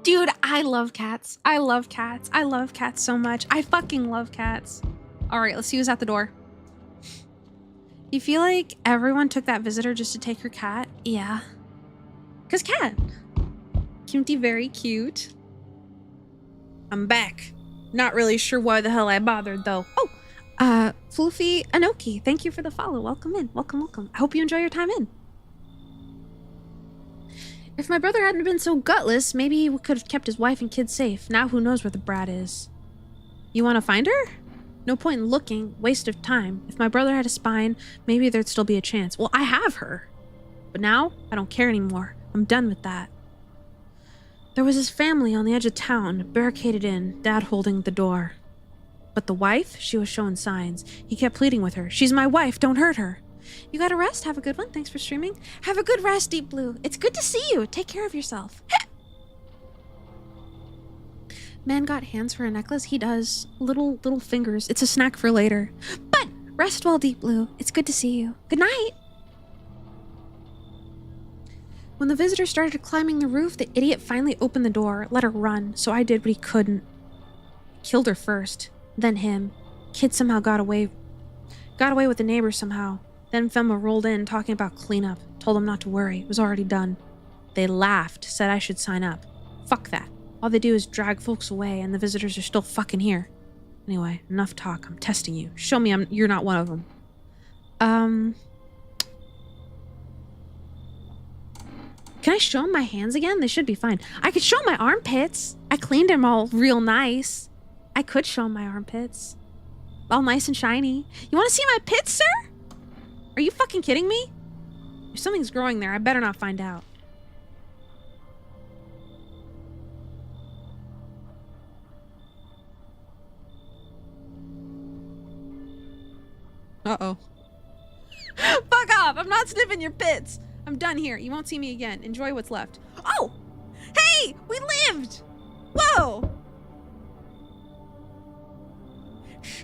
Dude, I love cats. I love cats. I love cats so much. I fucking love cats. All right, let's see who's at the door. You feel like everyone took that visitor just to take her cat? Yeah. 'Cause cat. Cutie, very cute. I'm back. Not really sure why the hell I bothered though. Oh, Floofy Anoki, thank you for the follow. Welcome in. Welcome, welcome. I hope you enjoy your time in. If my brother hadn't been so gutless, maybe he could have kept his wife and kids safe. Now who knows where the brat is. You want to find her? No point in looking. Waste of time. If my brother had a spine, maybe there'd still be a chance. Well, I have her. But now, I don't care anymore. I'm done with that. There was his family on the edge of town, barricaded in, Dad holding the door. But the wife, she was showing signs. He kept pleading with her. She's my wife, don't hurt her. You gotta rest. Have a good one. Thanks for streaming. Have a good rest, Deep Blue. It's good to see you. Take care of yourself. Man got hands for a necklace? He does. Little fingers. It's a snack for later. But rest well, Deep Blue. It's good to see you. Good night. When the visitor started climbing the roof, the idiot finally opened the door, let her run, so I did what he couldn't. Killed her first, then him. Kid somehow got away with the neighbors somehow. Then Femma rolled in talking about cleanup. Told them not to worry. It was already done. They laughed, said I should sign up. Fuck that. All they do is drag folks away and the visitors are still fucking here. Anyway, enough talk. I'm testing you. Show me you're not one of them. Can I show them my hands again? They should be fine. I could show them my armpits. I cleaned them all real nice. I could show them my armpits. All nice and shiny. You want to see my pits, sir? Are you fucking kidding me? If something's growing there, I better not find out. Uh-oh. Fuck off! I'm not sniffing your pits! I'm done here. You won't see me again. Enjoy what's left. Oh! Hey! We lived! Whoa!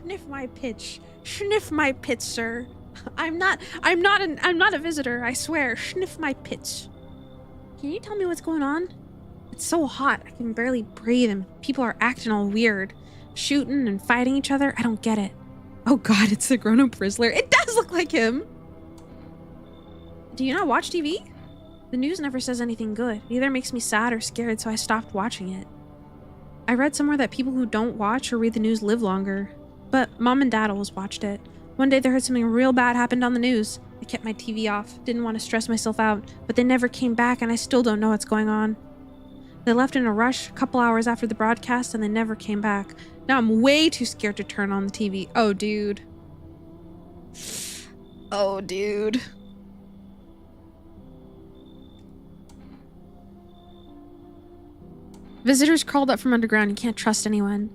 Sniff my pitch. Sniff my pits, sir. I'm not a visitor, I swear. Sniff my pits. Can you tell me what's going on? It's so hot, I can barely breathe and people are acting all weird. Shooting and fighting each other, I don't get it. Oh god, it's the grown-up Rizzler. It does look like him! Do you not watch TV? The news never says anything good. It either makes me sad or scared, so I stopped watching it. I read somewhere that people who don't watch or read the news live longer. But Mom and Dad always watched it. One day they heard something real bad happened on the news. I kept my TV off, didn't want to stress myself out, but they never came back and I still don't know what's going on. They left in a rush a couple hours after the broadcast and they never came back. Now I'm way too scared to turn on the TV. Oh, dude. Oh, dude. Visitors crawled up from underground. You can't trust anyone.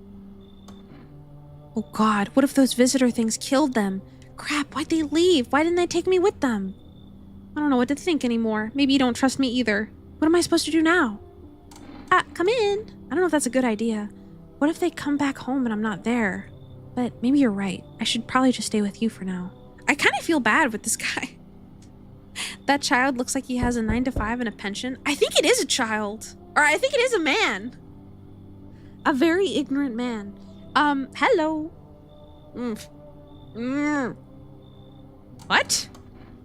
Oh god, what if those visitor things killed them? Crap, why'd they leave? Why didn't they take me with them? I don't know what to think anymore. Maybe you don't trust me either. What am I supposed to do now? Come in. I don't know if that's a good idea. What if they come back home and I'm not there? But maybe you're right. I should probably just stay with you for now. I kind of feel bad with this guy. That child looks like he has a 9-to-5 and a pension. I think it is a child. Or I think it is a man. A very ignorant man. Hello. What?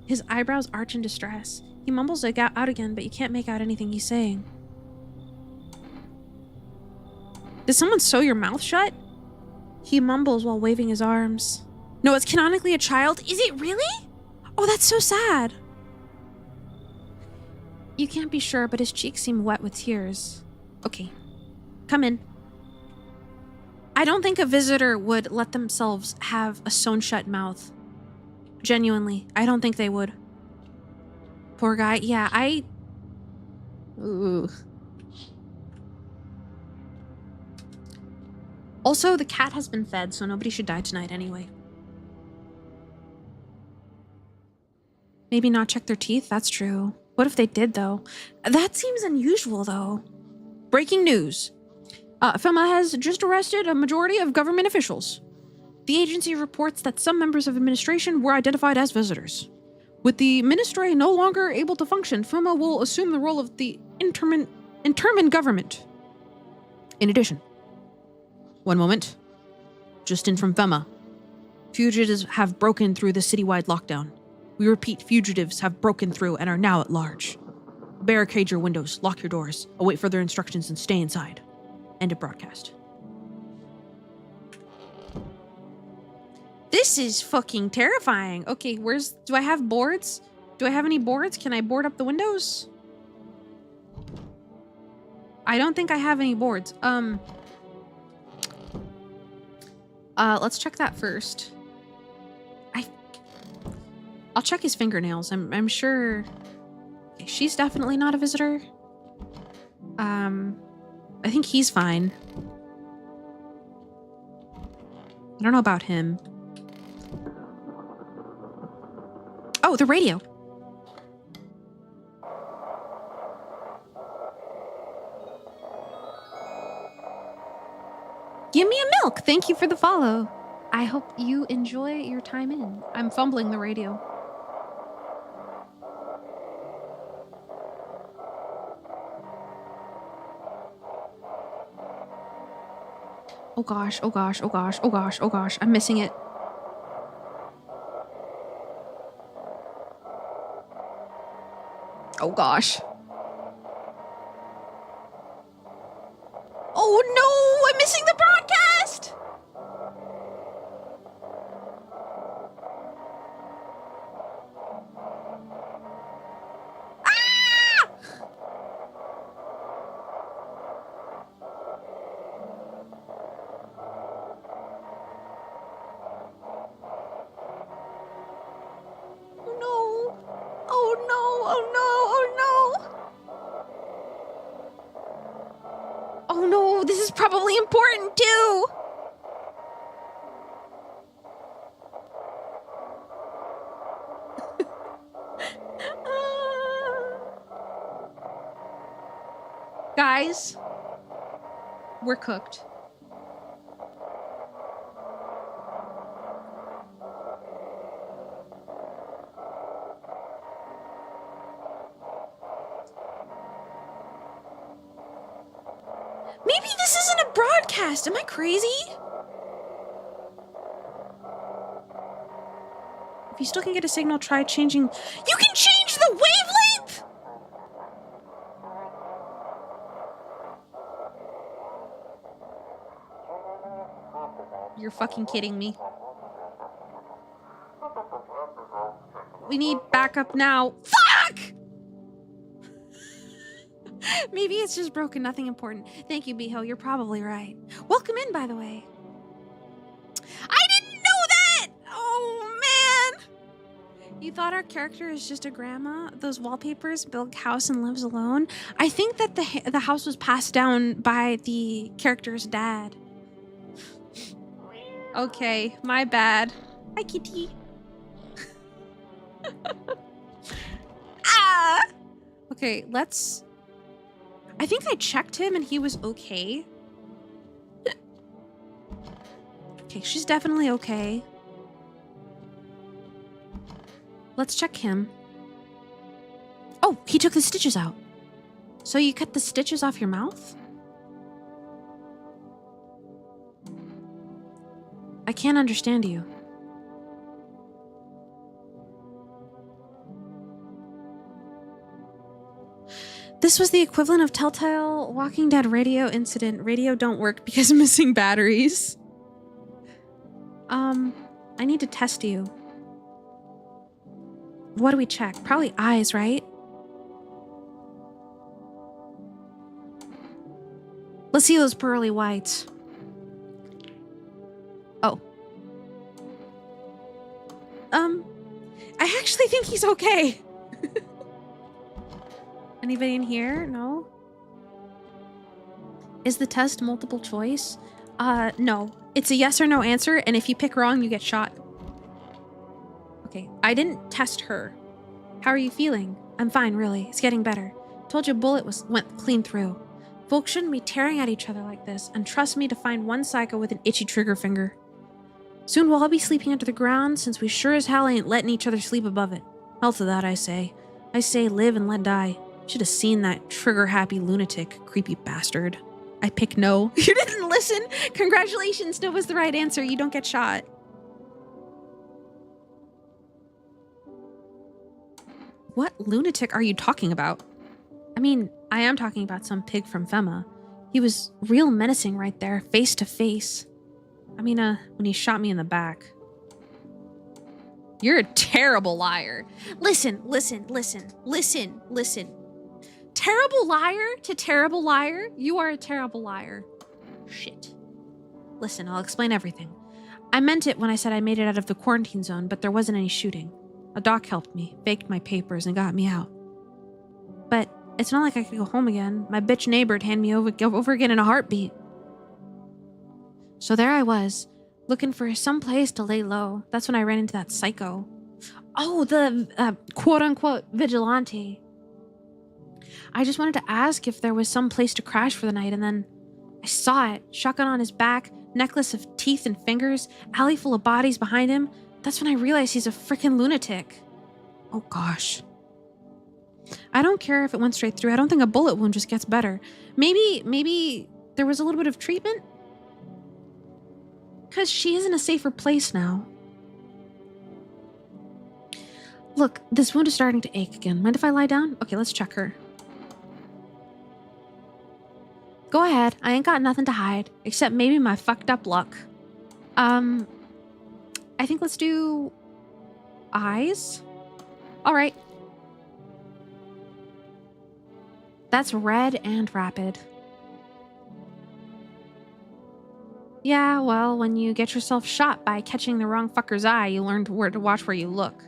His eyebrows arch in distress. He mumbles out again, but you can't make out anything he's saying. Did someone sew your mouth shut? He mumbles while waving his arms. No, it's canonically a child. Is it really? Oh, that's so sad. You can't be sure, but his cheeks seem wet with tears. Okay, come in. I don't think a visitor would let themselves have a sewn shut mouth. Genuinely, I don't think they would. Poor guy. Yeah, Ooh. Also, the cat has been fed, so nobody should die tonight anyway. Maybe not check their teeth? That's true. What if they did, though? That seems unusual, though. Breaking news. FEMA has just arrested a majority of government officials. The agency reports that some members of administration were identified as visitors. With the ministry no longer able to function, FEMA will assume the role of the interim government. In addition, one moment. Just in from FEMA. Fugitives have broken through the citywide lockdown. We repeat, fugitives have broken through and are now at large. Barricade your windows, lock your doors, await further instructions, and stay inside. End of broadcast. This is fucking terrifying. Okay, do I have boards? Do I have any boards? Can I board up the windows? I don't think I have any boards. Let's check that first. I'll check his fingernails. I'm sure she's definitely not a visitor. I think he's fine. I don't know about him. Oh, the radio. Give me a milk. Thank you for the follow. I hope you enjoy your time in. I'm fumbling the radio. Oh gosh, oh gosh, oh gosh, oh gosh, oh gosh. I'm missing it. Oh gosh. Oh no, I'm missing the broadcast! Ah! Oh no! Oh no! Oh no! Oh no! Oh no, this is probably important too! Guys, we're cooked. broadcast. Am I crazy? If you still can get a signal, try changing. You can change the wavelength? You're fucking kidding me. We need backup now. Fuck! Maybe it's just broken, nothing important. Thank you, Biho. You're probably right. Welcome in, by the way. I didn't know that! Oh, man! You thought our character is just a grandma? Those wallpapers, built house and lives alone? I think that the house was passed down by the character's dad. Okay, my bad. Hi, kitty. Ah! Okay, let's... I think I checked him and he was okay. Okay, she's definitely okay. Let's check him. Oh, he took the stitches out. So you cut the stitches off your mouth? I can't understand you. This was the equivalent of Telltale Walking Dead radio incident. Radio don't work because of missing batteries. I need to test you. What do we check? Probably eyes, right? Let's see those pearly whites. Oh. I actually think he's okay. Anybody in here? No? Is the test multiple choice? No. It's a yes or no answer, and if you pick wrong, you get shot. Okay, I didn't test her. How are you feeling? I'm fine, really. It's getting better. Told you a bullet went clean through. Folks shouldn't be tearing at each other like this, and trust me to find one psycho with an itchy trigger finger. Soon we'll all be sleeping under the ground, since we sure as hell ain't letting each other sleep above it. Hell to that, I say. I say live and let die. Should have seen that trigger-happy lunatic, creepy bastard. I pick no. You didn't listen? Congratulations, no was the right answer. You don't get shot. What lunatic are you talking about? I mean, I am talking about some pig from Fema. He was real menacing right there, face to face. I mean, when he shot me in the back. You're a terrible liar. Listen. Terrible liar to terrible liar? You are a terrible liar. Shit. Listen, I'll explain everything. I meant it when I said I made it out of the quarantine zone, but there wasn't any shooting. A doc helped me, faked my papers, and got me out. But it's not like I could go home again. My bitch neighbor'd hand me over again in a heartbeat. So there I was, looking for some place to lay low. That's when I ran into that psycho. Oh, the quote-unquote vigilante. I just wanted to ask if there was some place to crash for the night, and then I saw it. Shotgun on his back, necklace of teeth and fingers, alley full of bodies behind him. That's when I realized he's a freaking lunatic. Oh gosh. I don't care if it went straight through. I don't think a bullet wound just gets better. Maybe there was a little bit of treatment? Because she is in a safer place now. Look, this wound is starting to ache again. Mind if I lie down? Okay, let's check her. Go ahead. I ain't got nothing to hide. Except maybe my fucked up luck. I think let's do... eyes? Alright. That's red and rapid. Yeah, well, when you get yourself shot by catching the wrong fucker's eye, you learn where to watch where you look.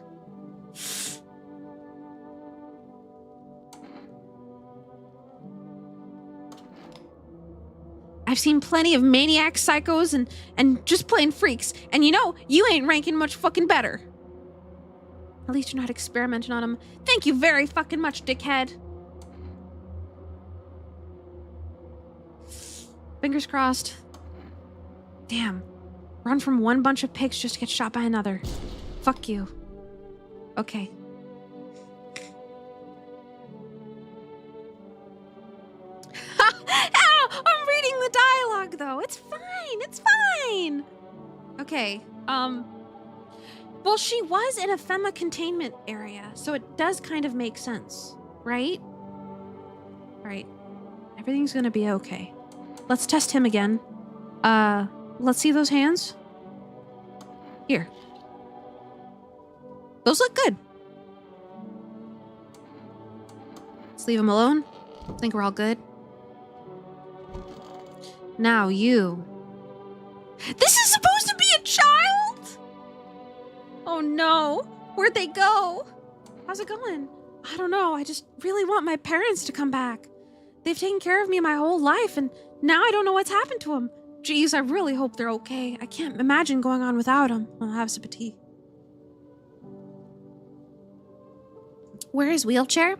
I've seen plenty of maniac psychos and just plain freaks, and you know, you ain't ranking much fucking better. At least you're not experimenting on them. Thank you very fucking much, dickhead. Fingers crossed. Damn. Run from one bunch of pigs just to get shot by another. Fuck you. Okay. I'm reading the dialogue, fine. It's fine. Okay. Well, she was in a FEMA containment area, so it does kind of make sense, right? Right. Everything's gonna be okay. Let's test him again. Let's see those hands. Here. Those look good. Let's leave him alone. I think we're all good. Now you. This is supposed to be a child? Oh no. Where'd they go? How's it going? I don't know. I just really want my parents to come back. They've taken care of me my whole life, and now I don't know what's happened to them. Geez, I really hope they're okay. I can't imagine going on without them. I'll have a sip of tea. Where is wheelchair?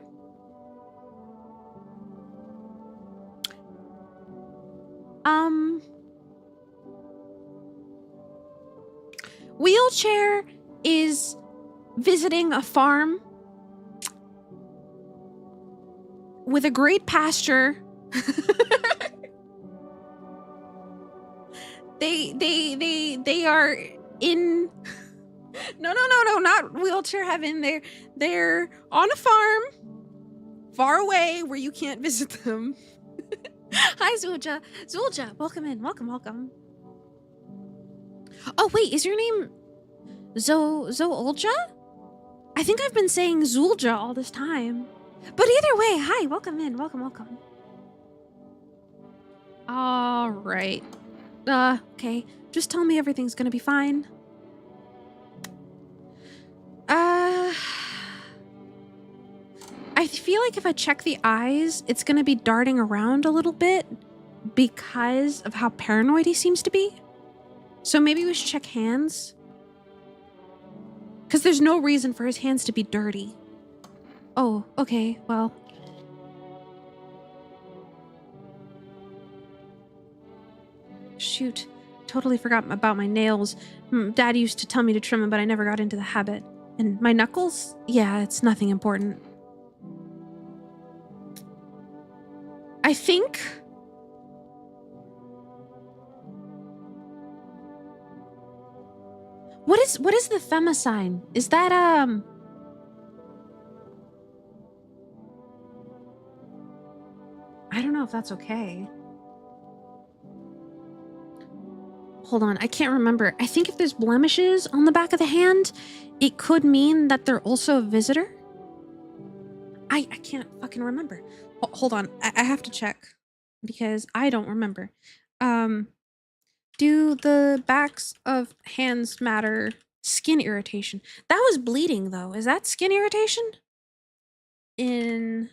Wheelchair is visiting a farm with a great pasture. They are in no, not wheelchair heaven. They're on a farm far away where you can't visit them. Hi, Zulja. Zulja, welcome in. Welcome. Oh, wait, is your name Zoolja? I think I've been saying Zulja all this time. But either way, hi, welcome in. Welcome. All right. Okay. Just tell me everything's gonna be fine. I feel like if I check the eyes, it's gonna be darting around a little bit because of how paranoid he seems to be. So maybe we should check hands. Because there's no reason for his hands to be dirty. Oh, okay, well. Shoot, totally forgot about my nails. Dad used to tell me to trim them, but I never got into the habit. And my knuckles? Yeah, it's nothing important. I think... What is the FEMA sign? Is that, I don't know if that's okay. Hold on, I can't remember. I think if there's blemishes on the back of the hand, it could mean that they're also a visitor. I can't fucking remember. Hold on, I have to check because I don't remember. Do the backs of hands matter? Skin irritation. That was bleeding though. Is that skin irritation? No,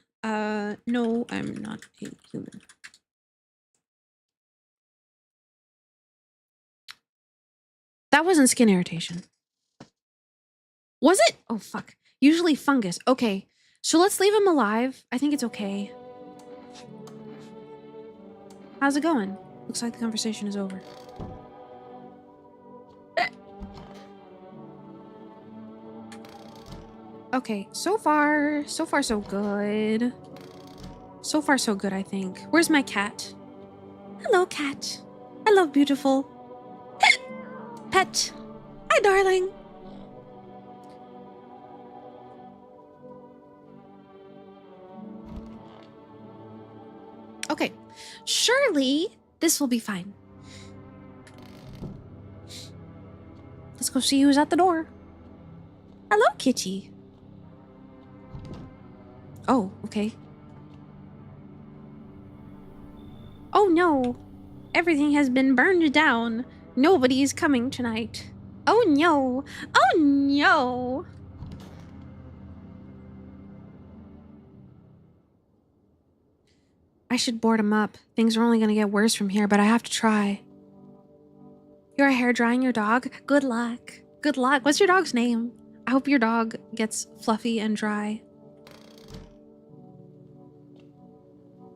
I'm not a human. That wasn't skin irritation. Was it? Oh, fuck. Usually fungus. Okay, so let's leave him alive. I think it's okay. How's it going? Looks like the conversation is over. Okay, so far so good. So far so good, I think. Where's my cat? Hello, cat. Hello, beautiful. Pet. Hi, darling. Okay, surely this will be fine. Let's go see who's at the door. Hello, kitty. Oh, okay. Oh no, everything has been burned down. Nobody is coming tonight. Oh no, oh no. I should board him up. Things are only gonna get worse from here, but I have to try. You're hair drying your dog? Good luck. Good luck. What's your dog's name? I hope your dog gets fluffy and dry.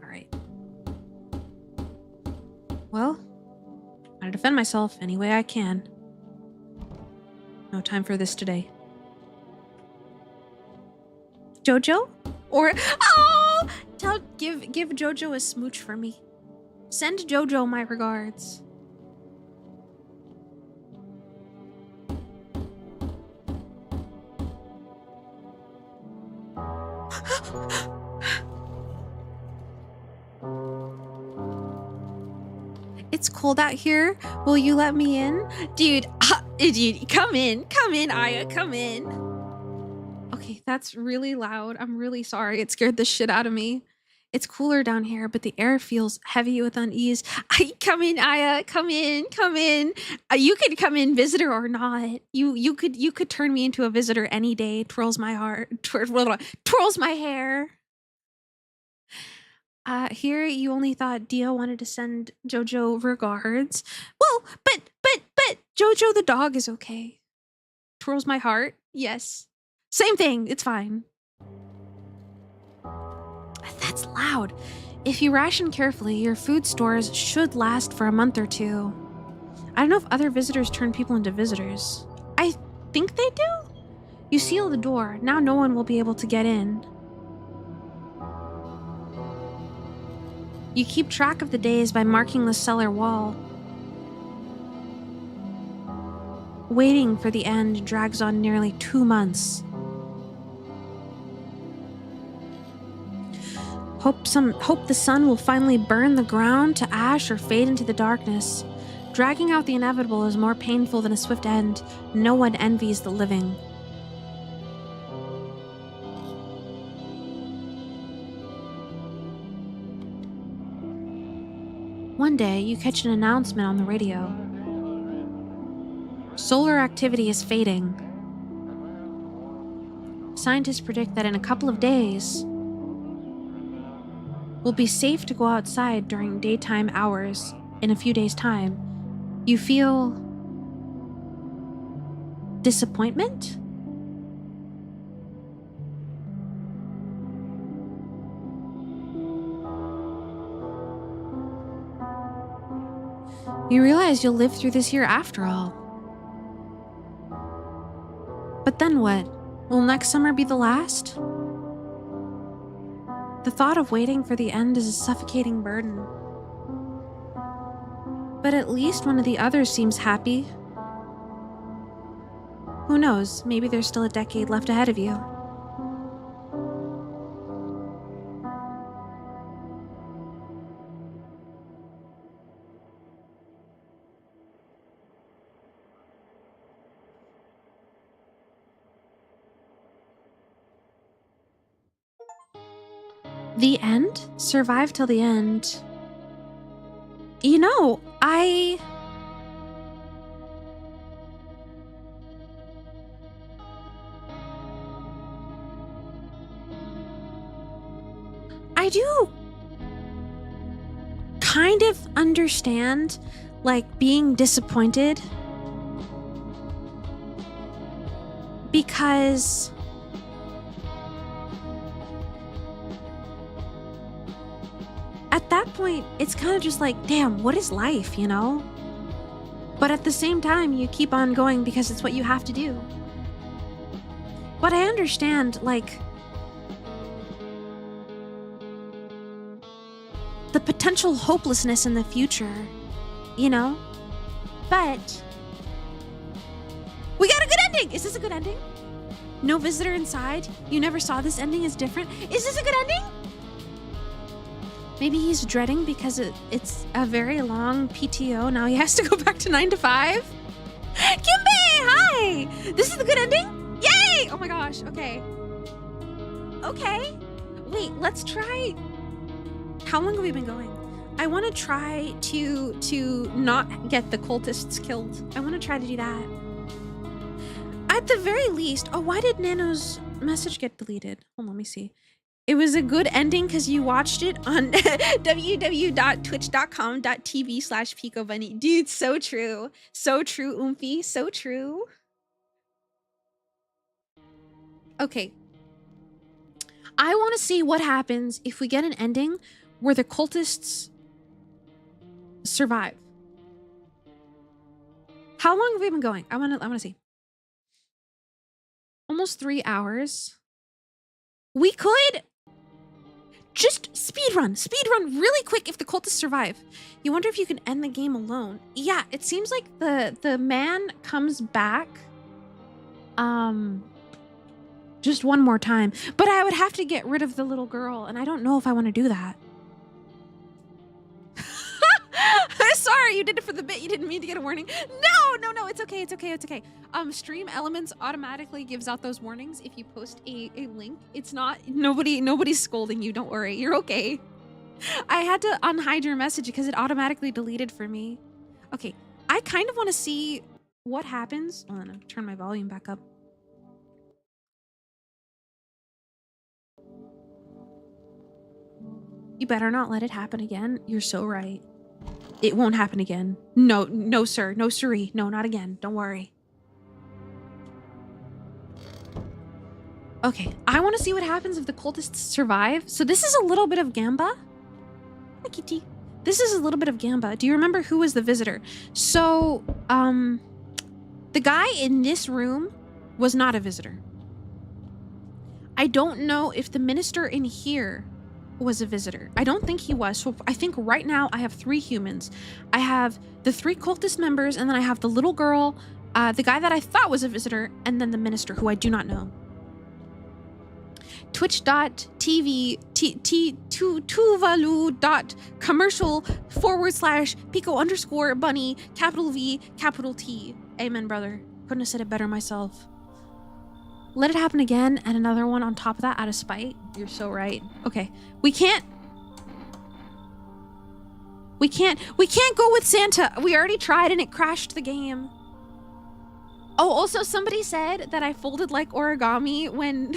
Alright. Well, I'm gonna defend myself any way I can. No time for this today. Jojo? Or oh, give Jojo a smooch for me. Send Jojo my regards. It's cold out here. Will you let me in? Dude, dude, come in. Come in, Aya, come in. Okay, that's really loud. I'm really sorry. It scared the shit out of me. It's cooler down here, but the air feels heavy with unease. Come in, Aya. Come in. Come in. You could come in, visitor or not. You could turn me into a visitor any day. Twirls my heart. Twirls my hair. Here you only thought Dio wanted to send Jojo regards. Well, but Jojo the dog is okay. Twirls my heart. Yes. Same thing. It's fine. That's loud. If you ration carefully, your food stores should last for a month or two. I don't know if other visitors turn people into visitors. I think they do. You seal the door. Now no one will be able to get in. You keep track of the days by marking the cellar wall. Waiting for the end drags on nearly 2 months. Hope the sun will finally burn the ground to ash or fade into the darkness. Dragging out the inevitable is more painful than a swift end. No one envies the living. One day, you catch an announcement on the radio. Solar activity is fading. Scientists predict that in a couple of days, will be safe to go outside during daytime hours in a few days' time. You feel disappointment? You realize you'll live through this year after all. But then what? Will next summer be the last? The thought of waiting for the end is a suffocating burden. But at least one of the others seems happy. Who knows, maybe there's still a decade left ahead of you. The end? Survive till the end. You know, I do kind of understand, like, being disappointed. Because at that point, it's kind of just like, damn, what is life, you know? But at the same time, you keep on going because it's what you have to do. But I understand, like, the potential hopelessness in the future, you know? But we got a good ending! Is this a good ending? No visitor inside? You never saw this ending as different? Is this a good ending? Maybe he's dreading because it's a very long PTO. Now he has to go back to 9 to 5. Kimbe, hi! This is the good ending? Yay! Oh my gosh, okay. Okay. Wait, let's try... How long have we been going? I want to try to not get the cultists killed. I want to try to do that. At the very least... Oh, why did Nano's message get deleted? Hold on, let me see. It was a good ending because you watched it on www.twitch.com.tv/PekoeBunny. Dude, so true. So true, Oomphy. So true. Okay. I want to see what happens if we get an ending where the cultists survive. How long have we been going? I want to see. Almost 3 hours. We could just speedrun really quick if the cultists survive. You wonder if you can end the game alone. Yeah, it seems like the man comes back Just one more time. But I would have to get rid of the little girl, and I don't know if I want to do that. Sorry, you did it for the bit. You didn't mean to get a warning. No, it's okay. Stream Elements automatically gives out those warnings if you post a link. It's not, nobody's scolding you. Don't worry. You're okay. I had to unhide your message because it automatically deleted for me. Okay, I kind of want to see what happens. Hold on, I'll turn my volume back up. You better not let it happen again. You're so right. It won't happen again. No, sir. No, siree. No, not again. Don't worry. Okay, I want to see what happens if the cultists survive. So this is a little bit of Gamba. Hi, kitty. This is a little bit of Gamba. Do you remember who was the visitor? So, the guy in this room was not a visitor. I don't know if the minister in here was a visitor. I don't think he was. So I think right now I have 3 humans. I have the 3 cultist members, and then I have the little girl, the guy that I thought was a visitor, and then the minister, who I do not know. Twitch.tv tuvalu.commercial/Pekoe_bunny V T. Amen, brother. Couldn't have said it better myself. Let it happen again, and another one on top of that out of spite. You're so right. Okay, we can't go with Santa. We already tried and it crashed the game. Oh, also somebody said that I folded like origami when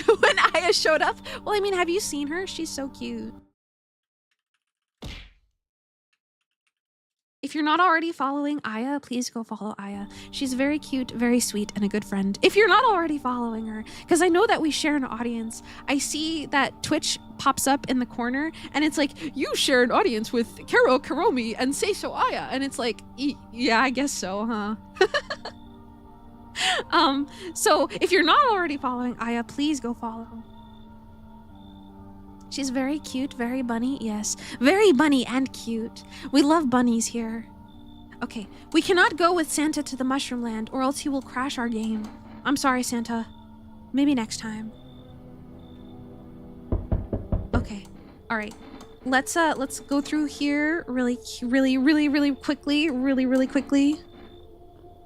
Aya showed up. Well, I mean, have you seen her? She's so cute. If you're not already following Aya, please go follow Aya. She's very cute, very sweet, and a good friend. If you're not already following her, because I know that we share an audience. I see that Twitch pops up in the corner, and it's like, you share an audience with Karo Karomi and Say So Aya. And it's like, yeah, I guess so, huh? So if you're not already following Aya, please go follow. She's very cute, very bunny, yes. Very bunny and cute. We love bunnies here. Okay, we cannot go with Santa to the Mushroom Land or else he will crash our game. I'm sorry, Santa. Maybe next time. Okay, all right. Let's go through here really quickly.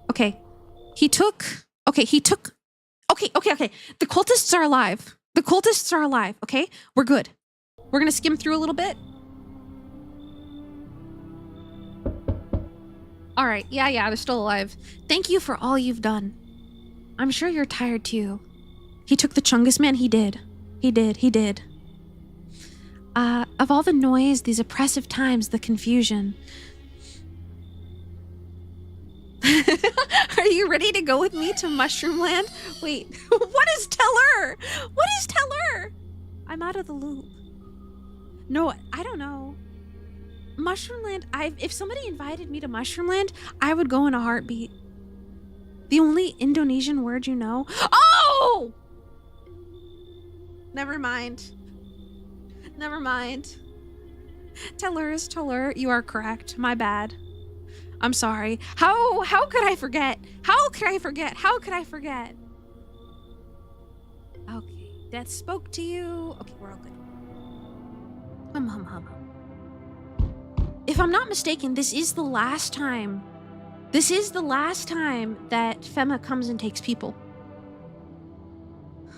Okay, okay. The cultists are alive. The cultists are alive, okay? We're good. We're gonna skim through a little bit. All right, yeah, they're still alive. Thank you for all you've done. I'm sure you're tired too. He took the Chungus man, he did. Of all the noise, these oppressive times, the confusion. Are you ready to go with me to Mushroom Land? Wait, what is Teller? What is Teller? I'm out of the loop. No, I don't know. Mushroom Land, if somebody invited me to Mushroom Land, I would go in a heartbeat. The only Indonesian word you know? Oh! Never mind. Teller is Teller. You are correct. My bad. I'm sorry. How could I forget? Okay, that spoke to you. Okay, we're all good. Hum. If I'm not mistaken, this is the last time that Fema comes and takes people.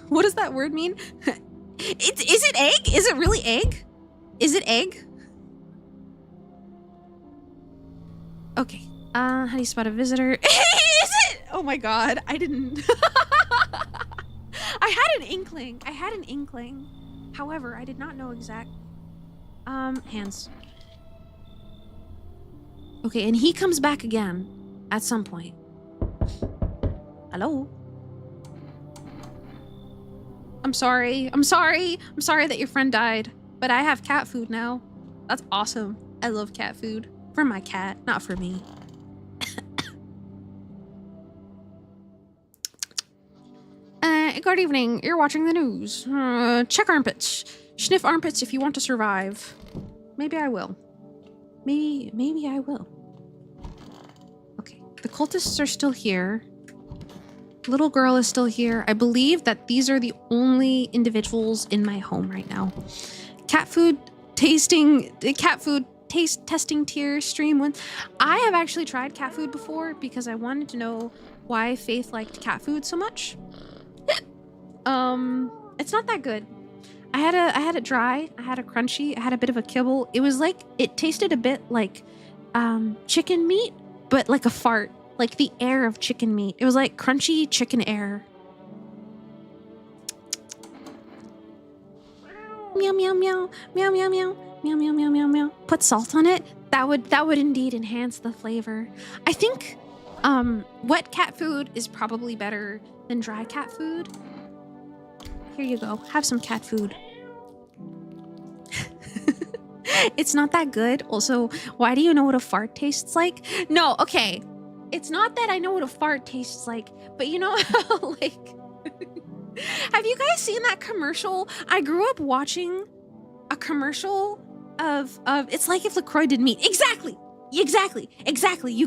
What does that word mean? Is it egg? Is it really egg? Is it egg? Okay. How do you spot a visitor? Is it? Oh my god, I didn't. I had an inkling. However, I did not know exact. Hands. Okay, and he comes back again at some point. Hello? I'm sorry that your friend died, but I have cat food now. That's awesome. I love cat food. For my cat, not for me. Good evening. You're watching the news. Check armpits. Sniff armpits if you want to survive. Maybe I will. Maybe I will. Okay. The cultists are still here. Little girl is still here. I believe that these are the only individuals in my home right now. Cat food taste testing tier stream one. I have actually tried cat food before because I wanted to know why Faith liked cat food so much. It's not that good. I had it dry, I had a crunchy, I had a bit of a kibble. It was like, it tasted a bit like chicken meat, but like a fart, like the air of chicken meat. It was like crunchy chicken air. Meow meow meow meow meow meow meow meow meow meow meow. Put salt on it. That would indeed enhance the flavor. I think wet cat food is probably better than dry cat food. Here you go. Have some cat food. It's not that good. Also, why do you know what a fart tastes like? No, okay. It's not that I know what a fart tastes like, but you know how, like... Have you guys seen that commercial? I grew up watching a commercial of it's like if LaCroix did meat. Exactly. You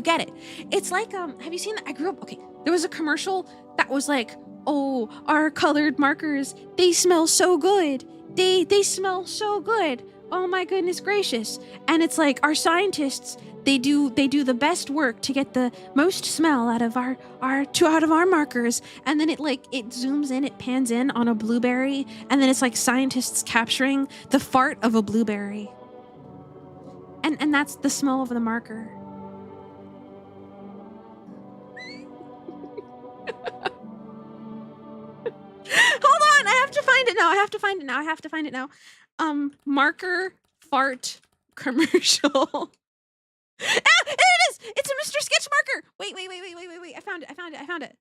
get it. It's like, have you seen that? I grew up, okay. There was a commercial that was like, oh, our colored markers, they smell so good. They smell so good. Oh my goodness gracious. And it's like our scientists, they do the best work to get the most smell out of our markers. And then it zooms in, it pans in on a blueberry, and then it's like scientists capturing the fart of a blueberry. And that's the smell of the marker. Hold on, I have to find it now. Marker fart commercial. Ah, there it is! It's a Mr. Sketch marker! Wait. I found it.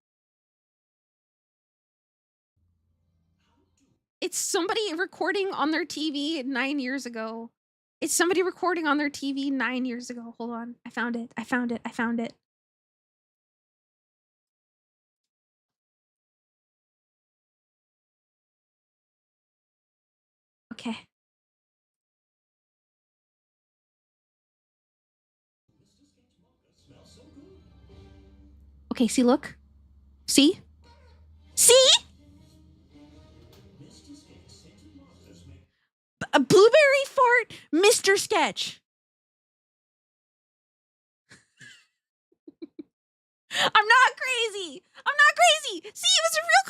It's somebody recording on their TV 9 years ago. Hold on. I found it. Okay. Okay, see, look. See? A blueberry fart, Mr. Sketch. I'm not crazy. See, it was a real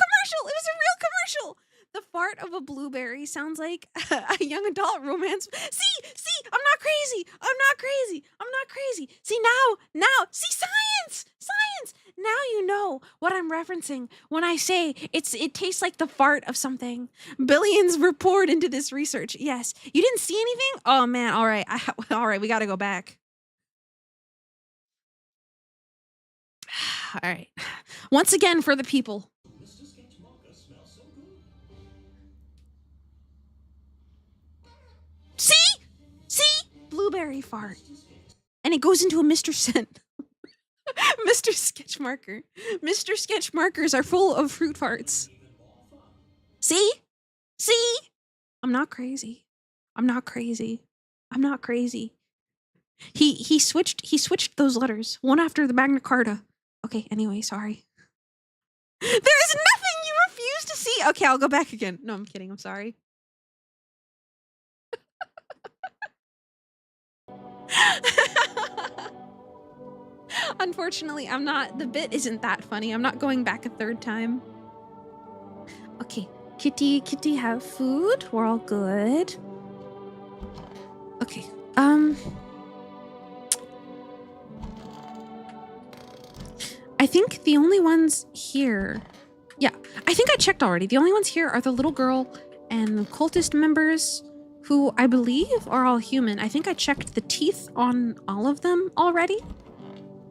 commercial. The fart of a blueberry sounds like a young adult romance. See, I'm not crazy. See, now, see, science. Now you know what I'm referencing when I say it tastes like the fart of something. Billions were poured into this research. Yes. You didn't see anything? Oh man, all right. We got to go back. All right. Once again for the people. See? Blueberry fart. And it goes into a Mr. Scent. Mr. Sketch marker. Mr. Sketch markers are full of fruit farts. See? I'm not crazy. He switched those letters one after the Magna Carta. Okay, anyway, sorry. There is nothing you refuse to see. Okay, I'll go back again. No, I'm kidding. I'm sorry. Unfortunately, the bit isn't that funny. I'm not going back a third time. Okay, Kitty have food. We're all good. Okay, I think the only ones here... Yeah, I think I checked already. The only ones here are the little girl and the cultist members, who I believe are all human. I think I checked the teeth on all of them already.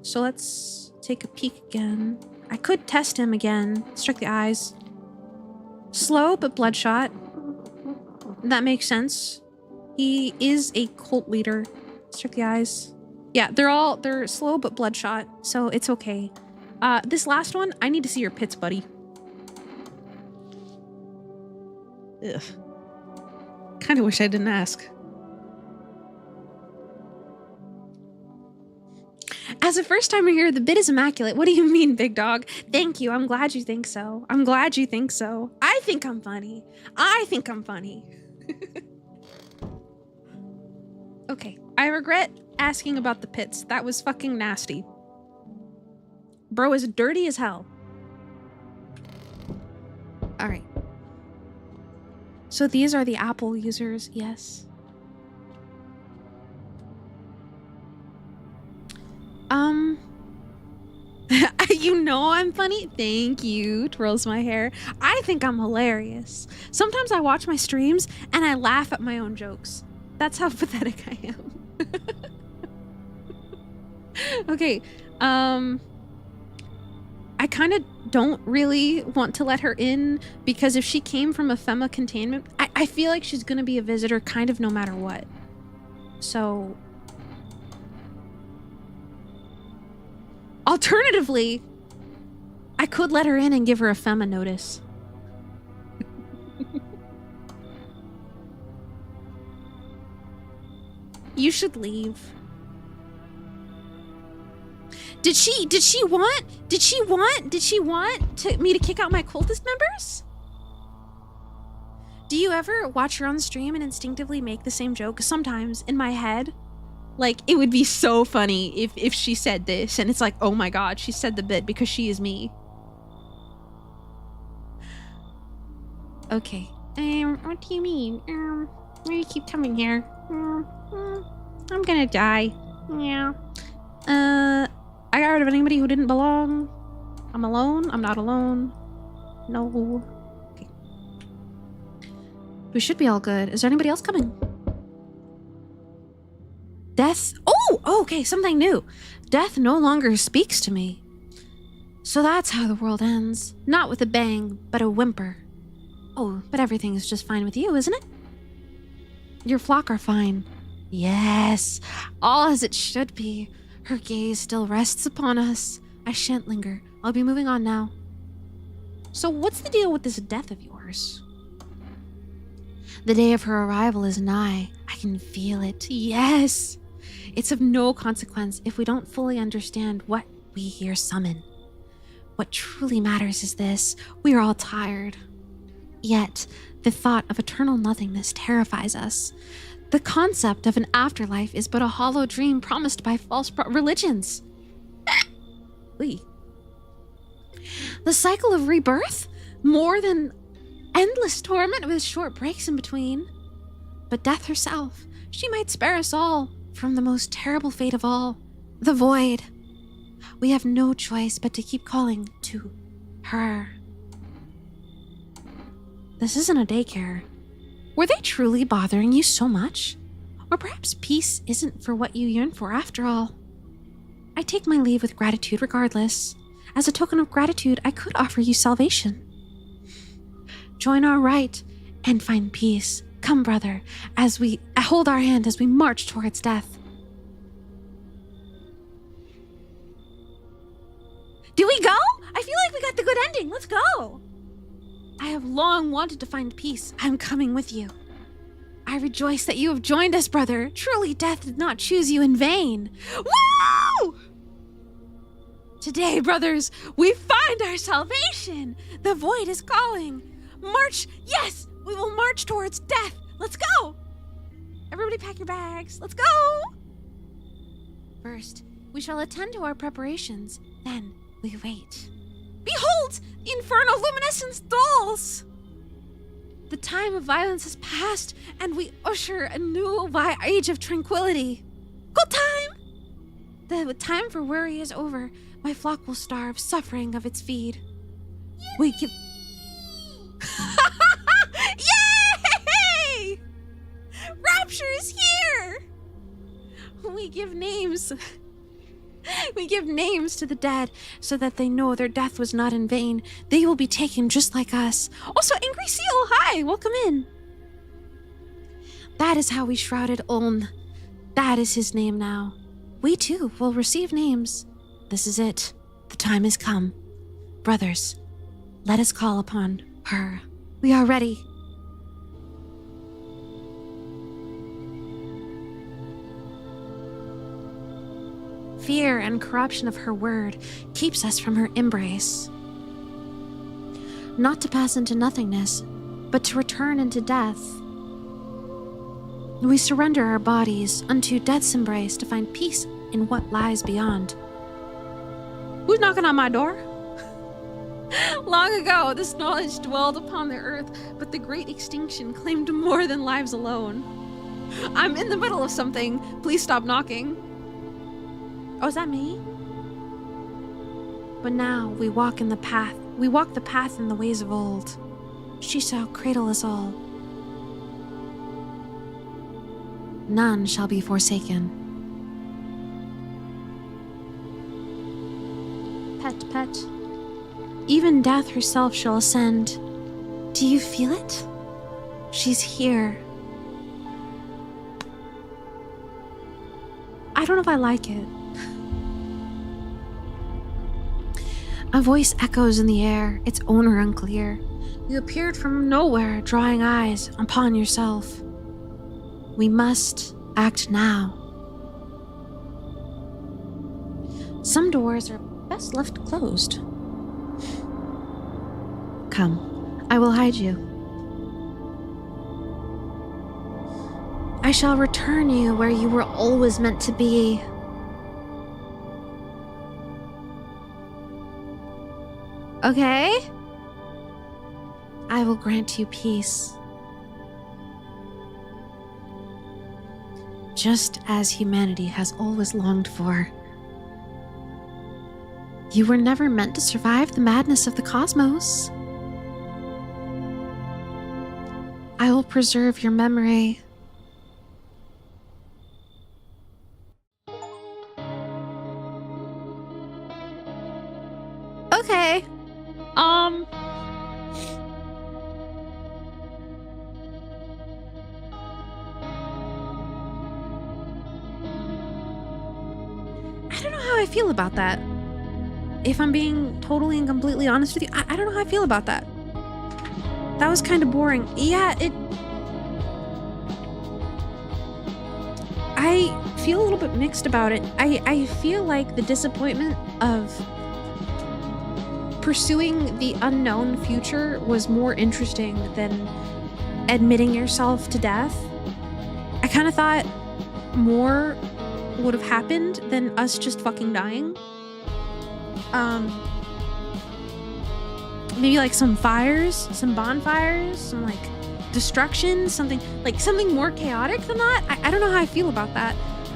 So let's take a peek again. I could test him again. Let's check the eyes. Slow, but bloodshot. That makes sense. He is a cult leader. Let's check the eyes. Yeah, they're slow, but bloodshot. So it's okay. This last one, I need to see your pits, buddy. Ugh. Kind of wish I didn't ask. As a first timer here, the bit is immaculate. What do you mean, big dog? Thank you. I'm glad you think so. I'm glad you think so. I think I'm funny. I think I'm funny. Okay. I regret asking about the pits. That was fucking nasty. Bro is dirty as hell. All right. So these are the Apple users, yes. You know I'm funny? Thank you, twirls my hair. I think I'm hilarious. Sometimes I watch my streams and I laugh at my own jokes. That's how pathetic I am. Okay, I kind of don't really want to let her in because if she came from a FEMA containment, I feel like she's gonna be a visitor kind of no matter what. So... Alternatively, I could let her in and give her a FEMA notice. You should leave. Did she want me to kick out my cultist members? Do you ever watch her on stream and instinctively make the same joke? Sometimes in my head. Like, it would be so funny if she said this, and it's like, oh my god, she said the bit because she is me. Okay. What do you mean? Why do you keep coming here? I'm gonna die. Yeah. I got rid of anybody who didn't belong. I'm alone. I'm not alone. No. Okay. We should be all good. Is there anybody else coming? Death. Oh, okay, something new. Death no longer speaks to me. So that's how the world ends. Not with a bang, but a whimper. Oh, but everything is just fine with you, isn't it? Your flock are fine. Yes, all as it should be. Her gaze still rests upon us. I shan't linger. I'll be moving on now. So what's the deal with this death of yours? The day of her arrival is nigh. I can feel it. Yes. It's of no consequence if we don't fully understand what we here summon. What truly matters is this: we are all tired. Yet, the thought of eternal nothingness terrifies us. The concept of an afterlife is but a hollow dream promised by false religions. The cycle of rebirth? More than endless torment with short breaks in between. But death herself, she might spare us all from the most terrible fate of all, the void. We have no choice but to keep calling to her. This isn't a daycare. Were they truly bothering you so much? Or perhaps peace isn't for what you yearn for after all? I take my leave with gratitude regardless. As a token of gratitude, I could offer you salvation. Join our rite and find peace. Come, brother, as we hold our hand as we march towards death. Do we go? I feel like we got the good ending. Let's go. I have long wanted to find peace. I'm coming with you. I rejoice that you have joined us, brother. Truly, death did not choose you in vain. Woo! Today, brothers, we find our salvation. The void is calling. March, yes, we will march towards death. Let's go. Everybody pack your bags. Let's go. First, we shall attend to our preparations. Then we wait. Behold, the infernal luminescence dulls. The time of violence has passed, and we usher a new age of tranquility. Good time! The time for worry is over. My flock will starve, suffering of its feed. We give... Yay! Rapture is here! We give names. We give names to the dead so that they know their death was not in vain. They will be taken just like us. Also, Angry Seal, hi! Welcome in. That is how we shrouded Ulm. That is his name now. We too will receive names. This is it. The time has come. Brothers, let us call upon her. We are ready. fear and corruption of her word keeps us from her embrace. Not to pass into nothingness, but to return into death. We surrender our bodies unto death's embrace to find peace in what lies beyond. Who's knocking on my door? Long ago, this knowledge dwelled upon the earth, but the great extinction claimed more than lives alone. I'm in the middle of something. Please stop knocking. Oh, is that me? But now we walk in the path. We walk the path in the ways of old. She shall cradle us all. None shall be forsaken. Pet, pet. Even death herself shall ascend. Do you feel it? She's here. I don't know if I like it. A voice echoes in the air, its owner unclear. You appeared from nowhere, drawing eyes upon yourself. We must act now. Some doors are best left closed. Come, I will hide you. I shall return you where you were always meant to be. Okay? I will grant you peace. Just as humanity has always longed for. You were never meant to survive the madness of the cosmos. I will preserve your memory. Okay. I don't know how I feel about that. If I'm being totally and completely honest with you, I don't know how I feel about that. That was kind of boring. Yeah, I feel a little bit mixed about it. I feel like the disappointment of pursuing the unknown future was more interesting than admitting yourself to death. I kind of thought more would have happened than us just fucking dying. Maybe like some fires, some bonfires, some like destruction, something more chaotic than that. I don't know how I feel about that.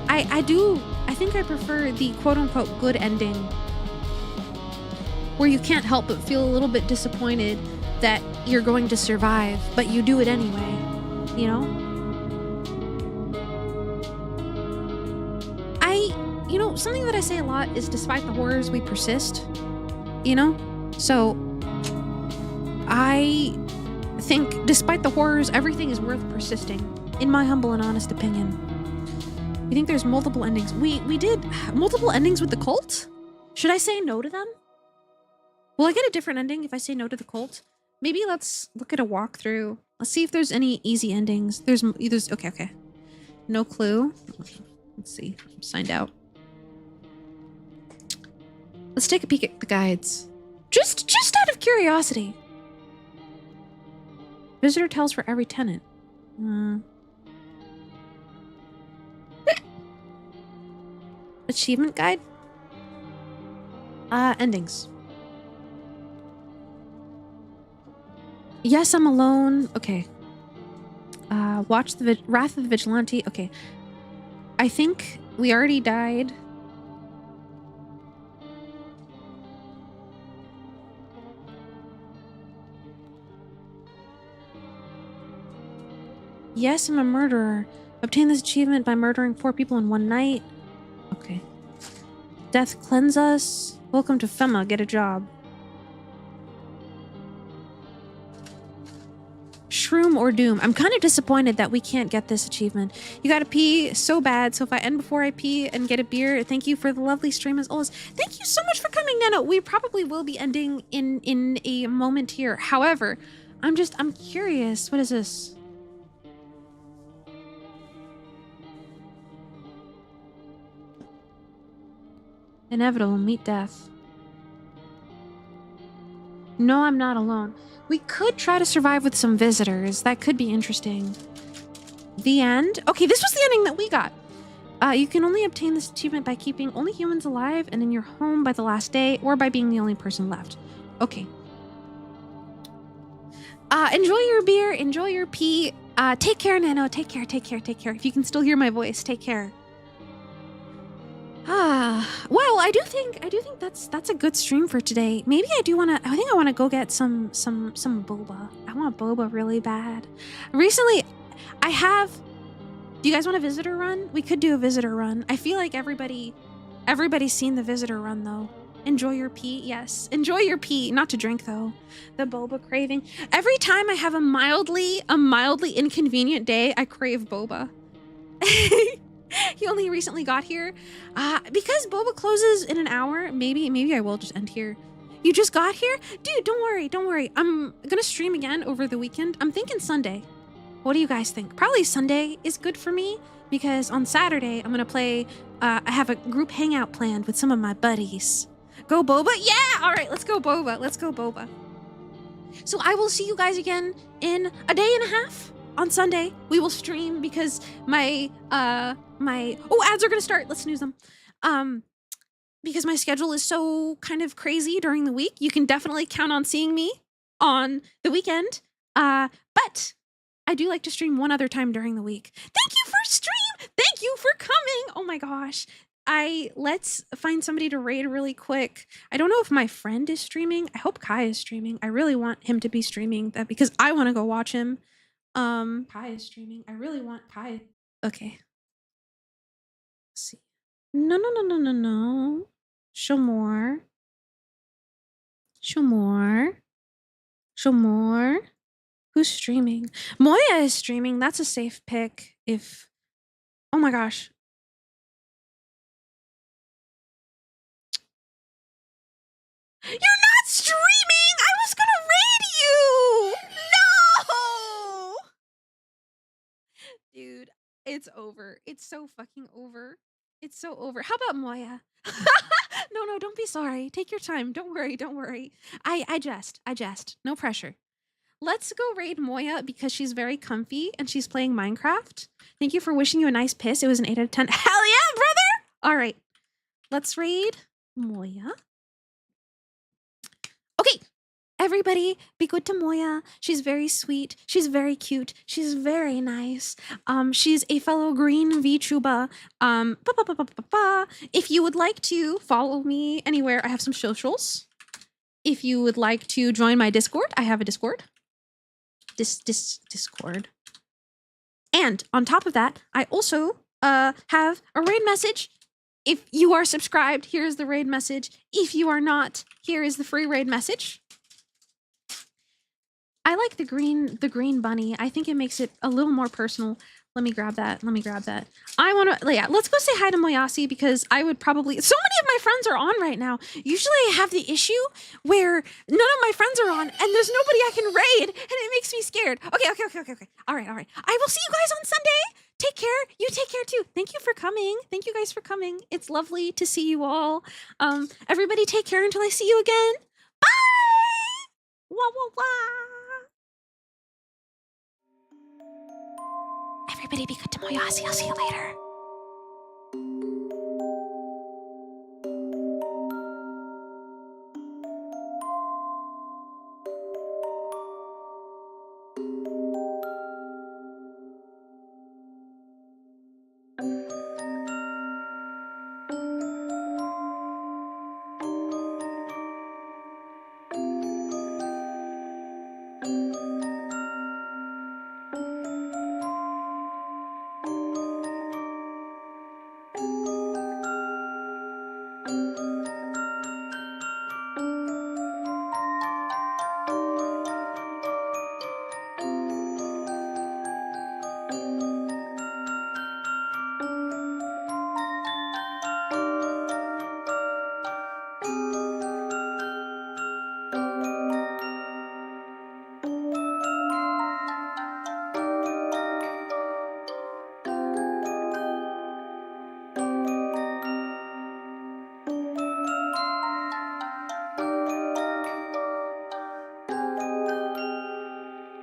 I think I prefer the quote-unquote good ending, where you can't help but feel a little bit disappointed that you're going to survive, but you do it anyway, you know? Something that I say a lot is despite the horrors, we persist, you know? So, I think despite the horrors, everything is worth persisting, in my humble and honest opinion. You think there's multiple endings? We did multiple endings with the cult? Should I say no to them? Will I get a different ending if I say no to the cult? Maybe let's look at a walkthrough. Let's see if there's any easy endings. There's okay. No clue. Let's see. I'm signed out. Let's take a peek at the guides. Just out of curiosity. Visitor tells for every tenant. Achievement guide? Endings. Yes, I'm alone. Okay. Watch the Wrath of the Vigilante. Okay. I think we already died. Yes, I'm a murderer. Obtain this achievement by murdering 4 people in one night. Okay. Death cleanse us. Welcome to FEMA. Get a job. Shroom or Doom. I'm kind of disappointed that we can't get this achievement. You gotta pee so bad, so if I end before I pee and get a beer, thank you for the lovely stream as always. Thank you so much for coming, Nano. We probably will be ending in a moment here. However, I'm curious. What is this? Inevitable, meet death. No, I'm not alone. We could try to survive with some visitors. That could be interesting. The end? Okay, this was the ending that we got. You can only obtain this achievement by keeping only humans alive and in your home by the last day, or by being the only person left. Okay. Enjoy your beer, enjoy your pee. Take care, Nano. Take care, take care, take care. If you can still hear my voice, take care. Well, I do think that's a good stream for today. Maybe I think I wanna go get some boba. I want boba really bad. Recently, do you guys want a visitor run? We could do a visitor run. I feel like everybody's seen the visitor run though. Enjoy your pee, yes. Enjoy your pee. Not to drink though. The boba craving. Every time I have a mildly inconvenient day, I crave boba. He only recently got here. Because boba closes in an hour, maybe I will just end here. You just got here? Dude, don't worry. I'm gonna stream again over the weekend. I'm thinking Sunday. What do you guys think? Probably Sunday is good for me because on Saturday I'm gonna play, I have a group hangout planned with some of my buddies. Go boba? Yeah! All right, let's go boba. So I will see you guys again in a day and a half. On Sunday, we will stream because my ads are gonna start. Let's snooze them. Because my schedule is so kind of crazy during the week. You can definitely count on seeing me on the weekend. But I do like to stream one other time during the week. Thank you for stream. Thank you for coming. Oh my gosh. Let's find somebody to raid really quick. I don't know if my friend is streaming. I hope Kai is streaming. I really want him to be streaming that because I want to go watch him. Kai is streaming. I really want Kai. Okay. Let's see. No. Show more. Who's streaming? Moya is streaming. That's a safe pick if... Oh my gosh. You're not streaming! I was gonna raid you! No! Dude, it's over. It's so fucking over. It's so over. How about Moya? No, don't be sorry. Take your time. Don't worry. I jest. No pressure. Let's go raid Moya because she's very comfy and she's playing Minecraft. Thank you for wishing you a nice piss. It was an 8 out of 10. Hell yeah, brother! All right. Let's raid Moya. Okay. Everybody, be good to Moya. She's very sweet. She's very cute. She's very nice. She's a fellow green VTuber. If you would like to follow me anywhere, I have some socials. If you would like to join my Discord, I have a Discord. Discord. And on top of that, I also have a raid message. If you are subscribed, here's the raid message. If you are not, here is the free raid message. I like the green bunny. I think it makes it a little more personal. Let me grab that. I want to, yeah, let's go say hi to Moyasi because I would probably, so many of my friends are on right now. Usually I have the issue where none of my friends are on and there's nobody I can raid and it makes me scared. Okay. All right. I will see you guys on Sunday. Take care. You take care too. Thank you for coming. Thank you guys for coming. It's lovely to see you all. Everybody take care until I see you again. Bye! Wah. Everybody be good to Moyasi. I'll see you later.